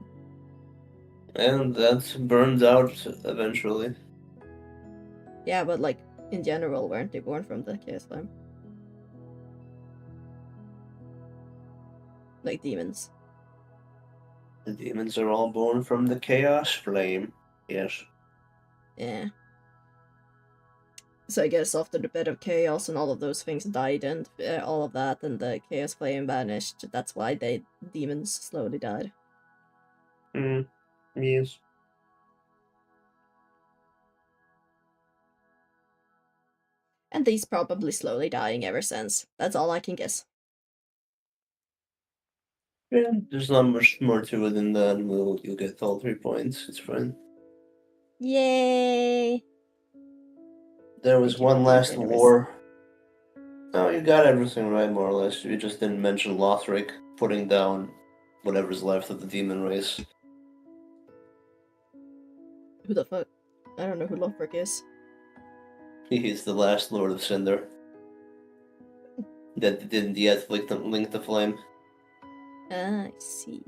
And that burned out eventually. Yeah, but like in general, weren't they born from the chaos flame? Like demons. The demons are all born from the chaos flame. Yes. Yeah. So I guess after the bit of chaos and all of those things died and all of that and the chaos flame vanished, that's why the demons slowly died. Yes. And he's probably slowly dying ever since. That's all I can guess. Yeah, there's not much more to it than that. You'll get all 3 points. It's fine. Yay! There was Thank you for one being last generous. war. No, you got everything right, more or less. You just didn't mention Lothric putting down whatever's left of the demon race. Who the fuck? I don't know who Lothric is. He's the last Lord of Cinder. That didn't yet link the flame. Ah, I see.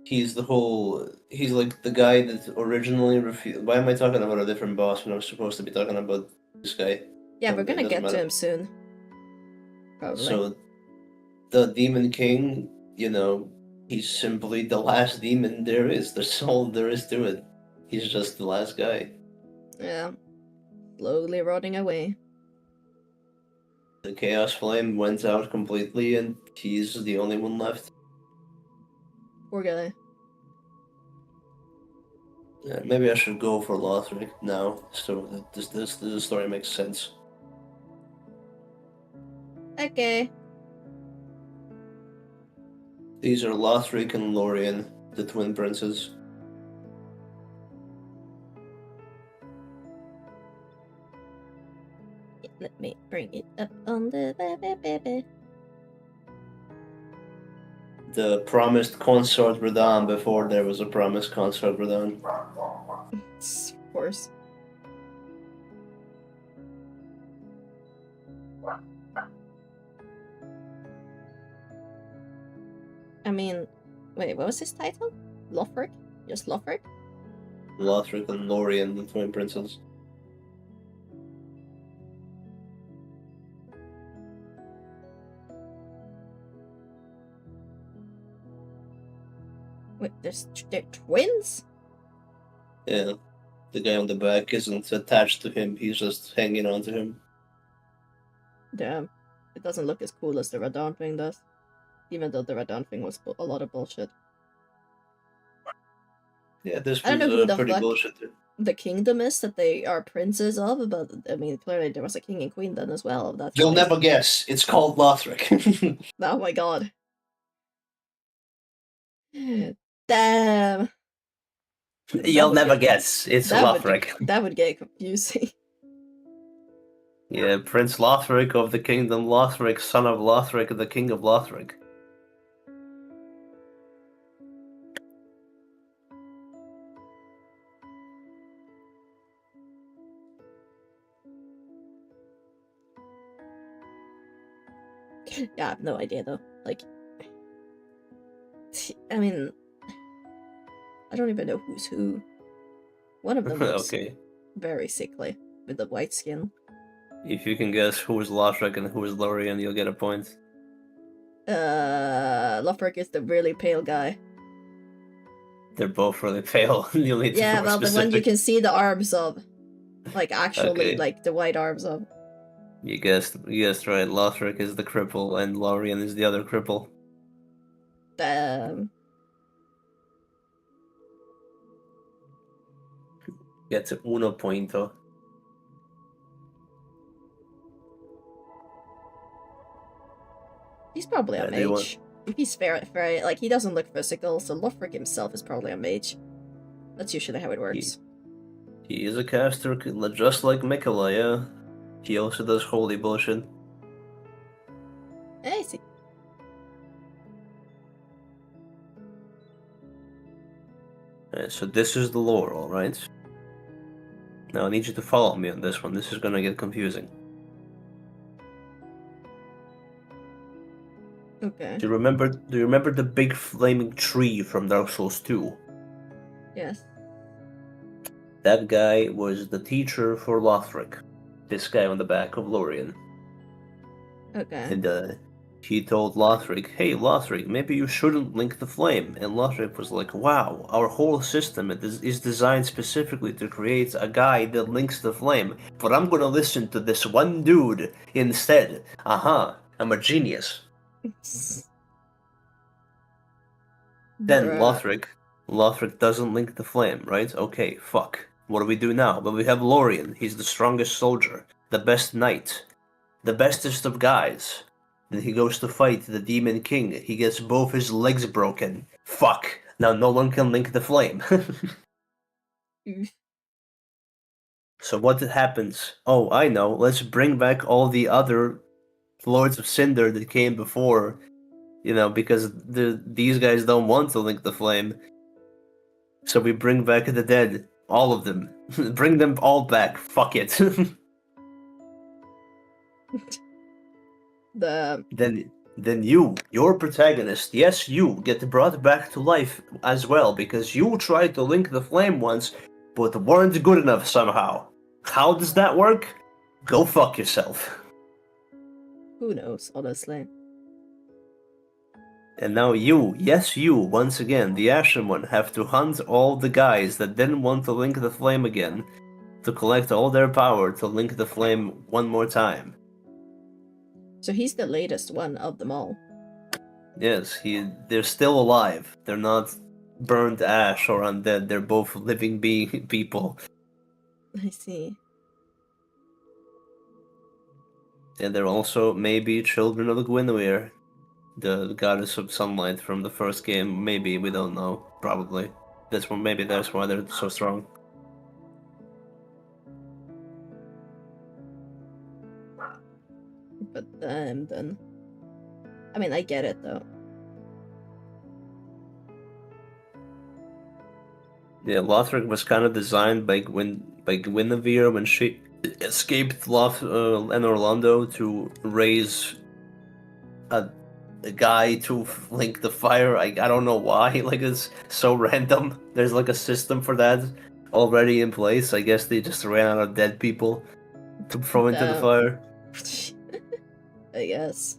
He's like the guy that originally refused. Why am I talking about a different boss when I'm supposed to be talking about this guy? Yeah, Oh, we're it gonna doesn't get to matter. him soon. Probably. So, the Demon King, he's simply the last demon there is. That's all there is to it. He's just the last guy. Yeah. Slowly rotting away. The Chaos Flame went out completely, and he's the only one left. Poor guy. Yeah, maybe I should go for Lothric now, so that this story makes sense. Okay. These are Lothric and Lorien, the twin princes. Let me bring it up on the baby. The promised consort Radahn before there was a promised consort Radahn. Of course. I mean, wait, what was his title? Lothric? Just Lothric? Lothric and Lorien, the twin princes. Wait, they're twins? Yeah. The guy on the back isn't attached to him, he's just hanging on to him. Damn. It doesn't look as cool as the Radon thing does. Even though the Radon thing was a lot of bullshit. Yeah, this I don't was know who the pretty fuck bullshit. the kingdom is that they are princes of, but I mean, clearly there was a king and queen then as well. If that's You'll the case. never guess, it's called Lothric. Oh my god. Damn. You'll never guess, it's Lothric. That would get confusing. Yeah, Prince Lothric of the Kingdom Lothric, son of Lothric, the King of Lothric. Yeah, I have no idea though. Like, I mean, I don't even know who's who. One of them looks Okay. very sickly with the white skin. If you can guess who is Lothric and who is Lorien, you'll get a point. Lothric is the really pale guy. They're both really pale. You'll need to be Yeah, more well, the specific. one you can see the arms of. Like, actually, Okay. like, the white arms of. You guessed right. Lothric is the cripple and Lorien is the other cripple. Damn. Gets uno punto. He's probably a Yeah, they mage. If he's very, like, he doesn't look physical, so Lothric himself is probably a mage. That's usually how it works. He is a caster, just like Mikola, yeah. He also does holy bullshit. I see. So this is the lore, alright? Now I need you to follow me on this one. This is gonna get confusing. Okay. Do you remember the big flaming tree from Dark Souls 2? Yes. That guy was the teacher for Lothric. This guy on the back of Lorien. Okay. And he told Lothric, hey Lothric, maybe you shouldn't link the flame. And Lothric was like, wow, our whole system is designed specifically to create a guy that links the flame, but I'm gonna listen to this one dude instead. I'm a genius. Then Bruh. Lothric doesn't link the flame, right? Okay, fuck. What do we do now? But we have Lorien, he's the strongest soldier, the best knight, the bestest of guys. Then he goes to fight the Demon King. He gets both his legs broken. Fuck. Now no one can link the flame. So what happens? Oh, I know. Let's bring back all the other Lords of Cinder that came before. You know, because these guys don't want to link the flame. So we bring back the dead. All of them. Bring them all back. Fuck it. Then your protagonist, yes, you get brought back to life as well, because you tried to link the flame once, but weren't good enough somehow. How does that work? Go fuck yourself. Who knows, honestly. And now you, yes you, once again, the Ashen One, have to hunt all the guys that didn't want to link the flame again, to collect all their power to link the flame one more time. So he's the latest one of them all. Yes, they're still alive. They're not burned ash or undead. They're both living people. I see. And they're also maybe children of Guinevere, the goddess of sunlight from the first game. Maybe, we don't know. Probably. Maybe that's why they're so strong. But then... I mean, I get it, though. Yeah, Lothric was kind of designed by Guinevere when she escaped and Orlando to raise a guy to link the fire. I don't know why. Like, it's so random. There's like a system for that already in place. I guess they just ran out of dead people to throw into the fire. I guess.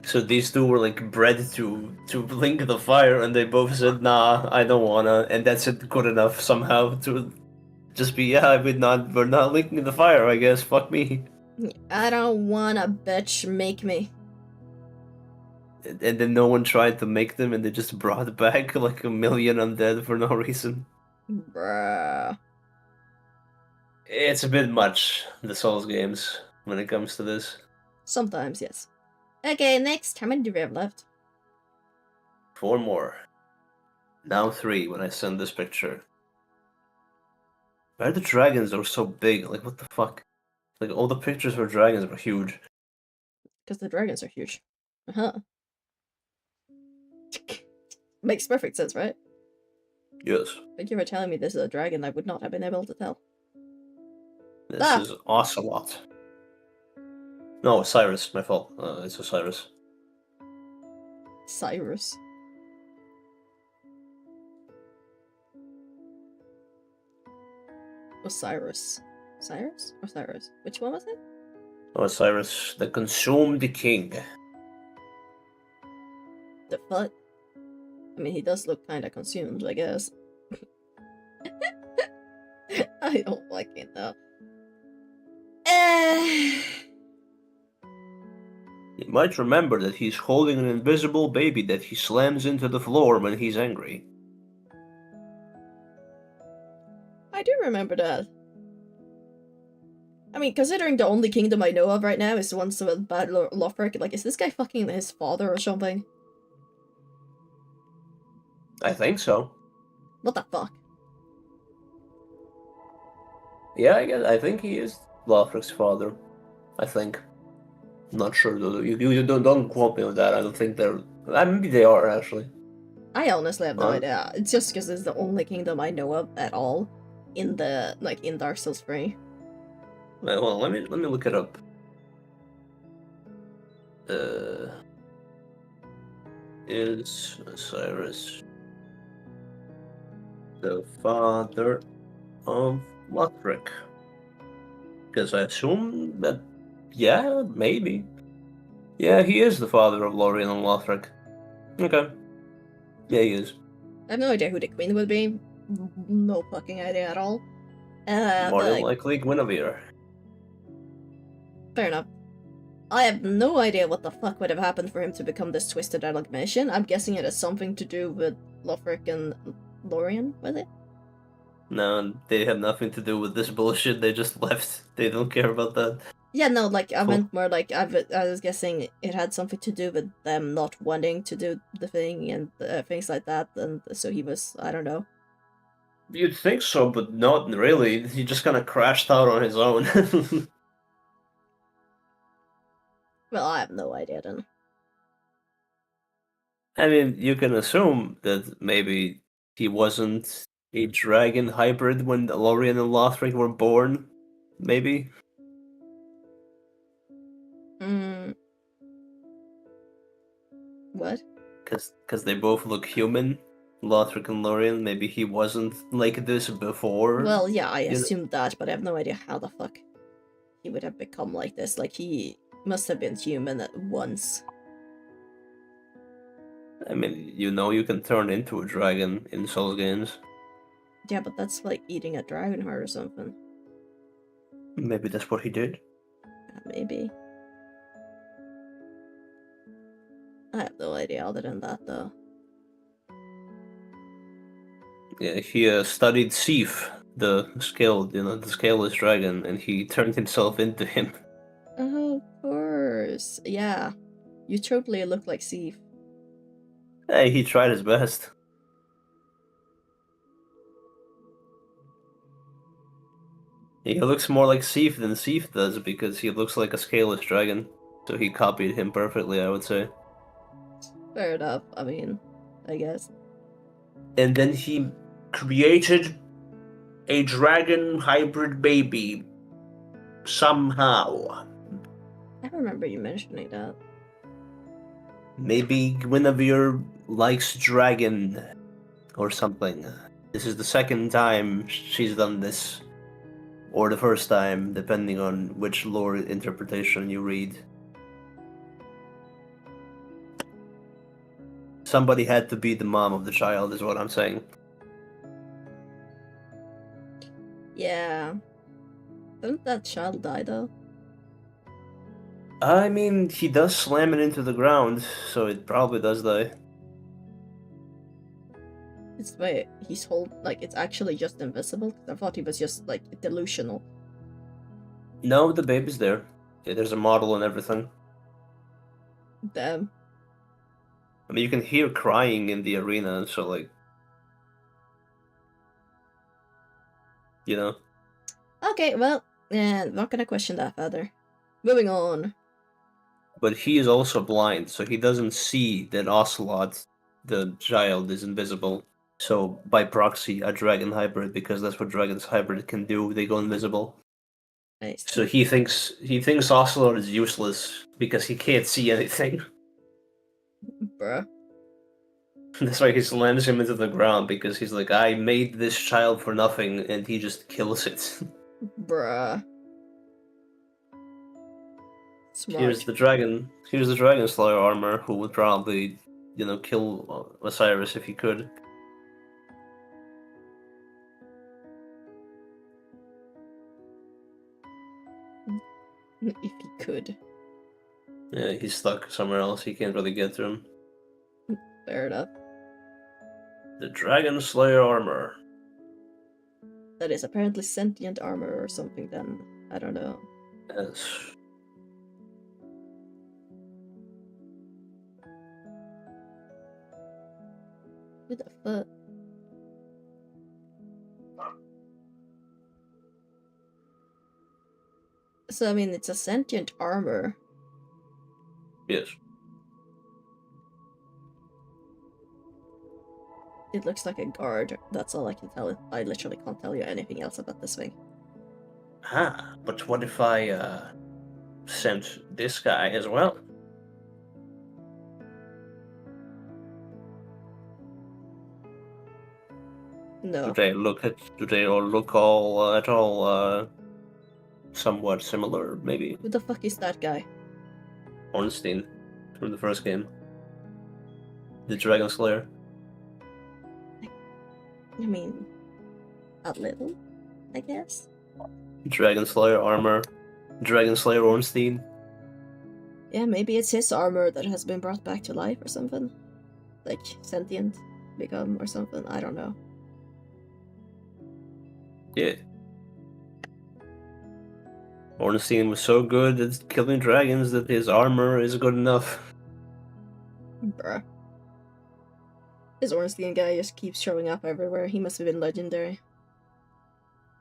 So these two were like bred to link the fire, and they both said, "Nah, I don't wanna," and that's it good enough somehow to just be, yeah, we're not linking the fire, I guess. Fuck me. I don't wanna, bitch, make me. And then no one tried to make them, and they just brought back like a million undead for no reason. Bruh. It's a bit much, the Souls games, when it comes to this. Sometimes, yes. Okay, next. How many do we have left? 4 more. Now 3 when I send this picture. Why are the dragons are so big? Like, what the fuck? Like, all the pictures for dragons were huge. Because the dragons are huge. Uh-huh. Makes perfect sense, right? Yes. Thank you for telling me this is a dragon. I would not have been able to tell. This Ah! is Ocelot. No, Cyrus, my fault. It's Osiris. Cyrus. Osiris. Cyrus? Or Cyrus? Which one was it? Osiris, the consumed king. The fuck? I mean, he does look kinda consumed, I guess. I don't fucking know. You might remember that he's holding an invisible baby that he slams into the floor when he's angry. I do remember that. I mean, considering the only kingdom I know of right now is the ones with bad Lothric, like, is this guy fucking his father or something? I think so. What the fuck? Yeah, I think he is Lothric's father. I think. Not sure though. You don't quote me on that. I don't think they're. Maybe they are actually. I honestly have no Huh? idea. It's just because it's the only kingdom I know of at all in the, like, in Dark Souls 3. Well, let me look it up. Is Osiris the father of Lothric? Because I assume that, yeah, maybe. Yeah, he is the father of Lorien and Lothric. Okay. Yeah, he is. I have no idea who the queen would be. No fucking idea at all. More than Like, likely Guinevere. fair enough. I have no idea what the fuck would have happened for him to become this twisted amalgamation. I'm guessing it has something to do with Lothric and Lorien, was it? No, they have nothing to do with this bullshit. They just left. They don't care about that. Yeah, no, like, I Cool. meant more like, I was guessing it had something to do with them not wanting to do the thing and things like that, and so he was, I don't know. You'd think so, but not really. He just kind of crashed out on his own. Well, I have no idea then. I mean, you can assume that maybe he wasn't a dragon hybrid when Lorien and Lothric were born. Maybe. What? Because they both look human. Lothric and Lorien. Maybe he wasn't like this before. Well, yeah, I you know? assumed that, but I have no idea how the fuck he would have become like this. Like, he must have been human at once. I mean, you can turn into a dragon in Souls games. Yeah, but that's like eating a dragon heart or something. Maybe that's what he did. Maybe. I have no idea other than that, though. Yeah, he studied Sif, the scaled, the scaleless dragon, and he turned himself into him. Oh, of course. Yeah. You totally look like Sif. Hey, he tried his best. He looks more like Sif than Sif does because he looks like a scaleless dragon. So he copied him perfectly, I would say. Fair enough. I mean, I guess. And then he created a dragon hybrid baby. Somehow. I remember you mentioning that. Maybe Guinevere likes dragon or something. This is the second time she's done this. Or the first time, depending on which lore interpretation you read. Somebody had to be the mom of the child, is what I'm saying. Yeah. Didn't that child die though? I mean, he does slam it into the ground, so it probably does die. It's the way he's like it's actually just invisible. I thought he was just like delusional. No, the baby's there. Yeah, there's a model and everything. Damn. I mean, you can hear crying in the arena, so like, you know. Okay, well, not gonna question that further. Moving on. But he is also blind, so he doesn't see that Ocelot, the child, is invisible. So by proxy, a dragon hybrid, because that's what dragons hybrid can do. They go invisible. I So see. he thinks Ocelot is useless because he can't see anything. Bruh. That's why he slams him into the ground, because he's like, I made this child for nothing, and he just kills it. Bruh. Smart. Here's the dragon slayer armor, who would probably, kill Osiris if he could. If he could. Yeah, he's stuck somewhere else. He can't really get to him. Fair enough. The dragon slayer armor. That is apparently sentient armor or something then. I don't know. Yes. Who the fuck? So I mean it's a sentient armor. Yes. It looks like a guard. That's all I can tell. I literally can't tell you anything else about this thing. Ah, but what if I sent this guy as well? No. Do they all look all at all somewhat similar? Maybe. Who the fuck is that guy? Ornstein from the first game. The Dragon Slayer. I mean, a little, I guess. Dragon Slayer armor. Dragon Slayer Ornstein. Yeah, maybe it's his armor that has been brought back to life or something. Like, sentient become or something. I don't know. Yeah. Ornstein was so good at killing dragons that his armor is good enough. Bruh. This Ornstein guy just keeps showing up everywhere. He must have been legendary.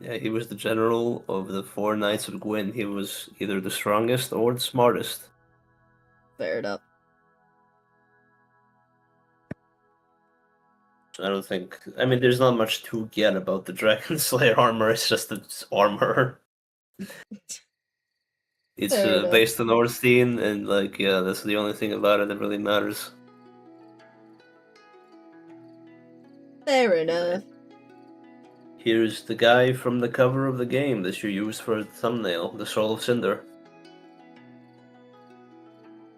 Yeah, he was the general of the 4 Knights of Gwyn. He was either the strongest or the smartest. Fair enough. I don't think... I mean, there's not much to get about the Dragon Slayer armor. It's just its armor. It's Fair enough. based on Ornstein, and like, yeah, that's the only thing about it that really matters. Fair enough. Here's the guy from the cover of the game that you used for the thumbnail, the Soul of Cinder.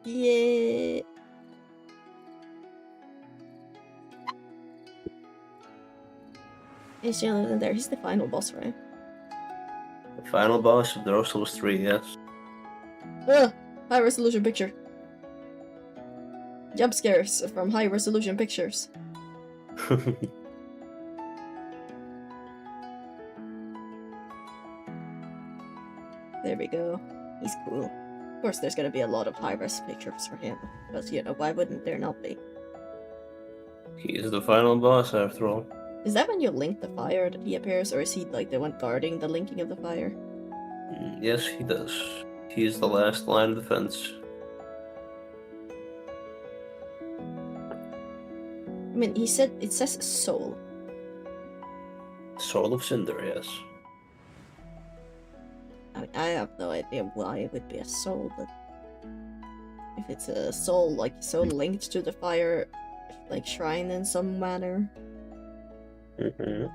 Yeah. He's still in there. He's the final boss, right? The final boss of Dark Souls 3, yes. Ugh! High resolution picture. Jump scares from high resolution pictures. There we go. He's cool. Of course, there's gonna be a lot of high-res pictures for him. Because, you know, why wouldn't there not be? He is the final boss, after all. Is that when you link the fire that he appears, or is he, like, the one guarding the linking of the fire? Yes, he does. He is the last line of defense. I mean, it says soul. Soul of Cinder, yes. I mean, I have no idea why it would be a soul, but if it's a soul, like, so linked to the fire, like, shrine in some manner. Mm-hmm.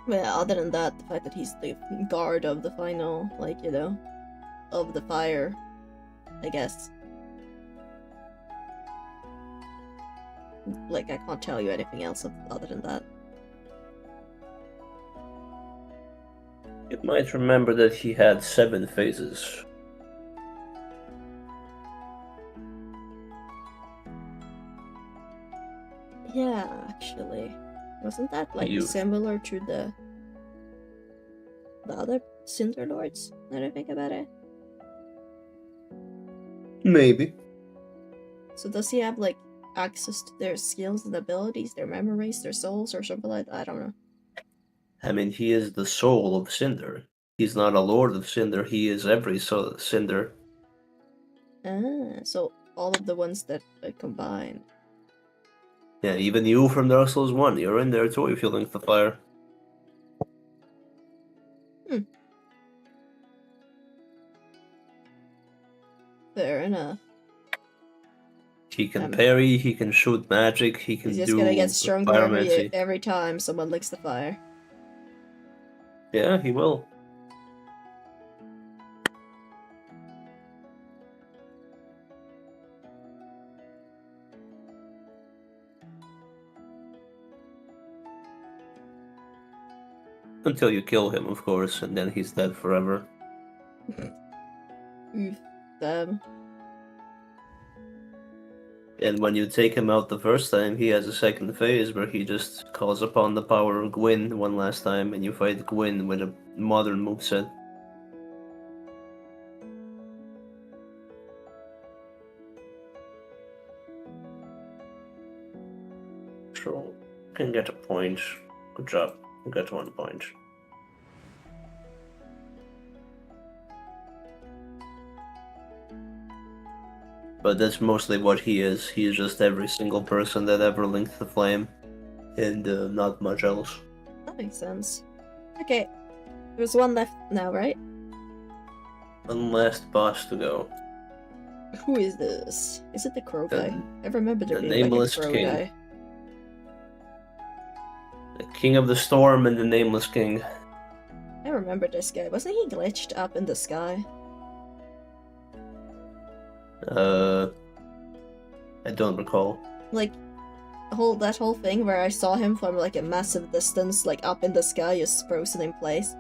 Well, other than that, the fact that he's the guard of the final, like, you know, of the fire, I guess. Like, I can't tell you anything else other than that. You might remember that he had 7 phases. Yeah, actually. Wasn't that, like, You- similar to the other Cinder Lords, now that I think about it? Maybe. So does he have, like, access to their skills and abilities, their memories, their souls, or something like that? I don't know. I mean, he is the soul of Cinder. He's not a lord of Cinder, he is every Cinder. Ah, so all of the ones that combine. Yeah, even you from Dark Souls 1, you're in there too if you link the fire. Fair enough. He can parry, he can shoot magic, he can He's just do gonna get stronger pyromancy. every time someone licks the fire. Yeah, he will. Until you kill him, of course, and then he's dead forever. Oof, them. And when you take him out the first time, he has a second phase where he just calls upon the power of Gwyn one last time, and you fight Gwyn with a modern moveset. So, can get a point. Good job. You got 1 point. But that's mostly what he is. He is just every single person that ever linked the flame, and not much else. That makes sense. Okay, there's one left now, right? One last boss to go. Who is this? Is it the crow guy? I remember there the being like a Nameless crow King. guy. The King of the Storm and the Nameless King. I remember this guy. Wasn't he glitched up in the sky? I don't recall. Like, that whole thing where I saw him from like a massive distance, like up in the sky, just frozen in place.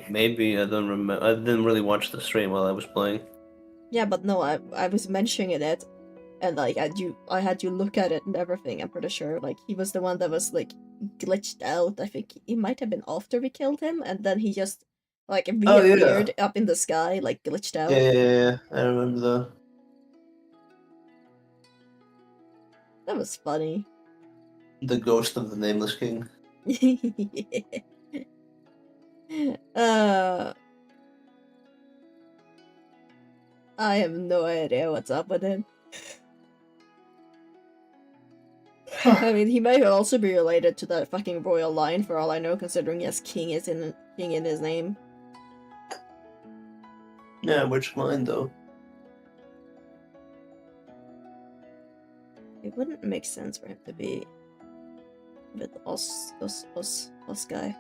Maybe I don't remember. I didn't really watch the stream while I was playing. Yeah, but no, I was mentioning it, and like I had you look at it and everything. I'm pretty sure like he was the one that was like glitched out. I think it might have been after we killed him, and then he just like reappeared up in the sky, like glitched out. Yeah, I remember That was funny. the ghost of the Nameless King. I have no idea what's up with him. I mean, he might also be related to that fucking royal line for all I know, considering he has king in his name. Yeah, which line though? It wouldn't make sense for him to be with us guy.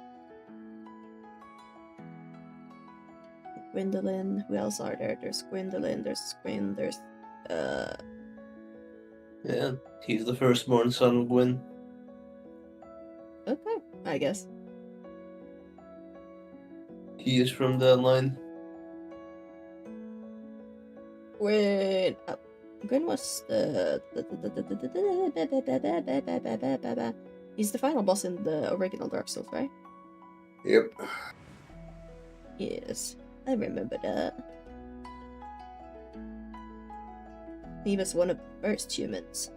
Gwendolyn, who else are there? There's Gwendolyn, there's Gwyn, there's Yeah, he's the firstborn son of Gwyn. okay, I guess. He is from that line. Gwyn, Gwyn was he's the final boss in the original Dark Souls, right? Yep. Yes, I remember that. He was one of the first humans.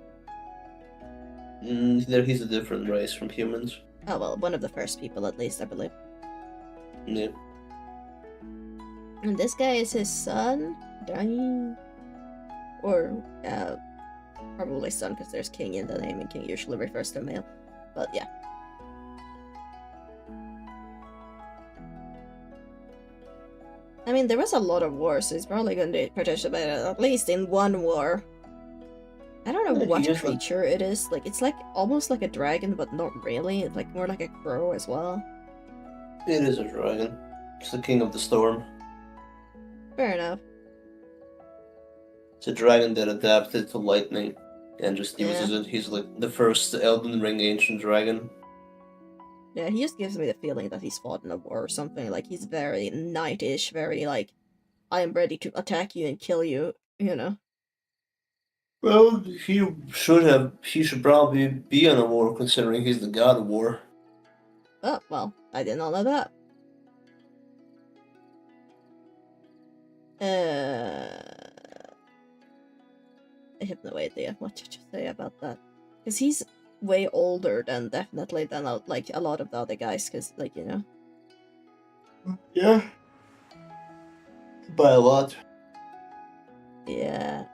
He's a different race from humans. Oh well, one of the first people at least, I believe. Yeah. And this guy is his son, dying, or probably son because there's king in the name, and king usually refers to a male. But yeah. I mean, there was a lot of wars, so he's probably going to participate at least in one war. I don't know Yeah, what he is creature it is. Like, it's like almost like a dragon, but not really. It's like more like a crow as well. It is a dragon. It's the king of the storm. Fair enough. It's a dragon that adapted to lightning and just Yeah. uses it. He's like the first Elden Ring ancient dragon. Yeah, he just gives me the feeling that he's fought in a war or something. Like, he's very knightish, very, like, I am ready to attack you and kill you, you know? Well, he should probably be on a war considering he's the god of war. Oh, well, I did not know that. I have no idea what to say about that. Because he's way older than definitely than like a lot of the other guys, because, like, you know. Yeah. By a lot. Yeah.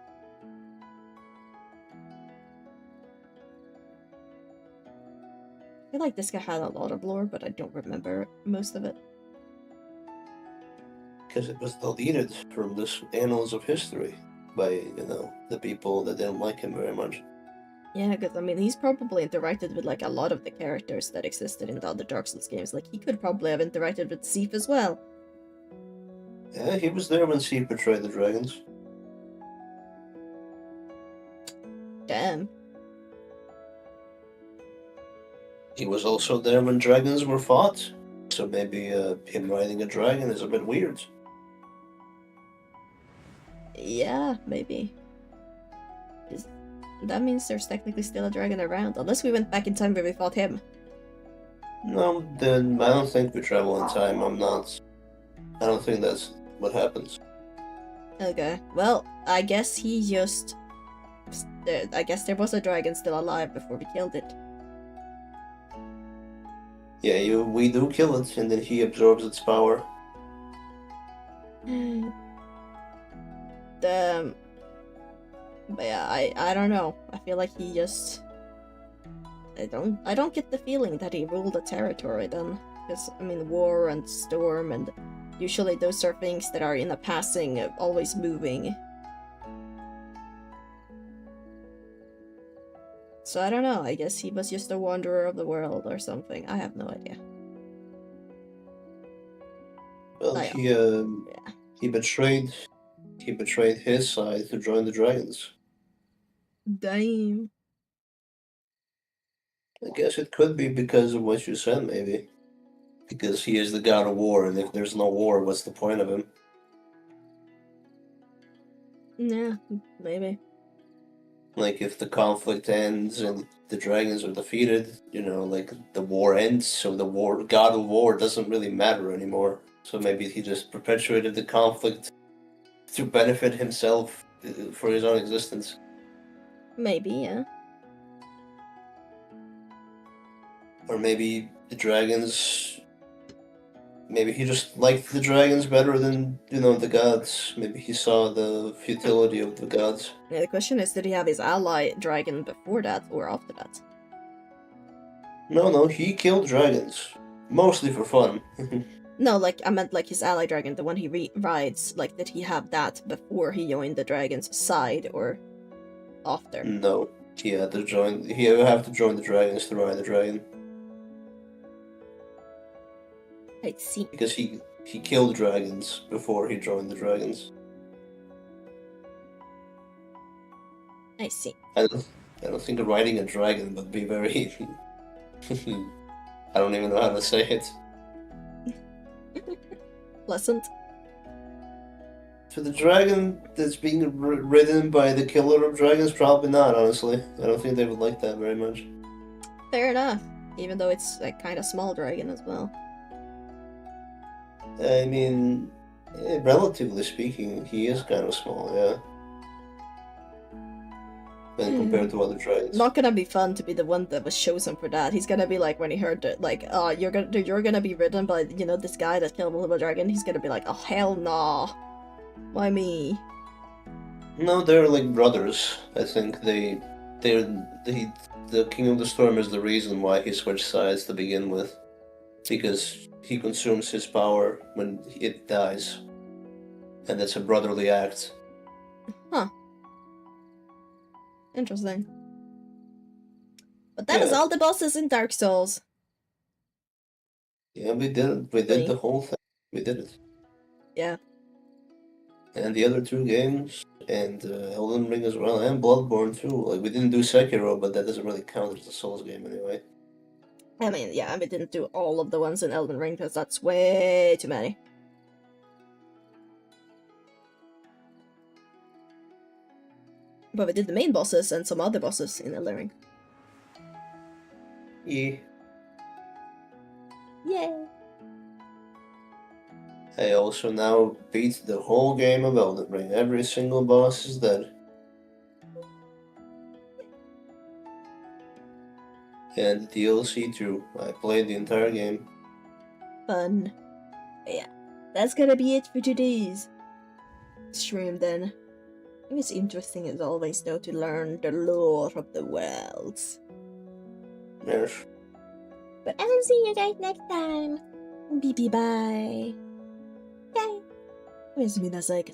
I feel like this guy had a lot of lore, but I don't remember most of it. Because it was deleted from the annals of history by, the people that didn't like him very much. Yeah, because, I mean, he's probably interacted with, like, a lot of the characters that existed in the other Dark Souls games. Like, he could probably have interacted with Sif as well. Yeah, he was there when Sif betrayed the dragons. Damn. He was also there when dragons were fought. So maybe him riding a dragon is a bit weird. Yeah, maybe. That means there's technically still a dragon around, unless we went back in time where we fought him. No, then I don't think we travel in time. I don't think that's what happens. Okay, well, I guess he just... I guess there was a dragon still alive before we killed it. Yeah, we do kill it, and then he absorbs its power. But yeah, I don't know. I feel like he just... I don't get the feeling that he ruled a territory then. Because, I mean, war and storm, and usually those are things that are in a passing, always moving. So I don't know, I guess he was just a wanderer of the world or something. I have no idea. Well, Yeah. he betrayed his side to join the dragons. Damn. I guess it could be because of what you said, maybe. Because he is the god of war, and if there's no war, what's the point of him? Yeah, maybe. Like, if the conflict ends and the dragons are defeated, like, the war ends, so the god of war doesn't really matter anymore. So maybe he just perpetuated the conflict to benefit himself for his own existence. Maybe, yeah. Or maybe the dragons... Maybe he just liked the dragons better than, the gods. Maybe he saw the futility of the gods. Yeah, the question is, did he have his ally dragon before that or after that? No, he killed dragons. Mostly for fun. No, like, I meant like his ally dragon, the one he rides. Like, did he have that before he joined the dragon's side or after? No, he would have to join the dragons to ride the dragon. I see. Because he killed dragons before he joined the dragons. I see. I don't think riding a dragon would be very... I don't even know how to say it. Pleasant. For the dragon that's being ridden by the killer of dragons, probably not, honestly. I don't think they would like that very much. Fair enough. Even though it's a kind of small dragon as well. I mean, relatively speaking, he is kind of small, yeah. When compared to other dragons. Not gonna be fun to be the one that was chosen for that. He's gonna be like, when he heard that, like, oh, you're gonna be ridden by, this guy that killed multiple dragon. He's gonna be like, oh, hell nah. Why me? No, they're like brothers. I think the King of the Storm is the reason why he switched sides to begin with. Because he consumes his power when it dies. And it's a brotherly act. Huh. Interesting. But that is all the bosses in Dark Souls. Yeah, we did the whole thing. We did it. Yeah. And the other 2 games, and Elden Ring as well, and Bloodborne too. Like, we didn't do Sekiro, but that doesn't really count as a Souls game anyway. I mean, yeah, we didn't do all of the ones in Elden Ring because that's way too many. But we did the main bosses and some other bosses in Elden Ring. Yeah. Yay! I also now beat the whole game of Elden Ring. Every single boss is dead. And the DLC too. I played the entire game. Fun. But yeah, that's gonna be it for today's stream then. I think it's interesting as always though to learn the lore of the worlds. Yes. But I will see you guys next time. Bye. Bye. おやすみなさい。